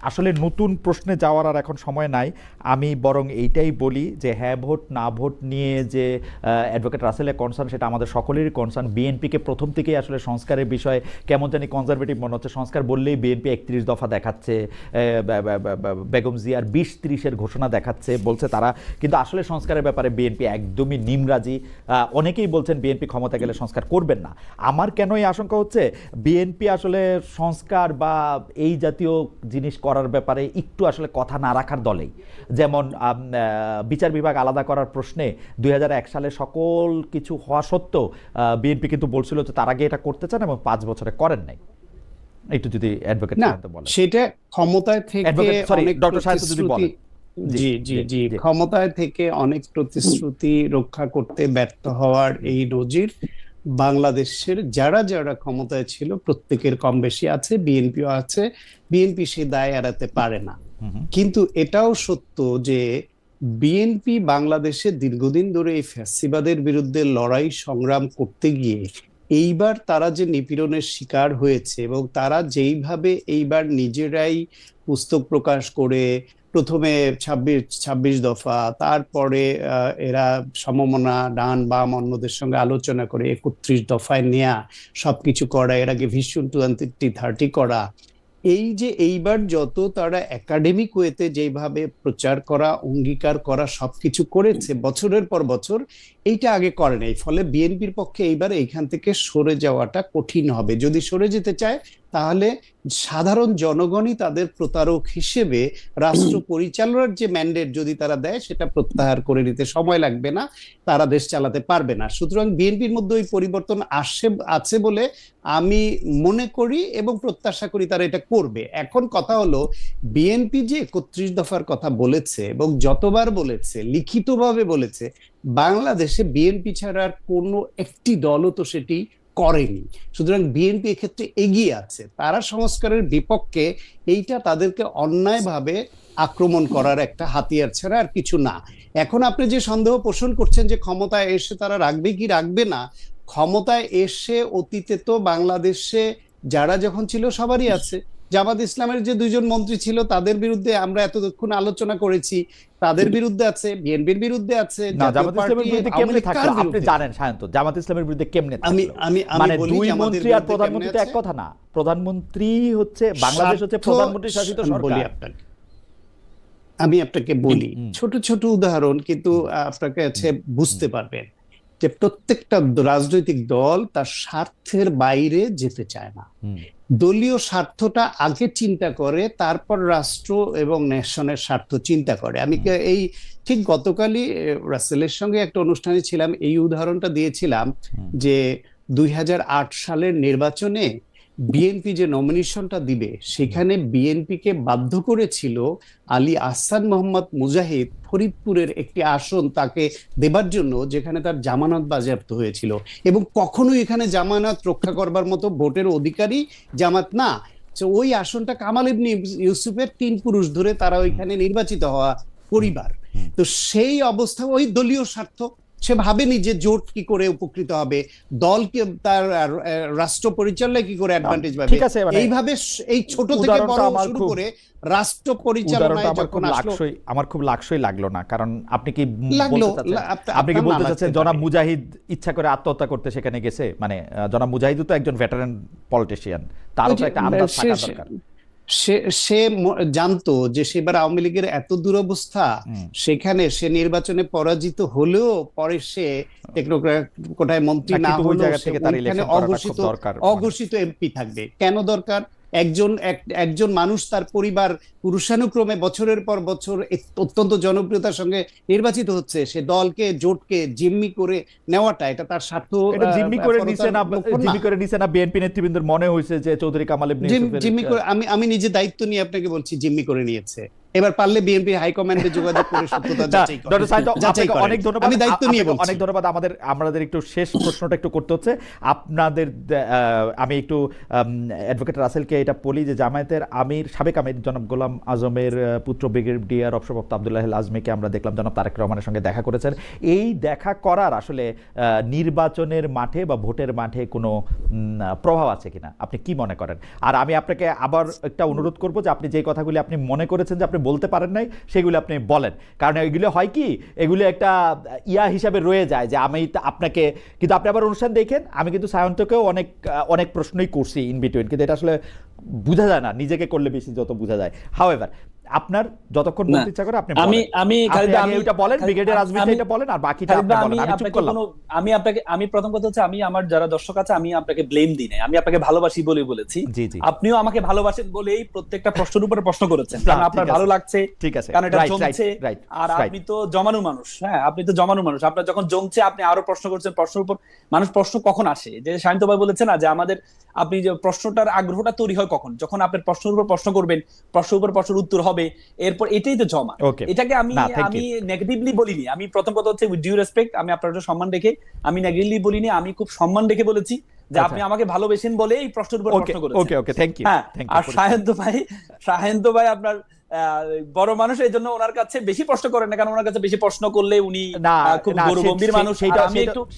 আসলে নতুন প্রশ্নে যাওয়ার আর এখন সময় নাই। আমি বরং এইটাই বলি যে হ্যাঁ ভোট না ভোট নিয়ে যে অ্যাডভোকেট রাসেলের কনসার্ন, সেটা আমাদের সকলেরই কনসার্ন। বিএনপিকে প্রথম থেকেই আসলে সংস্কারের বিষয়ে কেমন জানি কনজারভেটিভ মনে হচ্ছে। সংস্কার বললেই বিএনপি 31 দফা দেখাচ্ছে, বেগম জিয়ার 20-30-এর ঘোষণা দেখাচ্ছে, বলছে তারা, কিন্তু আসলে সংস্কারের ব্যাপারে বিএনপি একদমই নিমরাজি। অনেকেই বলছেন বিএনপি ক্ষমতা গেলে সংস্কার করবেন না। আমার কেন এই আশঙ্কা হচ্ছে, বিএনপি আসলে সংস্কার বা এই জাতীয় জিনিস করার ব্যাপারে একটু আসলে কথা না রাখার দলেই। যেমন বিচার বিভাগ আলাদা করার প্রশ্নে 2001 সালে সকল কিছু হওয়া সত্ত্বেও বিএনপি কিন্তু বলছিল যে তার আগে এটা করতে চান এবং 5 বছরে করেন নাই। একটু যদি অ্যাডভোকেট সায়ন্ত বলেন। সেটা ক্ষমতায় থেকে ডক্টর সায়ন্ত যদি বলেন। জি, ক্ষমতায় থেকে অনেক প্রতিশ্রুতি রক্ষা করতে ব্যর্থ হওয়ার এই নজির বাংলাদেশের যারা ক্ষমতায় ছিল প্রত্যেকের কম বেশি আছে, বিএনপিও আছে। বিএনপি সে দায় এড়াতে পারে না। কিন্তু এটাও সত্য যে বিএনপি বাংলাদেশে দীর্ঘদিন ধরে এই ফ্যাসিবাদের বিরুদ্ধে লড়াই সংগ্রাম করতে গিয়ে এইবার তারা যে নিপীড়নের শিকার হয়েছে, এবং তারা যেইভাবে এইবার নিজেরাই পুস্তক প্রকাশ করে, প্রথমে 26 দফা, তারপরে এরা সমমনা ডান বাম অন্যদের সঙ্গে আলোচনা করে 31 দফায় নেয়া, সবকিছু করা, এর আগে ভিশন 2030 করা, এই যে এইবার যত তারা একাডেমিক ওয়েতে যেভাবে প্রচার করা, অঙ্গীকার করা, সবকিছু করেছে বছরের পর বছর, এইটা আগে করে নাই। ফলে বিএনপির পক্ষে এইবার এইখান থেকে সরে যাওয়াটা কঠিন হবে। যদি সরে যেতে চায় তাহলে সাধারণ জনগণই তাদের প্রতারক হিসেবে রাষ্ট্র পরিচালনার যে ম্যান্ডেট যদি তারা দেয়, সেটা প্রত্যাহার করে নিতে সময় লাগবে না, তারা দেশ চালাতে পারবে না। সুতরাং বিএনপির মধ্যে ওই পরিবর্তন আছে বলে আমি মনে করি এবং প্রত্যাশা করি তারা এটা করবে। এখন কথা হলো, বিএনপি যে 31 দফার কথা বলেছে এবং যতবার বলেছে, লিখিতভাবে বলেছে, বাংলাদেশে বিএনপি ছাড়া আর কোনো একটি দলও তো সেটি করেনি। সুতরাং বিএনপি এক্ষেত্রে এগিয়ে আছে, তারা সংস্কারের বিপক্ষে। এইটা তাদেরকে অন্যায়ভাবে আক্রমণ করার একটা হাতিয়ার ছাড়া আর কিছু না। এখন আপনি যে সন্দেহ পোষণ করছেন যে ক্ষমতায় এসে তারা রাখবে কি রাখবে না, ক্ষমতায় এসে অতীতে তো বাংলাদেশে যারা যখন ছিল সবারই আছে। জামাত ইসলামের যে 2জন মন্ত্রী ছিল তাদের বিরুদ্ধে আমরা এতক্ষণ আলোচনা করেছি, তাদের বিরুদ্ধে আছে, বিএনপির বিরুদ্ধে আছে। জামাত ইসলামের বিরুদ্ধে কেমনে থাকলো আপনি জানেন সায়ন্ত? জামাত ইসলামের বিরুদ্ধে কেমনে থাকলো? মানে দুই মন্ত্রী আর প্রধানমন্ত্রী তো এক কথা না। প্রধানমন্ত্রী হচ্ছে, বাংলাদেশ হচ্ছে প্রধানমন্ত্রী শাসিত সরকার। আমি আপনাকে বলি ছোট ছোট উদাহরণ, কিন্তু আপনাকে বুঝতে পারবেন যে প্রত্যেকটা রাজনৈতিক দল তার স্বার্থের বাইরে যেতে চায় না। দলীয় স্বার্থটা আগে চিন্তা করে, তারপর রাষ্ট্র এবং নেশনের স্বার্থ চিন্তা করে। আমি এই ঠিক গতকালই রাসেলের সঙ্গে একটা অনুষ্ঠানে ছিলাম, এই উদাহরণটা দিয়েছিলাম যে 2008 সালের নির্বাচনে বিএনপি যে নমিনেশনটা দিবে, সেখানে বিএনপিকে বাধ্য করেছিল আলী আহসান মোহাম্মদ মুজাহিদ ফরিদপুরের একটি আসন তাকে দেবার জন্য, যেখানে তার জামানত বাজেয়াপ্ত হয়েছিল। এবং কখনোই এখানে জামানত রক্ষা করবার মতো ভোটের অধিকারী জামাত না। ওই আসনটা কামাল ইবনে ইউসুফের 3 পুরুষ ধরে তারা ওইখানে নির্বাচিত হওয়া পরিবার। তো সেই অবস্থা, ওই দলীয় স্বার্থ, সে ভাবেনি যে জোট কি করে উপকৃত হবে, দলকে তার রাষ্ট্র পরিচালনায় কি করে অ্যাডভান্টেজ পাবে। ঠিক আছে, মানে এইভাবে এই ছোট থেকে উদাহরণটা বড় আমার শুরু খুব- করে রাষ্ট্র পরিচালনায় যখন আসলো, আমার খুব লাগসই লাগলো না, কারণ আপনি কি লাগলো, বলতে চাচ্ছেন, আপনার আপনি কি না বলতে লাগতে চাচ্ছেন পারে। জনাব মুজাহিদ ইচ্ছা করে আত্মহত্যা করতে সেখানে গেছে? মানে জনাব মুজাহিদ তো একজন ভেটারেন পলিটিশিয়ান, তারও ওই তো যে, একটা আন্দাজ সে- থাকা সে- দরকার। সে সে জানতো যে সেবার আওয়ামী লীগের এত দুরবস্থা, সেখানে সে নির্বাচনে পরাজিত হলেও পরে সে কোটায় মন্ত্রী না, না কিন্তু ওই হলেও জায়গা সে থেকে তার ওইখানে ইলেকশন করাটা খুব অঘোষিত দরকার। অঘোষিত এমপি থাকবে। কেন দরকার? একজন মানুষ, তার পরিবার পুরুষানুক্রমে বছরের পর বছর অত্যন্ত জনপ্রিয়তার সঙ্গে নির্বাচিত হচ্ছে, সে দলকে জোটকে জিম্মি করে নেওয়াটা, এটা তার স্বার্থ এটা জিম্মি করে নিছে না, লক্ষণ না। জিম্মি করে নিছে না বিএনপি নেতৃবৃন্দের মনে হয়েছে যে চৌধুরী কামাল ইবনে ইউসুফের জিম্মি করে, আমি নিজে দায়িত্ব নিয়ে আপনাকে বলছি, জিম্মি করে নিয়েছে। এবার পারলে বিএনপি হাইকমান্ডে যোগাযোগ করে সত্যতা যাচাই করেন। ডক্টর সাইদ, যাচাই আপনাকে করেন। অনেক ধন্যবাদ। আমি দায়িত্ব নিয়ে বলছি। অনেক ধন্যবাদ। আমাদের একটু শেষ প্রশ্নটা একটু করতে হচ্ছে আপনাদের। আমি একটু অ্যাডভোকেট রাসেলকে এটা বলি যে জামায়াতের সাবেক আমির জনাব গোলাম আজমের পুত্র ব্রিগেডিয়ার অবসরপ্রাপ্ত আব্দুল্লাহ আজমিকে আমরা দেখলাম জনাব তারেক রহমানের সঙ্গে দেখা করেছেন। এই দেখা করার আসলে নির্বাচনের মাঠে বা ভোটের মাঠে কোনো প্রভাব আছে কিনা, আপনি কি মনে করেন? আর আমি আপনাকে আবার একটা অনুরোধ করবো যে আপনি যে কথাগুলি আপনি মনে করেছেন যে আপনি বলতে পারেন নাই, সেগুলো আপনি বলেন। কারণ এগুলো হয় কি, এগুলো একটা হিসাবে রয়ে যায় যে আমি আপনাকে, কিন্তু আপনি আবার অনুষ্ঠান দেখেন, আমি কিন্তু সায়ন্তকেও অনেক প্রশ্নই করছি ইন বিটুইন, কিন্তু এটা আসলে বোঝা যায় না, নিজেকে করলে বেশি যত বোঝা যায়। হাউএভার, আপনার যতক্ষণ বলতে ইচ্ছা করে আপনি এটা বলেন, ব্রিগেডিয়ার আজমিটা এটা বলেন, আর বাকিটা আপনি বলেন। আমি চুপ করলাম। আমি প্রথম কথা হচ্ছে, আমি আমার যারা দর্শক আছে, আমি আপনাকে ব্লেম দিই নাই, আমি আপনাকে ভালোবাসি বলে বলেছি। জি জি, আপনিও আমাকে ভালোবাসেন বলেই প্রত্যেকটা প্রশ্নের উপরে প্রশ্ন করেছেন, কারণ আপনার ভালো লাগছে, ঠিক আছে, কারণ এটা জমছে। আর আপনি তো জমানো মানুষ, হ্যাঁ আপনি তো জমানো মানুষ, আপনার যখন জমছে আপনি আরো প্রশ্ন করছেন, প্রশ্নের উপর মানুষ প্রশ্ন কখন আসে, যে শান্ত ভাই বলেছেন না যে আমাদের, আপনি যে প্রশ্নটার আগ্রহটা তৈরি হয় কখন, যখন আপনার প্রশ্নের উপর প্রশ্ন করবেন, প্রশ্নের উপর প্রশ্নের উত্তর হবে, এরপর এটাই তো জমা। এটাকে আমি নেগেটিভলি বলিনি। আমি প্রথম কথা হচ্ছে উইথ ডিউ রেসপেক্ট, আমি আপনার সম্মান রেখে আমি নেগেটিভলি বলিনি, আমি খুব সম্মান রেখে বলেছি যে আপনি আমাকে ভালোবেসেন বলে এই প্রশ্নের উপর প্রশ্ন করেছেন। ওকে ওকে, থ্যাংক ইউ। আর শাহেন্ত ভাই আপনার বড় মানুষ, এই জন্য ওনার কাছে বেশি প্রশ্ন করেন না, কারণ ওনার কাছে বেশি প্রশ্ন করলে উনি খুব গম্ভীর মানুষ।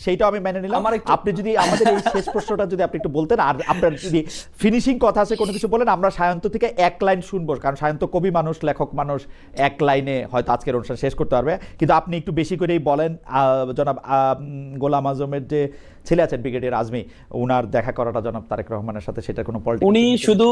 সেইটা আমি মেনে নিলাম। আপনি যদি আমাদের এই শেষ প্রশ্নটা যদি আপনি একটু বলতেন, আর আপনার যদি ফিনিশিং কথা আছে কোনো কিছু বলেন, আমরা সায়ন্ত থেকে এক লাইন শুনবো, কারণ সায়ন্ত কবি মানুষ, লেখক মানুষ, এক লাইনে হয়তো আজকের অনুষ্ঠান শেষ করতে পারবে, কিন্তু আপনি একটু বেশি করেই বলেন। জনাব গোলাম আজমের যে ছেলে আছেন ব্রিগেডিয়ার আজমি, উনার দেখা করাটা জনাব তারেক রহমানের সাথে, সেটা কোনো পলিটিক্স, উনি শুধু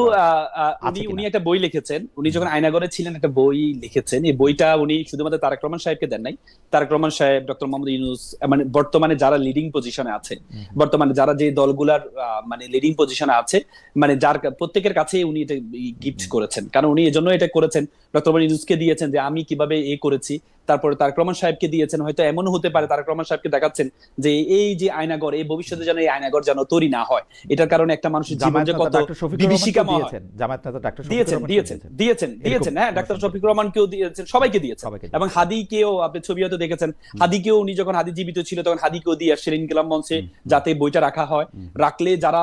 উনি একটা বই লিখেছেন, উনি যখন আয়নাগরে ছিলেন একটা বই লিখেছেন, এই বইটা উনি শুধুমাত্র তারেক রহমান সাহেবকে দেন নাই। তারেক রহমান সাহেব, ডক্টর মোহাম্মদ ইউনূস, মানে বর্তমানে যারা লিডিং পজিশনে আছে, বর্তমানে যারা যে দলগুলার মানে লিডিং পজিশনে আছে, মানে যার প্রত্যেকের কাছে উনি এটা গিফট করেছেন। কারণ উনি এজন্য এটা করেছেন, ডক্টর মোহাম্মদ ইউনূসকে দিয়েছেন যে আমি কিভাবে করেছি, তারপরে তারেক রহমান সাহেবকে দিয়েছেন। হয়তো এমনও হতে পারে তারেক রহমান সাহেবকে দেখাচ্ছেন যে এই যে আয়নাগর, এই ভবিষ্যতে যেন এই আয়নাগর যেন তৈরি না হয়, এটার কারণে একটা মানুষের জীবন যে কত বিভীষিকাময় হয়। দিয়েছেন হ্যাঁ, ডাক্তার শফিকুর রহমানকেও দিয়েছেন, সবাইকে দিয়েছেন। এবং হাদিকেও আপনি ছবি হয়তো দেখেছেন, হাদিকেও উনি যখন হাদি জীবিত ছিল তখন হাদিকেও দিয়ে আসছিলেন ইনকিলাব মঞ্চে, যাতে বইটা রাখা হয়, রাখলে যারা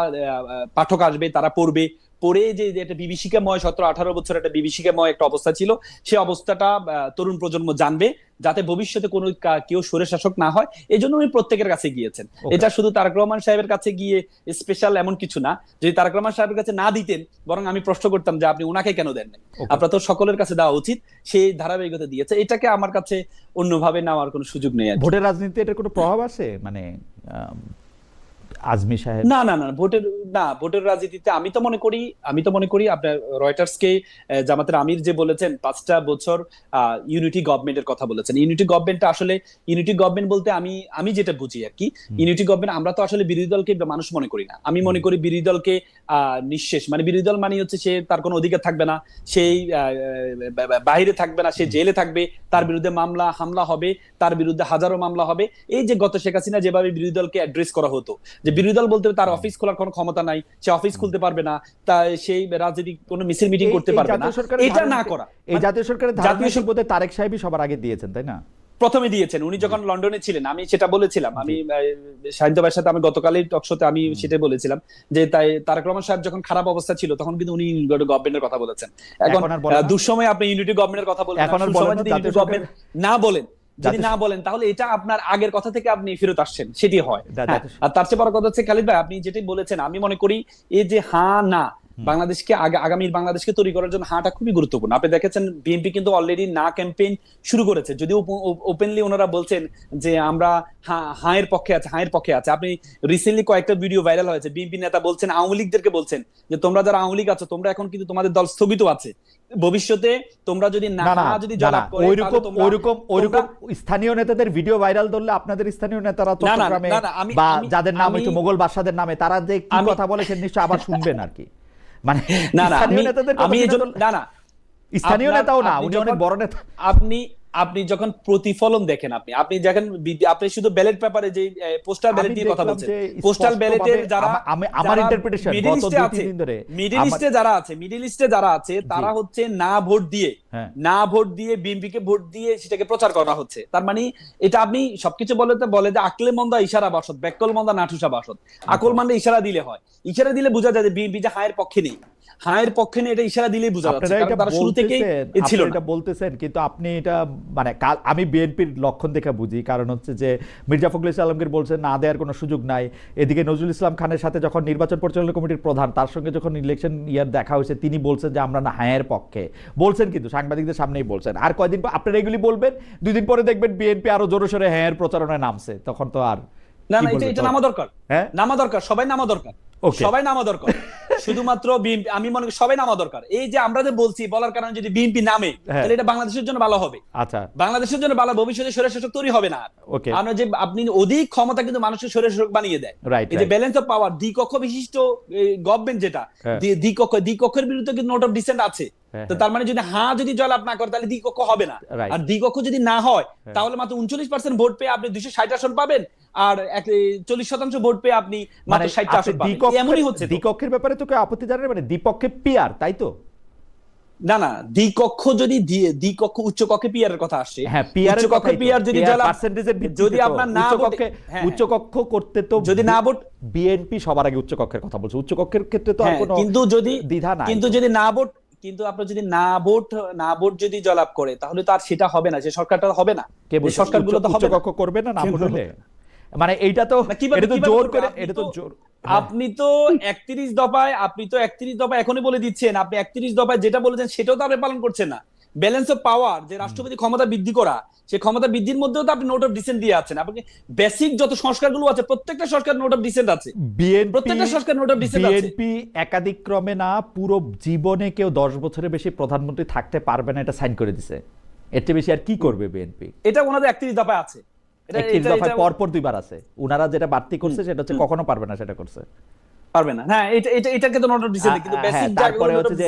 পাঠক আসবে তারা পড়বে, পরে যে একটা বিভীষিকাময় 17-18 বছর একটা বিভীষিকাময় একটা অবস্থা ছিল, সেই অবস্থাটা তরুণ প্রজন্ম জানবে, যাতে ভবিষ্যতে কোনো কেউ স্বৈর শাসক না হয়। এই জন্য উনি প্রত্যেকের কাছে গিয়েছেন। এটা শুধু তারেক রহমান সাহেবের কাছে গিয়ে স্পেশাল এমন কিছু না। যদি তারেক রহমান সাহেবের কাছে না দিতেন, বরং আমি প্রশ্ন করতাম যে আপনি উনাকে কেন দেন নাই, আপনার তো সকলের কাছে দেওয়া উচিত। সেই ধারাবাহিকতা দিয়েছে, এটাকে আমার কাছে অন্যভাবে নেওয়ার কোনো সুযোগ নেই। ভোটের রাজনীতিতে এটার কোনো প্রভাব আছে, মানে আজমি সাহেব? না, ভোটের রাজনীতিতে আমি তো মনে করি আপনার রয়টার্সকে জামাতের আমির যে বলেছেন 5টা বছর ইউনিটি গভর্নমেন্টের কথা বলেছেন। ইউনিটি গভর্নমেন্টটা আসলে, ইউনিটি গভর্নমেন্ট বলতে আমি যেটা বুঝি আর কি, ইউনিটি গভর্নমেন্ট আমরা তো আসলে বিরোধী দলকে মানুষ মনে করি না। আমি মনে করি বিরোধী দলকে নিঃশেষ, মানে বিরোধী দল মানে হচ্ছে সে তার কোনো অধিকার থাকবে না, সেই বাইরে থাকবে না, সে জেলে থাকবে, তার বিরুদ্ধে মামলা হামলা হবে, তার বিরুদ্ধে হাজারো মামলা হবে। এই যে গত শেখ হাসিনা যেভাবে বিরোধী দলকে অ্যাড্রেস করা হতো, যে বিরোধী দল বলতে তার অফিস খোলার কোনো ক্ষমতা নাই, সে অফিস খুলতে পারবে না, সেই রাজনৈতিক কোনো মিছিল মিটিং করতে পারবে না, এটা না করা। এই জাতীয় সরকারের ধারণা বোধহয় তারেক সাহেবই সবার আগে দিয়েছেন, তাই না? প্রথমে দিয়েছেন উনি যখন লন্ডনে ছিলেন, আমি সেটা বলেছিলাম, আমি শাহিন ভাইয়ের সাথে আমি গতকালই টকশোতে আমি সেটা বলেছিলাম যে তাই তারেক রহমান সাহেব যখন খারাপ অবস্থা ছিল তখন কিন্তু উনি গভর্নমেন্টের কথা বলেছেন। এখন দুঃসময়ে আপনি ইউনিটি গভর্নমেন্টের কথা বলেন, এখন যদি ইউনিটি গভর্নমেন্ট না বলেন, যদি না বলেন তাহলে এটা আপনার আগের কথা থেকে আপনি ফেরত আসছেন, সেটি হয়। জাতীয় আর তার চেয়ে বড় কথা হচ্ছে খালিদ ভাই, আপনি যেটাই বলেছেন, আমি মনে করি এই যে না বাংলাদেশকে আগামীর বাংলাদেশকে তৈরি করার জন্য হাটা খুবই গুরুত্বপূর্ণ। আপনি দেখেছেন বিএনপি কিন্তু অলরেডি না ক্যাম্পেইন শুরু করেছে, যদিও ওপেনলি ওনারা বলছেন যে আমরা হায়ের পক্ষে আছে। আপনি রিসেন্টলি কয়েকটা ভিডিও ভাইরাল হয়েছে, বিএনপি নেতা বলছেন আওয়ামী লীগদেরকে বলছেন যে তোমরা যারা আওয়ামী লীগ আছো, তোমরা এখন কিন্তু তোমাদের দল স্থগিত আছে, ভবিষ্যতে তোমরা যদি যদি জয়লাভ করে ওইরকম স্থানীয় নেতাদের ভিডিও ভাইরাল ধরলে আপনাদের স্থানীয় নেতারা চট্টগ্রামে বা যাদের নাম একটু মোগল বাদশাদের নামে তারা যে কি কথা বলেছেন নিশ্চয় আবার শুনবেন আর কি। মানে স্থানীয় নেতাদের স্থানীয় নেতাও না, উনি অনেক বড় নেতা। আপনি যখন প্রতিফলন দেখেন, আপনি দেখেন আপনি শুধু ব্যালট পেপারে যে পোস্টাল ব্যালট নিয়ে কথা বলছেন, পোস্টাল ব্যালটের যারা আমার ইন্টারপ্রিটেশন গত 2-3 দিন ধরে মিডল ইস্টে যারা আছে তারা হচ্ছে না ভোট দিয়ে বিএনপিকে ভোট দিয়ে সেটাকে প্রচার করা হচ্ছে। তার মানে এটা আপনি সবকিছু বলে যে আকলে মন্দা ইশারা বাসদ, ব্যাকল মন্দা নাঠুসা বাসদ। আকল মানে ইশারা দিলে হয়, ইশারা দিলে বোঝা যায় যে বিএনপি যে হায়ের পক্ষে নেই, এটা ইশারা দিলেই বোঝা যাচ্ছে, কারণ তারা শুরু থেকেই ছিল না। এটা বলতেছেন, কিন্তু আপনি এটা মানে আমি বিএনপির লক্ষণ দেখে বুঝি, কারণ হচ্ছে যে মির্জা ফখরুল ইসলাম আলমগীর বলছেন না দেওয়ার কোনো সুযোগ নাই, এদিকে নজরুল ইসলাম খানের সাথে যখন নির্বাচন পরিচালনা কমিটির প্রধান, তার সঙ্গে যখন ইলেকশন দেখা হয়েছে, তিনি বলছেন যে আমরা না হায়ের পক্ষে বলছেন, কিন্তু সাংবাদিকদের সামনেই বলছেন। আর কয়দিন পর আপনারা এগুলি বলবেন, 2 দিন পরে দেখবেন বিএনপি আরো জোরে সোরে হায়ের প্রচারণায় নামছে, তখন তো আর না এটা নামা দরকার, সবাই নামা দরকার, সবাই নামা দরকার, শুধুমাত্র বিএনপি আমি মনে করি সবাই নামা দরকার। এই যে আমরা যে বলছি বলার কারণে যদি বিএনপি নামে তাহলে এটা বাংলাদেশের জন্য ভালো হবে। আচ্ছা, বাংলাদেশের জন্য ভালো, ভবিষ্যতে স্বৈরশাসক তৈরি হবে না। আমরা যে আপনি অধিক ক্ষমতা কিন্তু মানুষের স্বৈরশাসক বানিয়ে দেয়। এই যে ব্যালেন্স অফ পাওয়ার, দ্বিকক্ষ বিশিষ্ট গভর্নমেন্ট যেটা, দ্বিকক্ষের বিরুদ্ধে কিন্তু নোট অফ ডিসেন্ট আছে। তো তার মানে যদি জয়লাভ না করে তাহলে দ্বিকক্ষ হবে না। আর দ্বিকক্ষ যদি না হয় তাহলে মাত্র 39% ভোট পেয়ে আপনি 260 আসন পাবেন, আর 40% ভোট পেয়ে আপনি মাত্র 60 আসন পাবেন। এমনই হচ্ছে। দ্বিকক্ষের ব্যাপারে তো কেউ আপত্তি জানায়, মানে দ্বিপক্ষে পিআর, তাই তো? না দ্বিকক্ষ যদি দ্বিকক্ষ উচ্চ কক্ষে পিআর এর কথা আসছে, হ্যাঁ পিআর এর কথা, পিআর যদি পার্সেন্টেজের ভিত্তিতে, যদি আপনার না উচ্চ কক্ষ করতে তো যদি না ভোট, বিএনপি সবার আগে উচ্চ কক্ষের কথা বলছে, উচ্চ কক্ষের ক্ষেত্রে তো আর কোনো দ্বিধা নাই। কিন্তু যদি না ভোট, কিন্তু আপনার যদি না ভোট যদি জয়লাভ করে তাহলে তো আর সেটা হবে না, যে সরকারটা হবে না, সরকারগুলো তো হবে উচ্চ কক্ষ করবে না না ভোট হলে। মানে এইটা তো এটা তো জোর করে, এটা তো জোর। আপনি তো 31 দফায় এখনই বলে দিচ্ছেন, আপনি 31 দফায় যেটা বলেছেন সেটাও তো আপনি পালন করছেন না। ব্যালেন্স অফ পাওয়ার, যে রাষ্ট্রপতি ক্ষমতা বৃদ্ধি করা, সেই ক্ষমতা বৃদ্ধির মধ্যেও তো আপনি নোট অফ ডিসেন্ট দিয়ে আছেন। আপনি বেসিক যত সংস্কারগুলো আছে প্রত্যেকটা সরকার নোট অফ ডিসেন্ট আছে, প্রত্যেকটা সরকার নোট অফ ডিসেন্ট আছে। বিএনপি একাধিক ক্রমে না পুরো জীবনে কেউ 10 বছরের বেশি প্রধানমন্ত্রী থাকতে পারবে না, এটা সাইন করে দিছে। এর চেয়ে বেশি আর কি করবে বিএনপি? এটা ওনাদের 31 দফায় আছে, পরপর 2 বার আছে। উনারা যেটা বাড়তি করছে সেটা হচ্ছে কখনো পারবে না, সেটা করছে পারবে না। হ্যাঁ এটাকে তো নোট অফ ডিসেন্ট, কিন্তু বেসিক তারপরে হচ্ছে যে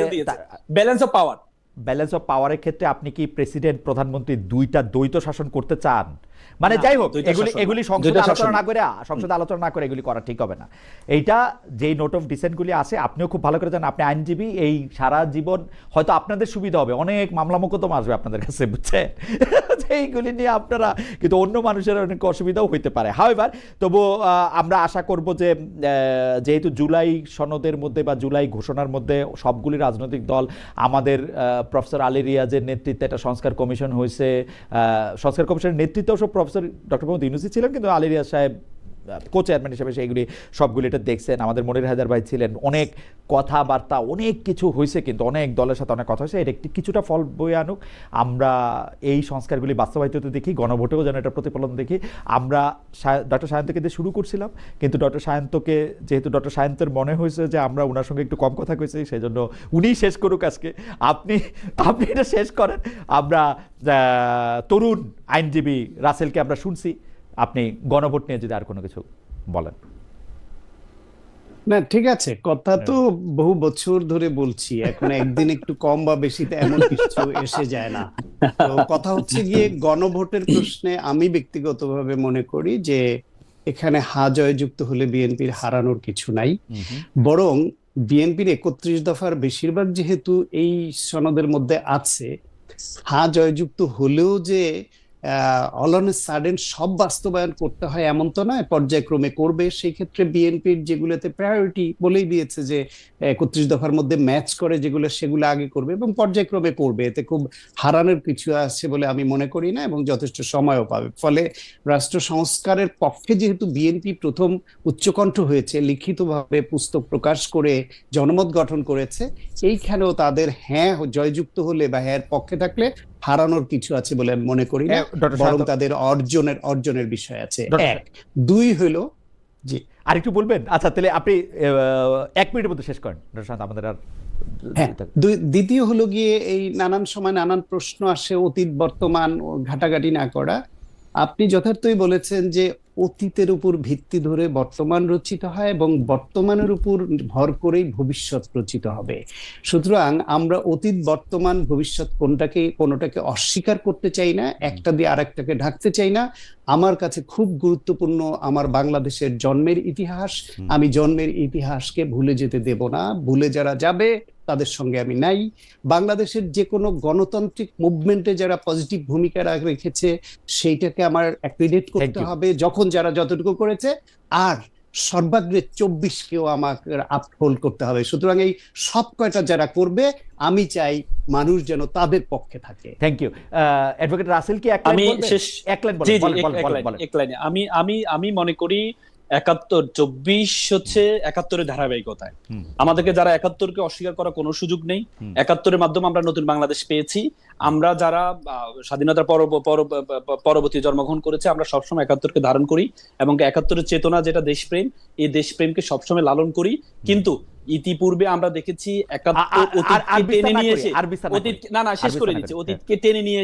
ব্যালেন্স অফ পাওয়ারের ক্ষেত্রে আপনি কি প্রেসিডেন্ট প্রধানমন্ত্রী দুইটা দ্বৈত শাসন করতে চান? মানে যাই হোক, এগুলি সংসদে আলোচনা না করে এগুলি করা ঠিক হবে না। এইটা যেই নোট অফ ডিসেন্ট গুলি আছে, আপনিও খুব ভালো করে জানেন, আপনি আইনজীবী, এই সারা জীবন হয়তো আপনাদের সুবিধা হবে, অনেক মামলা মোকদ্দমা আসবে আপনাদের কাছে, বুঝছেন? এইগুলি নিয়ে আপনারা, কিন্তু অন্য মানুষের অনেক অসুবিধাও হইতে পারে। হাউএভার, তবু আমরা আশা করব যে যেহেতু জুলাই সনদের মধ্যে বা জুলাই ঘোষণার মধ্যে সবগুলি রাজনৈতিক দল, আমাদের প্রফেসর আলী রিয়াজের নেতৃত্বে একটা সংস্কার কমিশন হয়েছে, সংস্কার কমিশনের নেতৃত্বেও সব প্রফেসর ডক্টর মোহাম্মদ ইউনূসী ছিলেন, কিন্তু আলী রিয়াজ সাহেব কো চেয়ারম্যান হিসেবে সেইগুলি সবগুলি এটা দেখছেন। আমাদের মনির হায়দার ভাই ছিলেন, অনেক কথাবার্তা, অনেক কিছু হয়েছে, কিন্তু অনেক দলের সাথে অনেক কথা হয়েছে। এটা একটি কিছুটা ফল বয়ে আনুক, আমরা এই সংস্কারগুলি বাস্তবায়িত দেখি, গণভোটেও যেন এটা প্রতিফলন দেখি। আমরা ডক্টর সায়ন্তকে দিয়ে শুরু করছিলাম, কিন্তু যেহেতু ডক্টর সায়ন্তের মনে হয়েছে যে আমরা ওনার সঙ্গে একটু কম কথা কইছি, সেই জন্য উনিই শেষ করুক আজকে। আপনি এটা শেষ করেন। আমরা তরুণ আইনজীবী রাসেলকে আমরা শুনছি, আপনি গণভোট নিয়ে যদি আর কোনো কিছু বলেন। না ঠিক আছে, কথা তো বহু বছর ধরে বলছি, এখন একদিন একটু কম বা বেশিতে এমন কিছু এসে যায় না। তো কথা হচ্ছে গিয়ে গণভোটের প্রশ্নে আমি ব্যক্তিগতভাবে মনে করি যে এখানে হা জয়যুক্ত হলে বিএনপির হারানোর কিছু নাই, বরং বিএনপির 31 দফার বেশিরভাগ যেহেতু এই সনদের মধ্যে আছে, হা জয়যুক্ত হলেও যে অল অন এ সাডেন সব বাস্তবায়ন করতে হয় এমন তো নয়, পর্যায়ক্রমে করবে। সেই ক্ষেত্রে বিএনপির যেগুলোতে প্রায়োরিটি বলেই দিয়েছে যে 31 দফার মধ্যে ম্যাচ করে যেগুলো, সেগুলো আগে করবে এবং পর্যায়ক্রমে করবে। এতে খুব হারানোর কিছু আছে বলে আমি মনে করি না, এবং যথেষ্ট সময়ও পাবে। ফলে রাষ্ট্র সংস্কারের পক্ষে যেহেতু বিএনপি প্রথম উচ্চকণ্ঠ হয়েছে, লিখিতভাবে পুস্তক প্রকাশ করে জনমত গঠন করেছে, এইখানেও তাদের হ্যাঁ জয়যুক্ত হলে বা হ্যাঁ পক্ষে থাকলে হারানোর কিছু আছে বলে আমি মনে করি না, ডক্টর বরং শাহাদাত, তাদের অর্জনের বিষয় আছে। ডক্টর এক, দুই হলো জি আরেকটু বলবেন? আচ্ছা, তাহলে আপনি 1 মিনিটের মধ্যে শেষ করেন ডক্টর শাহাদাত, আমাদের আর হ্যাঁ, দ্বিতীয় হলো গিয়ে এই নানান সময় নানান প্রশ্ন আসে, অতীত বর্তমান ঘাটাঘাটি না করা। আপনি যথার্থই বলেছেন যে অতীতের উপর ভিত্তি ধরে বর্তমান রচিত হয় এবং বর্তমানের উপর ভর করেই ভবিষ্যৎ রচিত হবে। সুতরাং আমরা অতীত বর্তমান ভবিষ্যৎ কোনোটাকে অস্বীকার করতে চাই না, একটা দিয়ে আরেকটাকে ঢাকতে চাই না। আমার কাছে খুব গুরুত্বপূর্ণ আমার বাংলাদেশের জন্মের ইতিহাস। আমি জন্মের ইতিহাসকে ভুলে যেতে দেব না। ভুলে যারা যাবে তাদের সঙ্গে আমি নাই। বাংলাদেশের যে কোনো গণতান্ত্রিক মুভমেন্টে যারা পজিটিভ ভূমিকা রেখেছে সেইটাকে আমার অ্যাক্রিডিট করতে হবে, যখন যারা যতটুকু করেছে। আর সর্বাগ্রে 24-কেও আমাকে আপহোল্ড করতে হবে। সুতরাং এই সব কয়টা যারা করবে, আমি চাই মানুষ যেন তাদের পক্ষে থাকে। Thank you. অ্যাডভোকেট রাসেল কি এক লাইন বলবেন? এক লাইন বলেন। জি জি, এক লাইনে আমি মনে করি 71-24 হচ্ছে 71-এর ধারাবাহিকতায়। আমাদেরকে যারা 71-কে অস্বীকার করার কোনো সুযোগ নেই। 71-এর মাধ্যমে আমরা নতুন বাংলাদেশ পেয়েছি। আমরা যারা স্বাধীনতার পরবর্তী জন্মগ্রহণ করেছে, আমরা সবসময় 71-কে ধারণ করি এবং 71-এর চেতনা যেটা দেশপ্রেম, এই দেশপ্রেমকে সবসময় লালন করি। কিন্তু ইতিপূর্বে আমরা দেখেছি 71 অতীতকে টেনে নিয়ে এসে, অতীতকে টেনে নিয়ে